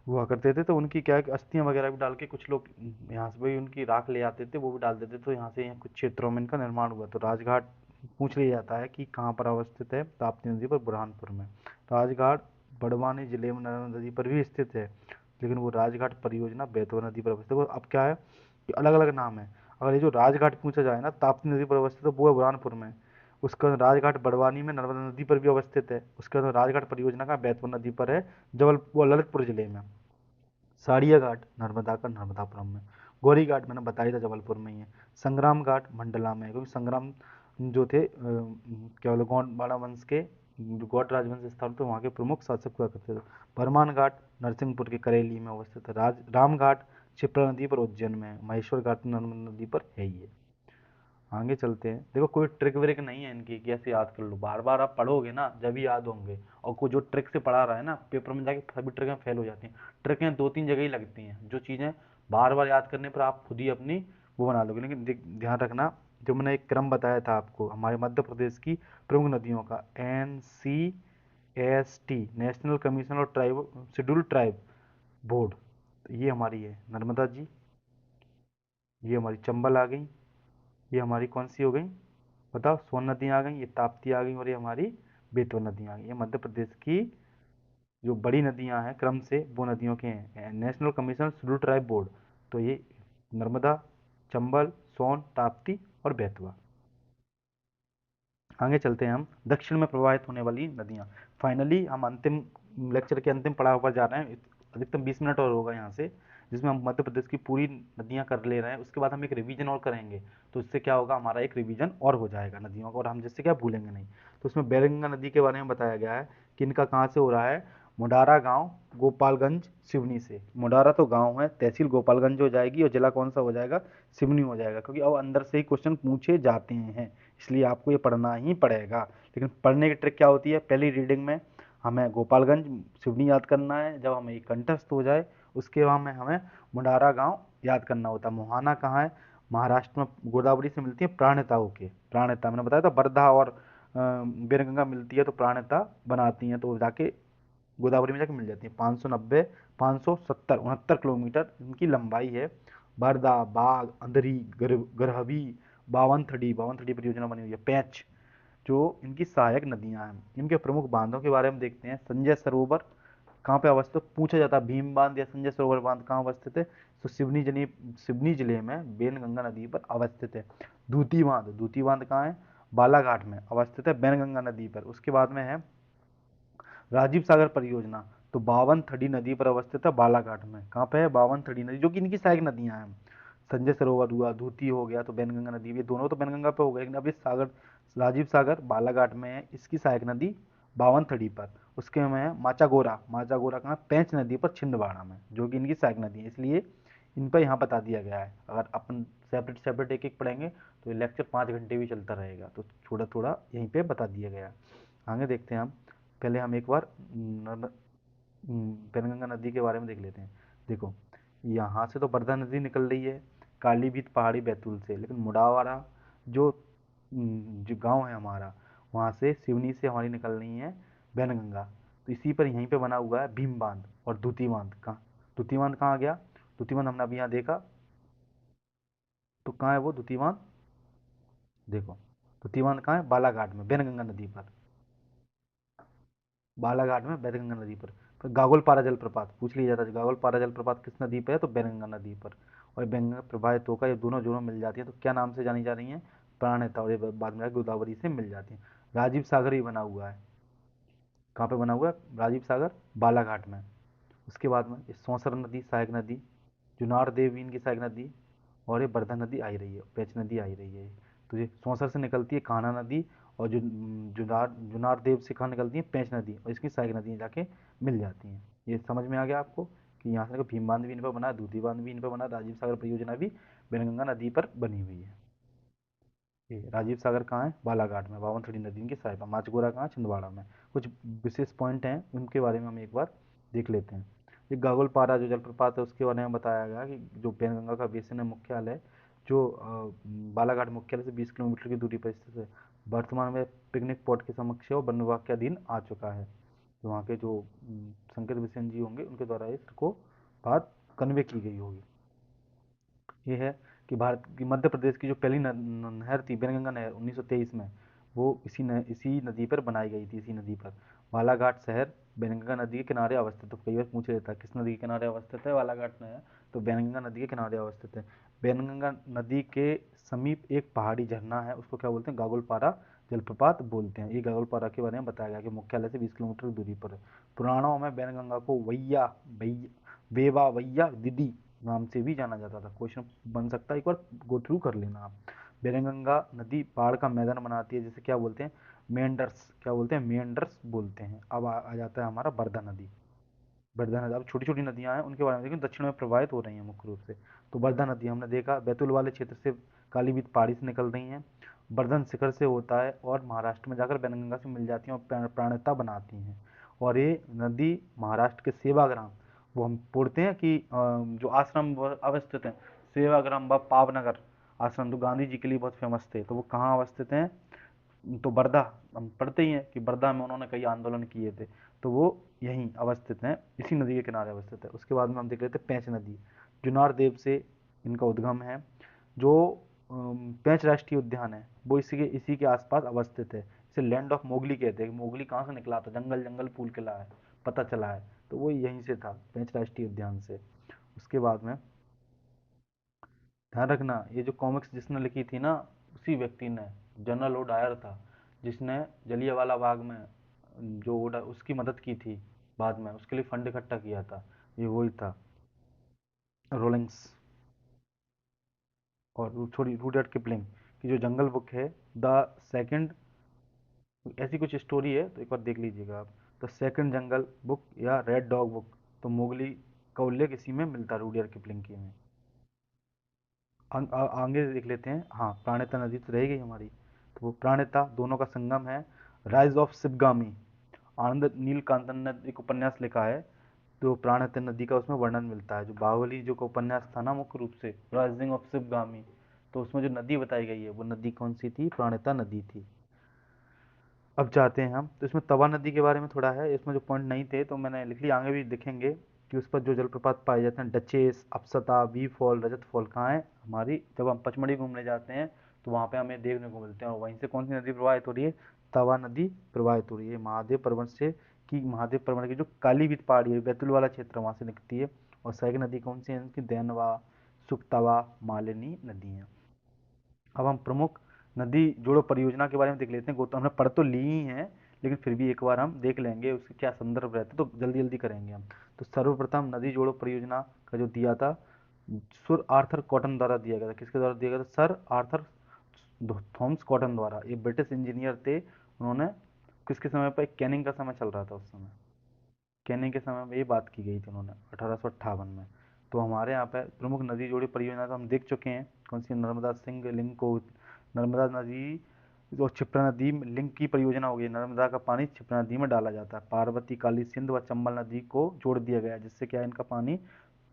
हुआ करते थे, तो उनकी क्या है कि अस्थियाँ वगैरह भी डाल के कुछ लोग यहाँ से भी उनकी राख ले आते थे, वो भी डाल देते, तो यहाँ से यहाँ कुछ क्षेत्रों में इनका निर्माण हुआ। तो राजघाट पूछ लिया जाता है कि कहाँ पर अवस्थित है, ताप्ती नदी पर, बुरहानपुर में। राजघाट बड़वानी जिले में नर्मदा नदी पर भी स्थित है, लेकिन वो राजघाट परियोजना बेतवा नदी पर अवस्थित है। अब क्या है कि अलग अलग नाम है। अगर ये जो राजघाट पूछा जाए ना, ताप्ती नदी पर अवस्थित है, वो है बुरहानपुर में। उसके बाद राजघाट बड़वानी में नर्मदा नदी पर भी अवस्थित है। उसके बाद राजघाट परियोजना का बेतवा नदी पर है, जबलपुर ललितपुर जिले में। साड़िया घाट नर्मदा का नर्मदापुरम में। गौरी घाट मैंने बताया था जबलपुर में ही है। संग्राम घाट मंडला में है, क्योंकि संग्राम जो थे क्या बोले गौंडवाड़ा वंश के, जो गौड़ राजवंश स्थान थे, वहाँ के प्रमुख शासक हुआ करते थे। बरमान घाट नरसिंहपुर के करेली में अवस्थित है। राम घाट क्षिप्रा नदी पर उज्जैन में है। महेश्वर घाट नर्मदा नदी पर है ही है। आगे चलते हैं। देखो कोई ट्रिक व्रिक नहीं है इनकी कि ऐसे याद कर लो, बार बार आप पढ़ोगे ना जब भी याद होंगे। और कोई जो ट्रिक से पढ़ा रहा है ना, पेपर में जाके सभी ट्रिकें फेल हो जाती हैं। ट्रिकें दो तीन जगह ही लगती हैं, जो चीज़ें बार बार याद करने पर आप खुद ही अपनी वो बना लोगे। लेकिन ध्यान रखना, जो मैंने एक क्रम बताया था आपको हमारे मध्य प्रदेश की प्रमुख नदियों का, NCST नेशनल कमीशन और ट्राइब शेड्यूल्ड ट्राइब बोर्ड, ये हमारी है नर्मदा जी, ये हमारी चंबल आ गई, ये हमारी कौन सी हो गई बताओ, सोन नदियाँ आ गई, ये ताप्ती आ गई, और ये हमारी बेतवा नदियाँ आ गई। ये मध्य प्रदेश की जो बड़ी नदियाँ हैं क्रम से, वो नदियों के हैं। National commission schedule tribe board, तो ये नर्मदा, चंबल, सोन, ताप्ती और बेतवा। आगे चलते हैं हम, दक्षिण में प्रवाहित होने वाली नदियाँ। फाइनली हम अंतिम लेक्चर के अंतिम पड़ाव पर जा रहे हैं। अधिकतम 20 मिनट और होगा यहाँ से, जिसमें हम मध्य प्रदेश की पूरी नदियाँ कर ले रहे हैं। उसके बाद हम एक रिवीजन और करेंगे, तो इससे क्या होगा, हमारा एक रिवीजन और हो जाएगा नदियों का, और हम जिससे क्या भूलेंगे नहीं। तो उसमें बैरगंगा नदी के बारे में बताया गया है कि इनका कहाँ से हो रहा है, मुडारा गांव, गोपालगंज, सिवनी से। मुडारा तो गांव है, तहसील गोपालगंज हो जाएगी, और जिला कौन सा हो जाएगा, सिवनी हो जाएगा, क्योंकि अब अंदर से ही क्वेश्चन पूछे जाते हैं, इसलिए आपको ये पढ़ना ही पड़ेगा। लेकिन पढ़ने की ट्रिक क्या होती है, पहली रीडिंग में हमें गोपालगंज, सिवनी याद करना है। जब हमें ये कंठस्थ हो जाए, उसके बाद में हमें मुंडारा गांव याद करना होता है। मोहाना कहाँ है, महाराष्ट्र में, गोदावरी से मिलती है प्राणहिता होके। प्राणहिता मैंने बताया था, वर्धा और बेरगंगा मिलती है तो प्राणहिता बनाती हैं, तो जाके गोदावरी में जाके मिल जाती है। 590, 570, 69 किलोमीटर इनकी लंबाई है। बरदा, बाग, अंधरी, गरहवी, बावनथड़ी, बावनथड़ी परियोजना बनी हुई है, पैंच, जो इनकी सहायक नदियां हैं। इनके प्रमुख बांधों के बारे में देखते हैं। संजय सरोवर कहाँ पे अवस्थित, पूछा जाता है भीम बांध या संजय सरोवर बांध कहाँ अवस्थित है, तो सिवनी जिले में बेनगंगा नदी पर अवस्थित है। दूती बांध, दूती बांध कहाँ है, बालाघाट में अवस्थित है, बेनगंगा नदी पर। उसके बाद में है राजीव सागर परियोजना, तो बावनथड़ी नदी पर अवस्थित है, बालाघाट में। कहाँ पे है, बावनथड़ी नदी, जो कि इनकी सहायक नदियां हैं। संजय सरोवर हुआ, दूती हो गया, तो बैनगंगा नदी, ये दोनों तो बैनगंगा पे हो गए, लेकिन अब ये सागर, राजीव सागर बालाघाट में है, इसकी सहायक नदी बावनथड़ी पर। उसके में है माचागोरा, माचागोरा कहाँ, पेंच नदी पर छिंदवाड़ा में, जो कि इनकी सहायक नदी है, इसलिए इन पर यहाँ बता दिया गया है। अगर अपन सेपरेट सेपरेट एक एक पढ़ेंगे तो ये लेक्चर 5 घंटे भी चलता रहेगा, तो थोड़ा थोड़ा यहीं पे बता दिया गया है। आगे देखते हैं हम। पहले हम एक बार पेनगंगा नदी के बारे में देख लेते हैं। देखो, यहाँ से तो वर्धा नदी निकल रही है कालीभीत पहाड़ी बैतूल से, लेकिन मुडावारा जो जो गांव है हमारा, वहाँ से सिवनी से हमारी निकल रही है बैनगंगा। तो इसी पर यहीं पे बना हुआ है भीम बांध और दूती बांध। कहाँ, दूती बांध कहाँ गया, दूती बांध हमने अभी यहाँ देखा, तो कहाँ है वो दूती बांध, देखो दूती बांध कहाँ है, बालाघाट में, बैनगंगा नदी पर। बालाघाट में बैनगंगा नदी पर। फिर गागोलपारा जलप्रपात पूछ लिया जाता है, गागोलपारा जलप्रपात किस नदी पर है, तो बैनगंगा नदी पर। और गंगा प्रवाहित होकर ये दोनों जोड़ों मिल जाती है, तो क्या नाम से जानी जा रही हैं, प्राणहिता, और ये बाद में गोदावरी से मिल जाती हैं। राजीव सागर ही बना हुआ है, कहाँ पे बना हुआ है राजीव सागर, बालाघाट में। उसके बाद में ये सौंसर नदी सहायक नदी, जुनार देवी इनकी सहायक नदी, और ये वर्धा नदी आई रही है, पेंच नदी आई रही है। तो ये सौंसर से निकलती है कान्हा नदी, और जो जुनार देव से कहाँ निकलती है, पेंच नदी, और इसकी सहायक नदी जाके मिल जाती हैं। ये समझ में आ गया आपको कि यहाँ से भीम बांध भी इन पर बना, दूधी बांध भी इन पर बना, राजीव सागर परियोजना भी बेनगंगा नदी पर बनी हुई है। ये राजीव सागर कहाँ है, बालाघाट में, बावनथड़ी नदी की सहायता। माचगोरा कहाँ, छिंदवाड़ा में। कुछ विशेष पॉइंट हैं, उनके बारे में हम एक बार देख लेते हैं। ये गागोलपारा जो जलप्रपात है, उसके बारे में बताया गया कि जो पेनगंगा का बेसिन है, मुख्यालय जो बालाघाट मुख्यालय से 20 किलोमीटर की दूरी पर स्थित है। वर्तमान में पिकनिक पॉट के समक्ष है और वन विभाग के अधीन आ चुका है। तो वहाँ के जो शंकर बिसेन जी होंगे, उनके द्वारा इसको बात कन्वे की गई होगी। ये है कि भारत की, मध्य प्रदेश की जो पहली नहर थी, बेनगंगा नहर, 1923 में, वो इसी नदी पर बनाई गई थी, इसी नदी पर। बालाघाट शहर बेनगंगा नदी के किनारे अवस्थित है। तो कई बार पूछा जाता है किस नदी के किनारे अवस्थित है बालाघाट नहर, तो बेनगंगा नदी के किनारे अवस्थित है। बेनगंगा नदी के समीप एक पहाड़ी झरना है, उसको क्या बोलते हैं, गागोलपारा जलप्रपात बोलते हैं। ये गागोलपारा के बारे में बताया गया कि मुख्यालय से 20 किलोमीटर की दूरी पर है। पुराणों में बेनगंगा को वैया भैया, वेवा वैया दीदी नाम से भी जाना जाता था। क्वेश्चन बन सकता है, एक बार गो थ्रू कर लेना आप। बेरंगंगा नदी पहाड़ का मैदान बनाती है, जिसे क्या बोलते हैं, मेंडर्स, क्या बोलते हैं, मेंडर्स बोलते हैं। अब आ जाता है हमारा वर्धा नदी। वर्धा नदी, अब छोटी छोटी नदियां हैं उनके बारे में, लेकिन दक्षिण में प्रवाहित हो रही हैं मुख्य रूप से। तो वर्धा नदी हमने देखा, बैतूल वाले क्षेत्र से कालीबीत पहाड़ी से निकल रही हैं, वर्धन शिखर से होता है, और महाराष्ट्र में जाकर बैनगंगा से मिल जाती हैं और प्राणता बनाती हैं। और ये नदी महाराष्ट्र के सेवाग्राम, वो हम पढ़ते हैं कि जो आश्रम अवस्थित हैं, सेवाग्राम व पावनगर आश्रम, तो गांधी जी के लिए बहुत फेमस थे, तो वो कहाँ अवस्थित हैं, तो वर्धा, हम पढ़ते ही हैं कि वर्धा में उन्होंने कई आंदोलन किए थे, तो वो यहीं अवस्थित हैं, इसी नदी के किनारे अवस्थित है। उसके बाद में हम देख लेते हैं पेंच नदी, जुनार देव से इनका उद्गम है। जो पेंच राष्ट्रीय उद्यान है वो इसी के आसपास अवस्थित है। इसे लैंड ऑफ मोगली कहते हैं। मोगली कहाँ से निकला था, जंगल जंगल फूल खिला है, पता चला है, तो वो यहीं से था, पेंच राष्ट्रीय उद्यान से। उसके बाद में ध्यान रखना, ये जो कॉमिक्स जिसने लिखी थी ना, उसी व्यक्ति ने, जनरल ओ डायर था, जिसने जलियांवाला बाग में जो उसकी मदद की थी, बाद में उसके लिए फंड इकट्ठा किया था, ये वही था, रोलिंग्स। और छोड़ी रूडयार्ड किपलिंग की जो जंगल बुक है, द सेकंड, ऐसी कुछ स्टोरी है, तो एक बार देख लीजिएगा आप। द सेकंड जंगल बुक या रेड डॉग बुक, तो मोगली का उल्लेख इसी में मिलता है, रूडयार्ड किपलिंग की में। आगे देख लेते हैं। हाँ, प्राणहिता नदी तो रहेगी हमारी, तो वो प्राणहिता दोनों का संगम है। राइज ऑफ शिवगामी, आनंद नीलकांतन ने एक उपन्यास लिखा है, तो प्राणहिता नदी का उसमें वर्णन मिलता है। जो बाहुबली जो का उपन्यास था ना, मुख्य रूप से राइजिंग ऑफ शिवगामी, तो उसमें जो नदी बताई गई है वो नदी कौन सी थी, प्राणहिता नदी थी। अब जाते हैं हम, तो इसमें तवा नदी के बारे में थोड़ा है, इसमें जो पॉइंट नहीं थे तो मैंने लिख लिया, आगे भी दिखेंगे कि उस पर जो जलप्रपात पाए जाते हैं, डचेस, अप्सता, वी फॉल, रजत फॉल कहाँ है हमारी, जब हम पचमढ़ी घूमने जाते हैं तो वहाँ पे हमें देखने को मिलते हैं। और वहीं से कौन सी नदी प्रवाहित हो रही है, तवा नदी प्रवाहित हो रही है, महादेव पर्वत से, की महादेव पर्वत की जो कालीवीत पहाड़ी है, बैतूल वाला क्षेत्र, वहाँ से निकलती है। और सहायक नदी कौन सी है इनकी, देनवा, सुक्तवा, मालिनी नदी है। अब हम प्रमुख नदी जोड़ो परियोजना के बारे में देख लेते हैं। गौतम हमने पढ़ तो ली ही है, लेकिन फिर भी एक बार हम देख लेंगे उसके क्या संदर्भ रहते, तो जल्दी जल्दी करेंगे हम। तो सर्वप्रथम नदी जोड़ो परियोजना का जो दिया था, सर आर्थर कॉटन द्वारा दिया गया था। किसके द्वारा दिया गया था, सर आर्थर थॉमस कॉटन द्वारा। ये ब्रिटिश इंजीनियर थे, उन्होंने किसके समय पर, कैनिंग का समय चल रहा था उस समय, कैनिंग के समय में ये बात की गई थी उन्होंने 1858 में। तो हमारे यहाँ पे प्रमुख नदी जोड़ी परियोजना तो हम देख चुके हैं, कौन सी, नर्मदा सिंह लिंक को, नर्मदा नदी और क्षिप्रा नदी में लिंक की परियोजना हो गई। नर्मदा का पानी क्षिप्रा नदी में डाला जाता है। पार्वती, काली सिंध व चंबल नदी को जोड़ दिया गया है, जिससे क्या है, इनका पानी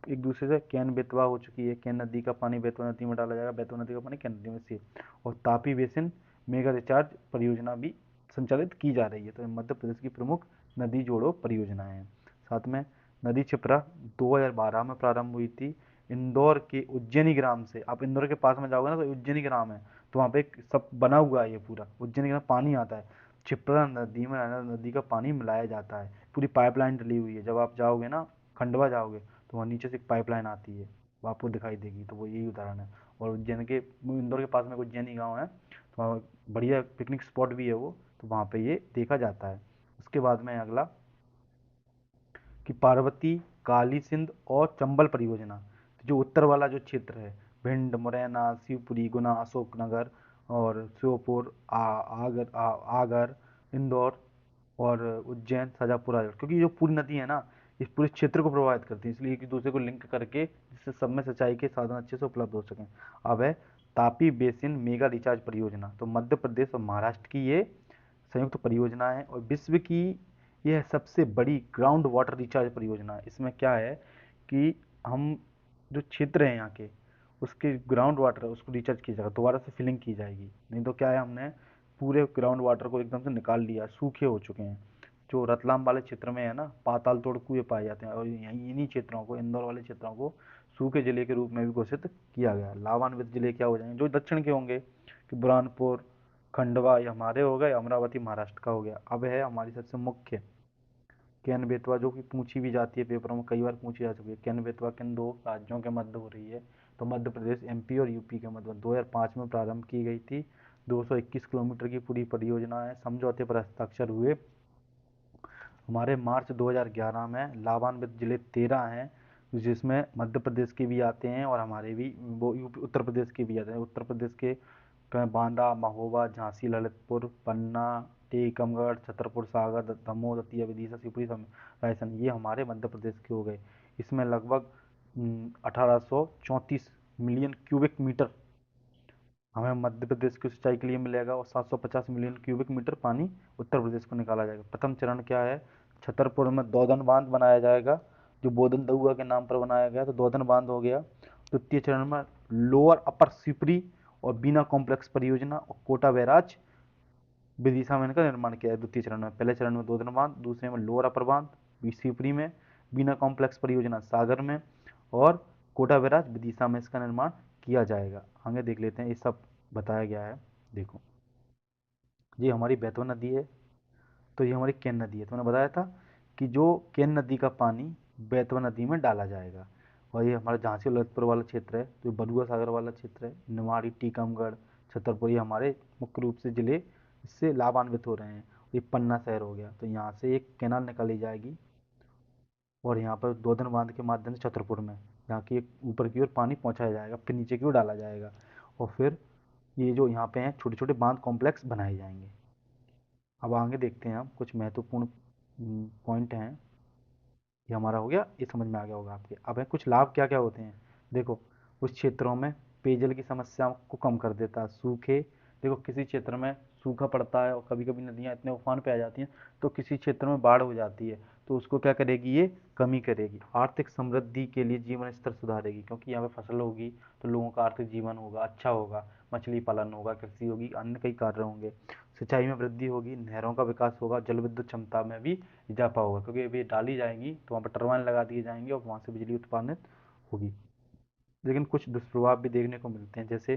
एक दूसरे से कैन बेतवा हो चुकी है। कैन नदी का पानी बेतवा नदी में डाला जाएगा, बेतवा नदी का पानी कैन नदी में से। और तापी बेसिन मेगा रिचार्ज परियोजना भी संचालित की जा रही है। तो ये मध्य प्रदेश की प्रमुख नदी जोड़ो परियोजनाएं हैं। साथ में नदी क्षिप्रा 2012 में प्रारंभ हुई थी, इंदौर के उज्जैनी ग्राम से। आप इंदौर के पास में जाओगे ना, तो उज्जैनी ग्राम है, तो वहाँ पे एक सब बना हुआ है, ये पूरा उज्जैनी ग्राम पानी आता है, क्षिप्रा नदी में नदी का पानी मिलाया जाता है। पूरी पाइपलाइन डली हुई है, जब आप जाओगे ना, खंडवा जाओगे, तो वहाँ नीचे से एक पाइपलाइन आती है, वो आपको दिखाई देगी, तो वो यही उदाहरण है। और उज्जैन के, इंदौर के पास में एक उज्जैनी गाँव है, तो वहाँ बढ़िया पिकनिक स्पॉट भी है वो, तो वहाँ पे ये देखा जाता है। उसके बाद में अगला कि पार्वती, काली सिंध और चंबल परियोजना, तो जो उत्तर वाला जो क्षेत्र है, भिंड, मुरैना, शिवपुरी, गुना, अशोकनगर और श्योपुर, आगर, इंदौर और उज्जैन, शाजापुर, आजमगढ़, क्योंकि जो पूरी नदी है ना, इस पूरे क्षेत्र को प्रभावित करती है, इसलिए एक दूसरे को लिंक करके, जिससे सब में सिंचाई के साधन अच्छे से उपलब्ध हो सकें। अब है तापी बेसिन मेगा रिचार्ज परियोजना, तो मध्य प्रदेश और महाराष्ट्र की ये संयुक्त परियोजना है, और विश्व की यह सबसे बड़ी ग्राउंड वाटर रिचार्ज परियोजना है। इसमें क्या है कि हम जो क्षेत्र हैं यहाँ के, उसके ग्राउंड वाटर है उसको रिचार्ज किया जाएगा, दोबारा से फिलिंग की जाएगी। नहीं तो क्या है, हमने पूरे ग्राउंड वाटर को एकदम से निकाल लिया, सूखे हो चुके हैं। जो रतलाम वाले क्षेत्र में है ना, पाताल तोड़ कुएं पाए जाते हैं, और यहीं इन्हीं क्षेत्रों को, इंदौर वाले क्षेत्रों को सूखे जिले के रूप में भी घोषित किया गया। लाभान्वित जिले क्या हो जाएंगे, जो दक्षिण के होंगे, कि बुरहानपुर, खंडवा ये हमारे हो गए, अमरावती महाराष्ट्र का हो गया। अब है हमारी सबसे मुख्य, कैन बेतवा, जो कि पूछी भी जाती है पेपरों में, कई बार पूछी जा चुकी है। कैन बेतवा किन दो राज्यों के मध्य हो रही है, तो मध्य प्रदेश, एमपी और यूपी के मध्य 2005 में प्रारंभ की गई थी। 221 किलोमीटर की पूरी परियोजना है, समझौते पर हस्ताक्षर हुए हमारे मार्च 2011 में। लाभान्वित जिले 13 हैं, जिसमें मध्य प्रदेश के भी आते हैं और हमारे भी, वो यूपी उत्तर प्रदेश के भी आते हैं। उत्तर प्रदेश के बांदा, महोबा, झांसी, ललितपुर, पन्ना, टीकमगढ़, छतरपुर सागर, दमोह, दतिया, विदिशा, शिवपुरी, रायसेन, ये हमारे मध्य प्रदेश के हो गए। इसमें लगभग 1834 मिलियन क्यूबिक मीटर हमें मध्य प्रदेश की सिंचाई के लिए मिलेगा, और 750 मिलियन क्यूबिक मीटर पानी उत्तर प्रदेश को निकाला जाएगा। प्रथम चरण क्या है, छतरपुर में दोदन बांध बनाया जाएगा, जो बोधन दहुआ के नाम पर बनाया गया, तो दोदन बांध हो गया। द्वितीय चरण में लोअर अपर सिपरी और बीना कॉम्प्लेक्स परियोजना और कोटा बैराज विदिशा में इनका निर्माण किया है द्वितीय चरण में। पहले चरण में दोदन बांध, दूसरे में लोअर अपर बांध सिपरी में, बीना कॉम्प्लेक्स परियोजना सागर में, और कोटा बैराज विदिशा में इसका निर्माण किया जाएगा। आगे देख लेते हैं, ये सब बताया गया है। देखो, ये हमारी बेतवा नदी है, तो ये हमारी केन नदी है। तो मैंने बताया था कि जो केन नदी का पानी बेतवा नदी में डाला जाएगा। और ये हमारा झांसी और ललितपुर वाला क्षेत्र है, जो बलुआ सागर वाला क्षेत्र है, निमाड़ी, टीकमगढ़, छतरपुर, ये हमारे मुख्य रूप से जिले इससे लाभान्वित हो रहे हैं। ये पन्ना शहर हो गया, तो यहाँ से एक कैनाल निकाली जाएगी और यहाँ पर 2 दिन बांध के माध्यम से छतरपुर में यहाँ की एक ऊपर की ओर पानी पहुँचाया जाएगा, फिर नीचे की ओर डाला जाएगा। और फिर ये जो यहाँ पे हैं छोटे छोटे बांध कॉम्प्लेक्स बनाए जाएंगे। अब आगे देखते हैं हम कुछ महत्वपूर्ण पॉइंट हैं। ये हमारा हो गया, ये समझ में आ गया होगा आपके। अब है कुछ लाभ क्या क्या होते हैं। देखो, कुछ क्षेत्रों में पेयजल की समस्या को कम कर देता है। सूखे, देखो किसी क्षेत्र में सूखा पड़ता है और कभी कभी नदियाँ इतने उफान पे आ जाती हैं, तो किसी क्षेत्र में बाढ़ हो जाती है, तो उसको क्या करेगी, ये कमी करेगी। आर्थिक समृद्धि के लिए जीवन स्तर सुधारेगी, क्योंकि यहाँ पे फसल होगी तो लोगों का आर्थिक जीवन होगा, अच्छा होगा, मछली पालन होगा, कृषि होगी, अन्य कई कार्य होंगे। सिंचाई में वृद्धि होगी, नहरों का विकास होगा, जल विद्युत क्षमता में भी इजाफा होगा, क्योंकि अभी डाली जाएंगी तो वहाँ पर टरबाइन लगा दिए जाएंगे और वहाँ से बिजली उत्पादित होगी। लेकिन कुछ दुष्प्रभाव भी देखने को मिलते हैं, जैसे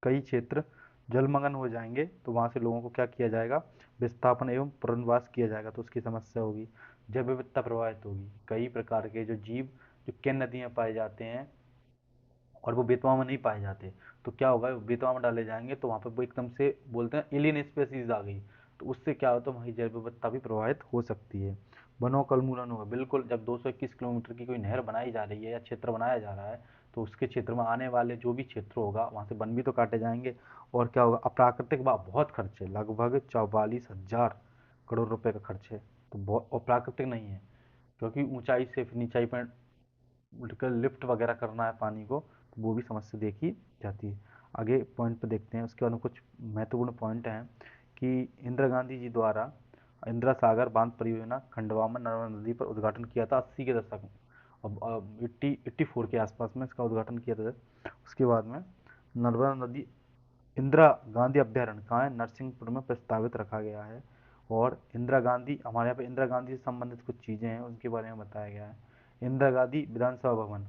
कई क्षेत्र जलमग्न हो जाएंगे, तो वहाँ से लोगों को क्या किया जाएगा, विस्थापन एवं पुनर्वास किया जाएगा, तो उसकी समस्या होगी। जैव विविधता प्रभावित होगी, कई प्रकार के जो जीव जो केन नदी में पाए जाते हैं और वो बेतवा में नहीं पाए जाते, तो क्या होगा, बेतवा में डाले जाएंगे तो वहाँ पर वो एकदम से बोलते हैं एलियन स्पेसीज आ गई, तो उससे क्या होता है, वहीं जैव विविधता भी प्रभावित हो सकती है। वनों का उन्मूलन होगा, बिल्कुल। जब 221 किलोमीटर की कोई नहर बनाई जा रही है या क्षेत्र बनाया जा रहा है, तो उसके क्षेत्र में आने वाले जो भी क्षेत्र होगा वहाँ से वन भी तो काटे जाएंगे। और क्या होगा, अप्राकृतिक वाह बहुत खर्च है, लगभग 44,000 करोड़ रुपए का खर्च है, तो बहुत, और प्राकृतिक नहीं है, क्योंकि ऊंचाई से फिर नीचाई पर उठकर लिफ्ट वगैरह करना है पानी को, तो वो भी समस्या देखी जाती है। आगे पॉइंट पे देखते हैं, उसके बाद में कुछ महत्वपूर्ण पॉइंट हैं कि इंदिरा गांधी जी द्वारा इंदिरा सागर बांध परियोजना खंडवा में नर्मदा नदी पर उद्घाटन किया था 80 के दशक में, अब 84 के आसपास में इसका उद्घाटन किया था। उसके बाद में नर्मदा नदी इंदिरा गांधी अभ्यारण्य कहाँ है, नरसिंहपुर में प्रस्तावित रखा गया है। और इंदिरा गांधी, हमारे यहाँ पे इंदिरा गांधी से संबंधित कुछ चीज़ें हैं, उनके बारे में बताया गया है। इंदिरा गांधी विधानसभा भवन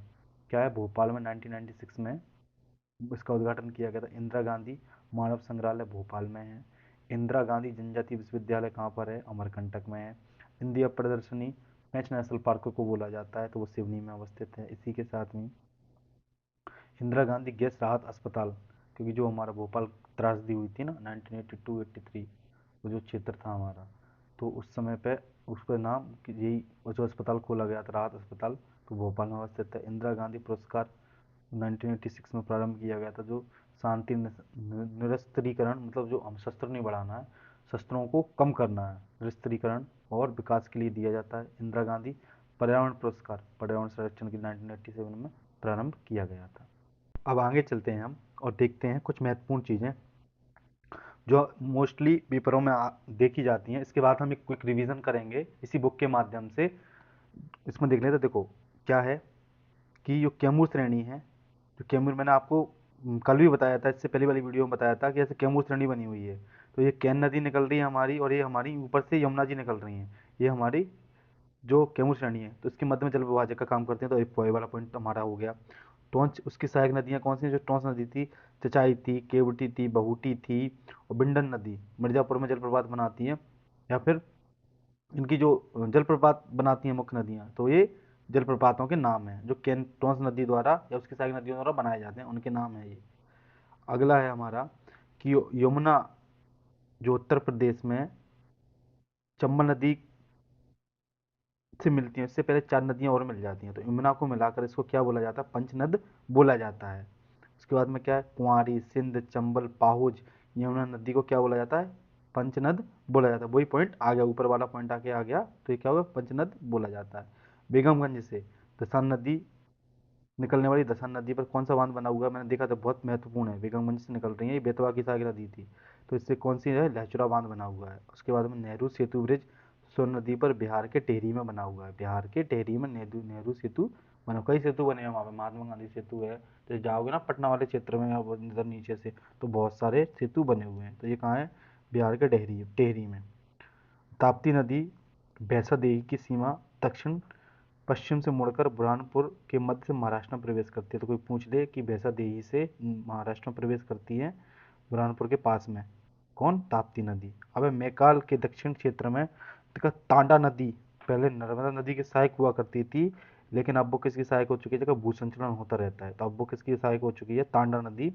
क्या है, भोपाल में 1996 में इसका उद्घाटन किया गया था। इंदिरा गांधी मानव संग्रहालय भोपाल में है। इंदिरा गांधी जनजातीय विश्वविद्यालय कहाँ पर है, अमरकंटक में है। इंदिरा प्रदर्शनी पेंच नेशनल पार्क को बोला जाता है, तो वो सिवनी में अवस्थित है। इसी के साथ में इंदिरा गांधी गैस राहत अस्पताल, क्योंकि जो हमारा भोपाल त्रासदी हुई थी ना 1982-83, वो जो क्षेत्र था हमारा, तो उस समय पे उसका नाम यही, वो जो अस्पताल खोला गया था राहत अस्पताल, तो भोपाल में अवस्थित है। इंदिरा गांधी पुरस्कार 1986 में प्रारंभ किया गया था, जो शांति निरस्त्रीकरण, मतलब जो हम शस्त्र नहीं बढ़ाना है, शस्त्रों को कम करना है, निरस्त्रीकरण और विकास के लिए दिया जाता है। इंदिरा गांधी पर्यावरण पुरस्कार पर्यावरण संरक्षण की 1987 में प्रारंभ किया गया था। अब आगे चलते हैं हम और देखते हैं कुछ महत्वपूर्ण चीज़ें जो मोस्टली पेपरों में देखी जाती हैं। इसके बाद हम एक क्विक रिवीजन करेंगे इसी बुक के माध्यम से। इसमें देख लेते, देखो क्या है कि जो कैमूर श्रेणी है, जो कैमूर मैंने आपको कल भी बताया था, इससे पहले वाली वीडियो में बताया था कि ऐसे कैमूर श्रेणी बनी हुई है। तो ये कैन नदी निकल रही है हमारी, और ये हमारी ऊपर से यमुना जी निकल रही हैं, ये हमारी जो कैमूर श्रेणी है, तो इसके मध्य में जल विभाजक का काम करते हैं। तो एक पॉय वाला पॉइंट हमारा हो गया। टोंच, उसकी सहायक नदियाँ कौन सी हैं, जो टोंस नदी थी, चचाई थी, केवटी थी, बहुटी थी, और बिंडन नदी मिर्जापुर में जलप्रपात बनाती है, या फिर इनकी जो जलप्रपात बनाती हैं मुख्य नदियाँ, तो ये जलप्रपातों के नाम हैं जो केन टोंस नदी द्वारा या उसकी सहायक नदियों द्वारा बनाए जाते हैं, उनके नाम है ये। अगला है हमारा कि यमुना जो उत्तर प्रदेश में चंबल नदी से मिलती हैं, इससे पहले 4 नदियाँ और मिल जाती हैं, तो यमुना को मिलाकर इसको क्या बोला जाता है, पंचनद बोला जाता है। उसके बाद में क्या है, कुंवारी, सिंध, चंबल, पाहुज, यमुना नदी को क्या बोला जाता है, पंचनद बोला जाता है। वही पॉइंट आ गया, ऊपर वाला पॉइंट आके आ गया, तो ये क्या होगा, पंचनद बोला जाता है। बेगमगंज से दसान नदी निकलने वाली दसान नदी पर कौन सा बांध बना हुआ है, मैंने देखा था, बहुत महत्वपूर्ण है, बेगमगंज से निकल रही है, ये बेतवा की सहायक नदी थी, तो इससे कौन सी है, लहचुरा बांध बना हुआ है। उसके बाद में नेहरू सेतु ब्रिज सोन नदी पर बिहार के टेहरी में बना हुआ है, बिहार के टेहरी में नेहरू नेहरू सेतु बना, कई सेतु बने हैं वहाँ पे, महात्मा गांधी सेतु है, तो जाओगे ना पटना वाले क्षेत्र में या इधर नीचे से, तो बहुत सारे सेतु बने हुए हैं, तो ये कहाँ है, बिहार के टेहरी में। ताप्ती नदी भैंसा देही की सीमा दक्षिण पश्चिम से मुड़कर बुरहानपुर के मध्य से महाराष्ट्र में प्रवेश करती है। तो कोई पूछ ले कि भैंसा देही से महाराष्ट्र में प्रवेश करती है बुरहानपुर के पास में, कौन? ताप्ती नदी। अब मैकाल के दक्षिण क्षेत्र में देखा तांडा नदी पहले नर्मदा नदी की सहायक हुआ करती थी, लेकिन अब वो किसकी सहायक हो चुकी है? जगह भूसंचलन होता रहता है, तो अब वो किसकी सहायक हो चुकी है? तांडा नदी,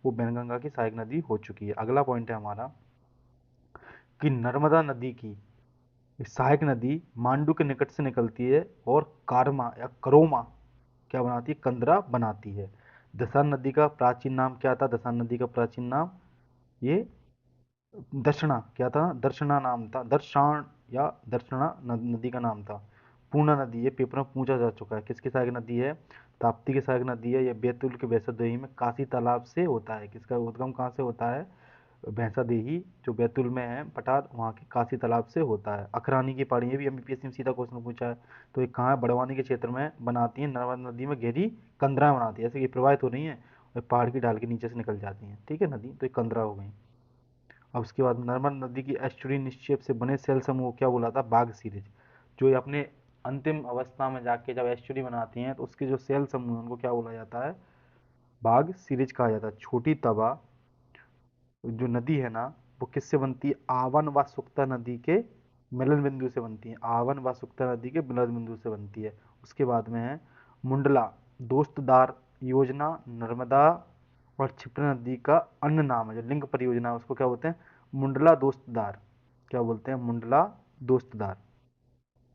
वो बैनगंगा की सहायक नदी हो चुकी है। अगला पॉइंट है हमारा कि नर्मदा नदी की सहायक नदी मांडू के निकट से निकलती है और कारमा या करोमा क्या बनाती है? कंदरा बनाती है। दसान नदी का प्राचीन नाम क्या था? दसान नदी का प्राचीन नाम ये दर्शना क्या था? दर्शना नाम था, दर्शान या दर्शना नदी का नाम था। पूर्णा नदी, ये पेपर में पूछा जा चुका है, किसकी सहायक नदी है? ताप्ती की सहायक नदी है। ये बैतूल के भैंसादेही में काशी तालाब से होता है। किसका उद्गम कहाँ से होता है? भैंसादेही जो बैतूल में है पठार, वहाँ के काशी तालाब से होता है। अखरानी की पहाड़ी, ये भी एमपीएससी में सीधा क्वेश्चन पूछा है। तो ये कहाँ है? बड़वानी के क्षेत्र में बनाती है, नर्मदा नदी में गहरी कंदरा बनाती है, जैसे कि प्रवाहित हो रही है और पहाड़ की ढाल के नीचे से निकल जाती हैं, ठीक है नदी, तो ये कंदरा हो गई। अब उसके बाद नर्मदा नदी की एस्चुरी निक्षेप से बने सेल समूह को क्या बोला था? बाघ सीरीज। जो ये अपने अंतिम अवस्था में जाके जब एस्चुरी बनाती हैं तो उसके जो सेल समूह हैं उनको क्या बोला जाता है? बाघ सीरीज कहा जाता है। छोटी तवा जो नदी है ना, वो किससे बनती है? आवन व सुक्ता नदी के मिलन बिंदु से बनती है। आवन व सुक्ता नदी के मिलन बिंदु से बनती है। उसके बाद में है मुंडला दोस्तदार योजना, नर्मदा और क्षिप्रा नदी का अन्य नाम है। जो लिंक परियोजना है उसको क्या बोलते हैं? मुंडला दोस्तदार। क्या बोलते हैं? मुंडला दोस्तदार।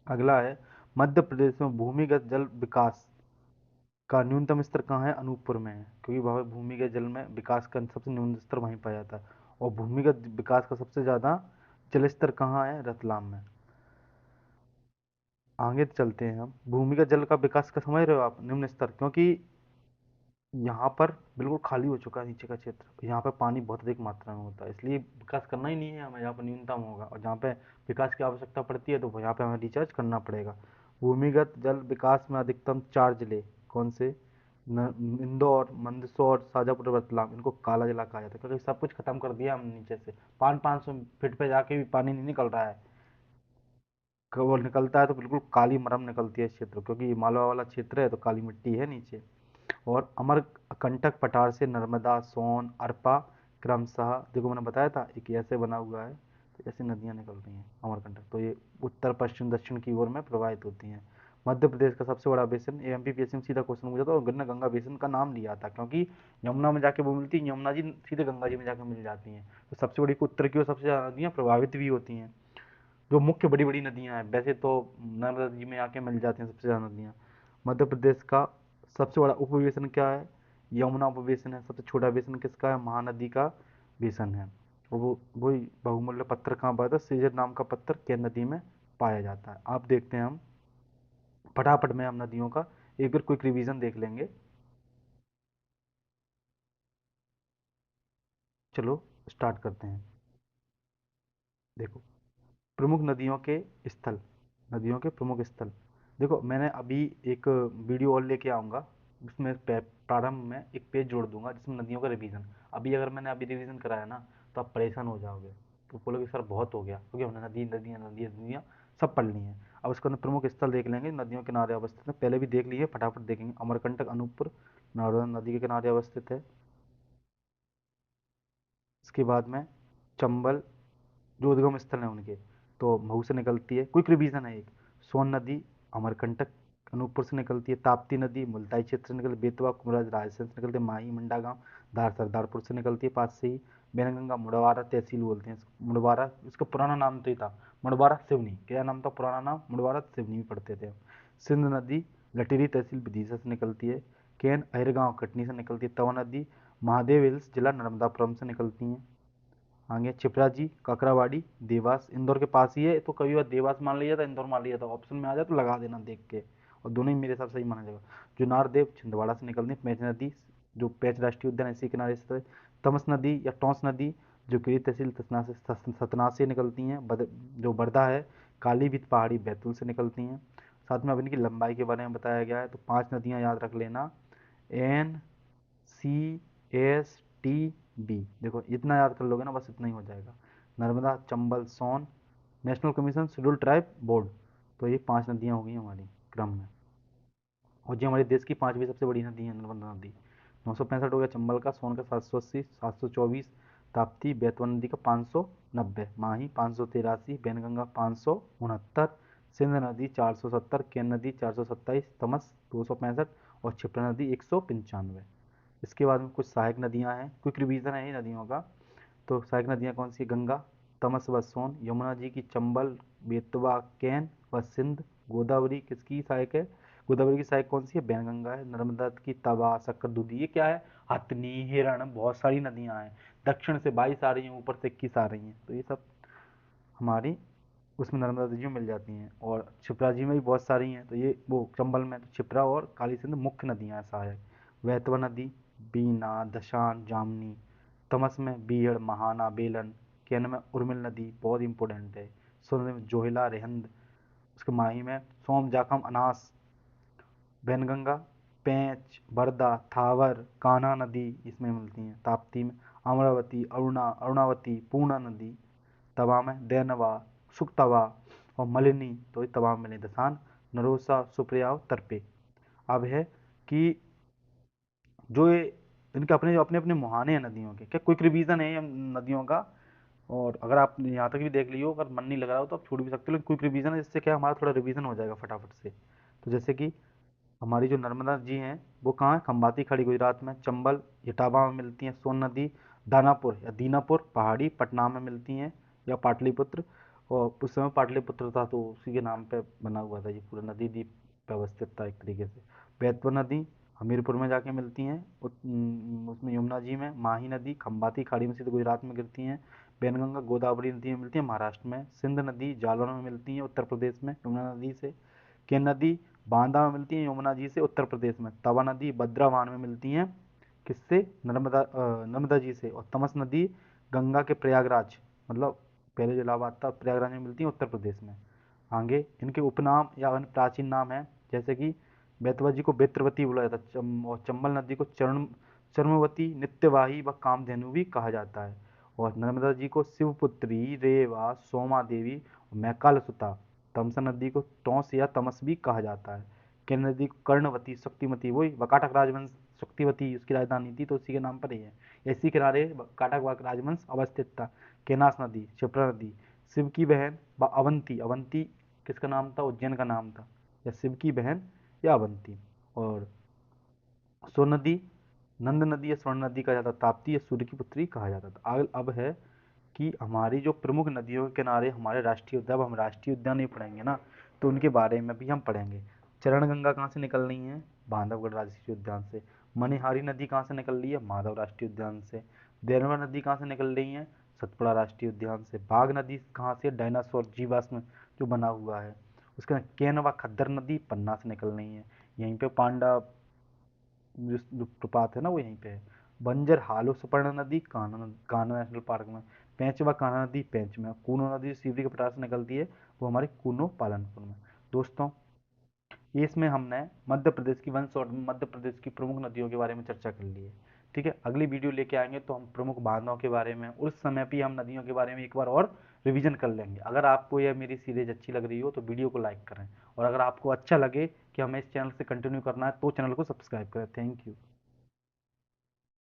अगला है मध्य प्रदेश में भूमिगत जल विकास का न्यूनतम स्तर कहाँ है? अनूपपुर में है, क्योंकि वहाँ पे भूमिगत जल में विकास का सबसे न्यूनतम स्तर वहीं पाया जाता है। और भूमिगत विकास का सबसे ज़्यादा जल स्तर कहाँ है? रतलाम में। आगे चलते हैं हम। भूमिगत जल का विकास का समझ रहे हो आप? निम्न स्तर, क्योंकि यहाँ पर बिल्कुल खाली हो चुका है नीचे का क्षेत्र, यहाँ पे पानी बहुत अधिक मात्रा में होता है, इसलिए विकास करना ही नहीं है हमें। यहाँ पर न्यूनतम होगा, और जहाँ पे विकास की आवश्यकता पड़ती है तो यहाँ पे हमें रिचार्ज करना पड़ेगा। भूमिगत जल विकास में अधिकतम 4 जिले कौन से? इंदौर, मंदसौर, शाजापुर, रतलाम। इनको काला जिला कहा जाता है क्योंकि सब कुछ खत्म कर दिया हमने नीचे से। 500 फीट पे जाके भी पानी नहीं निकल रहा है, वो निकलता है तो बिल्कुल काली मरम निकलती है इस क्षेत्र, क्योंकि ये मालवा वाला क्षेत्र है तो काली मिट्टी है नीचे। और अमरकंटक पठार से नर्मदा, सोन, अरपा क्रमशः, देखो मैंने बताया था एक ऐसे बना हुआ है, तो ऐसे नदियाँ निकल रही हैं अमरकंटक, तो ये उत्तर पश्चिम दक्षिण की ओर में प्रवाहित होती हैं। मध्य प्रदेश का सबसे बड़ा बेसिन, ये एमपीपीएससी में सीधा क्वेश्चन पूछा था, और गन्ना गंगा बेसिन का नाम लिया था क्योंकि यमुना में जाके वो मिलती है, यमुना जी सीधे गंगा जी में जाकर मिल जाती हैं। तो सबसे बड़ी उत्तर की ओर सबसे ज़्यादा नदियाँ प्रभावित भी होती हैं। जो मुख्य बड़ी बड़ी नदियाँ हैं, वैसे तो नर्मदा जी में आके मिल जाती हैं सबसे ज़्यादा नदियाँ। मध्य प्रदेश का सबसे बड़ा उपवेशन क्या है? यमुना उपवेशन है। सबसे छोटा बेसन किसका है? महानदी का बेसन है। और वो वही बहुमूल्य पत्थर कहाँ पाया था? सीजर नाम का पत्थर केन नदी में पाया जाता है। आप देखते हैं हम फटाफट में हम नदियों का एक बार क्विक रिवीजन देख लेंगे। चलो स्टार्ट करते हैं। देखो, प्रमुख नदियों के स्थल, नदियों के प्रमुख स्थल। देखो मैंने अभी एक वीडियो और लेके आऊँगा, उसमें प्रारंभ में एक पेज जोड़ दूंगा जिसमें नदियों का रिवीजन। अभी अगर मैंने अभी रिवीजन कराया ना तो आप परेशान हो जाओगे, तो बोलोगे सर बहुत हो गया, क्योंकि हमने नदी नदियाँ नदियाँ नदियाँ सब पढ़ ली हैं। अब उसके अंदर प्रमुख स्थल देख लेंगे, नदियों के किनारे अवस्थित है, पहले भी देख लिए, फटाफट देखेंगे। अमरकंटक अनूपपुर नर्मदा नदी के किनारे अवस्थित है। इसके बाद में चंबल, जो उद्गम स्थल हैं उनके, तो मऊ से निकलती है, क्विक रिवीजन है एक। सोन नदी अमरकंटक अनूपपुर से निकलती है। ताप्ती नदी मुल्ताई क्षेत्र से निकलती है। बेतवा कुमराज राजस्थान से निकलती है। माही मंडा गाँव धार सरदारपुर से निकलती है पास से ही। बैनगंगा मुड़वारा तहसील बोलते हैं मुड़वारा, इसका पुराना नाम तो ही था मुड़वारा सिवनी, क्या नाम था पुराना नाम? मुड़वारा सिवनी भी पढ़ते थे हम। सिंध नदी लटेरी तहसील विदिशा से निकलती है। केन अहिरगांव कटनी से निकलती है। तवा नदी महादेव हिल्स जिला नर्मदापुरम से निकलती हैं। आगे चिपराजी, काकरावाड़ी, देवास इंदौर के पास ही है, तो कभी बार देवास मान लिया था, इंदौर मान लिया था, ऑप्शन में आ जाए तो लगा देना देख के, और दोनों ही मेरे हिसाब से ही माना जाएगा। जुनारदेव छिंदवाड़ा से निकलती है। पेंच नदी, जो पेंच राष्ट्रीय उद्यान इसी किनारे स्थित है। तमस नदी या टोंस नदी जो गिरी तहसील सतना से निकलती हैं। जो बरधा है कालीभीत पहाड़ी बैतूल से निकलती हैं। साथ में अब इनकी लंबाई के बारे में बताया गया है, तो 5 नदियाँ याद रख लेना, एन, सी, एस, टी, बी। देखो इतना याद कर लोगे ना, बस इतना ही हो जाएगा। Narmada, Chambal, Son, national commission schedule tribe board, तो ये 5 नदियाँ हो गई हमारी क्रम में। और ये हमारे देश की पांचवी सबसे बड़ी नदी है नर्मदा नदी। 965 हो गया चंबल का, सोन का 780, 724, ताप्ती बेतवा नदी का 590, माही 583, बैनगंगा 569, सिंध नदी 470, केन नदी 427, तमस 265 और क्षिप्रा नदी 195। इसके बाद में कुछ सहायक नदियां हैं, क्विक रिवीजन है ये नदियों का। तो सहायक नदियां कौन सी? गंगा, तमस व सोन, यमुना जी की चंबल, बेतवा, कैन व सिंध। गोदावरी किसकी सहायक है? गोदावरी की सहायक कौन सी है? बैनगंगा है। नर्मदा की तवा, शक्कर, दूधी, ये क्या है? हथनी, हिरण, बहुत सारी नदियां हैं। दक्षिण से 22 आ रही हैं, ऊपर से 21 आ रही हैं, तो ये सब हमारी उसमें नर्मदा नदी में मिल जाती हैं। और क्षिप्रा जी में भी बहुत सारी हैं, तो ये वो चंबल में तो क्षिप्रा और काली सिंध मुख्य नदियां हैं सहायक। वैतवा नदी, बीना, दशान, जामनी। तमस में बीहड़, महाना, बेलन। केन में उर्मिल नदी बहुत इंपॉर्टेंट है। सोन में जोहिला, रेहंद। उसके माही में सोम, जाखम, अनास। वैनगंगा, पेंच, बरदा, थावर, कान्हा नदी इसमें मिलती हैं। ताप्ती में अमरावती, अरुणावती, पूर्णा नदी। तवा में दैनवा, सुक्तवा और मलिनी, तो ये तवा में मिले। दसान, नरोसा, सुप्रिया और तरपे। अब है कि जो ये इनके अपने जो अपने अपने मुहाने हैं नदियों के, क्या क्विक रिवीजन है ये नदियों का। और अगर आप यहाँ तक भी देख लियो, अगर मन नहीं लग रहा हो तो आप छोड़ भी सकते हो, लेकिन क्विक रिवीजन है, जिससे क्या हमारा थोड़ा रिवीजन हो जाएगा फटाफट से। तो जैसे कि हमारी जो नर्मदा जी हैं वो कहाँ है? खंबाती खड़ी गुजरात में। चंबल इटावा में मिलती हैं। सोन नदी दानापुर या दीनापुर पहाड़ी पटना में मिलती हैं, या पाटलिपुत्र। और उस समय पाटलिपुत्र था तो उसी के नाम पे बना हुआ था, ये पूरा नदी द्वीप व्यवस्थित था एक तरीके से। बेतवा नदी हमीरपुर में जाके मिलती हैं, उसमें यमुना जी में। माही नदी खंबाती खाड़ी में सीधे गुजरात में गिरती हैं। बैनगंगा गोदावरी नदी में मिलती है महाराष्ट्र में। सिंध नदी जालौन में मिलती है उत्तर प्रदेश में यमुना नदी से। केन नदी बांदा में मिलती है यमुना जी से उत्तर प्रदेश में। तवा नदी बद्रावान में मिलती हैं, किससे? नर्मदा जी से। और तमस नदी गंगा के प्रयागराज, मतलब पहले जो इलाहाबाद था प्रयागराज में मिलती है उत्तर प्रदेश में। आगे इनके उपनाम या अन्य प्राचीन नाम है, जैसे कि बेतवा जी को बेत्रवती बुलाया था, और चंबल नदी को चर्मवती, नित्यवाही व कामधेनु भी कहा जाता है। और नर्मदा जी को शिवपुत्री, रेवा, सोमा देवी, मैकाल सुता। तमसा नदी को टोंस या तमस भी कहा जाता है। केन नदी को कर्णवती, शक्तिमती, वही वकाटक राजवंश शक्तिवती उसकी राजधानी थी, तो उसी के नाम पर ही है। इसी किनारे काटक राजवंश अवस्थित था। केनास नदी, क्षिप्रा नदी, शिव की बहन व अवंती। अवंती किसका नाम था? उज्जैन का नाम था, या शिव की बहन या अवंती। और सोन नदी नंद नदी या स्वर्ण नदी कहा जाता, ताप्ती या सूर्य की पुत्री कहा जाता था। अब है कि हमारी जो प्रमुख नदियों के किनारे हमारे राष्ट्रीय उद्यान, अब हम राष्ट्रीय उद्यान ही पढ़ेंगे ना, तो उनके बारे में भी हम पढ़ेंगे। चरण गंगा कहाँ से निकल रही है? बांधवगढ़ राष्ट्रीय उद्यान से। मणिहारी नदी कहाँ से निकल रही है? माधव राष्ट्रीय उद्यान से। देनवा नदी कहाँ से निकल रही है? सतपुड़ा राष्ट्रीय उद्यान से। बाघ नदी कहाँ से? डायनासोर जीवाश्म जो बना हुआ है उसके बाद केन व खद्दर नदी पन्ना से निकल रही है। यहीं पे पांडा जो प्रपात है ना वो यहीं पे है। बंजर हालो सुपर्ण नदी कान्हा नेशनल पार्क में। पेंच व कान्हा नदी पेंच में। कूनो नदी सीवरी के पठार से निकलती है, वो हमारे कूनो पालनपुर में। दोस्तों, ये इसमें हमने मध्य प्रदेश की वंश और मध्य प्रदेश की प्रमुख नदियों के बारे में चर्चा कर ली है। ठीक है, अगली वीडियो लेके आएंगे तो हम प्रमुख बांधों के बारे में, उस समय भी हम नदियों के बारे में एक बार और रिवीजन कर लेंगे। अगर आपको यह मेरी सीरीज अच्छी लग रही हो तो वीडियो को लाइक करें, और अगर आपको अच्छा लगे कि हमें इस चैनल से कंटिन्यू करना है तो चैनल को सब्सक्राइब करें। Thank you.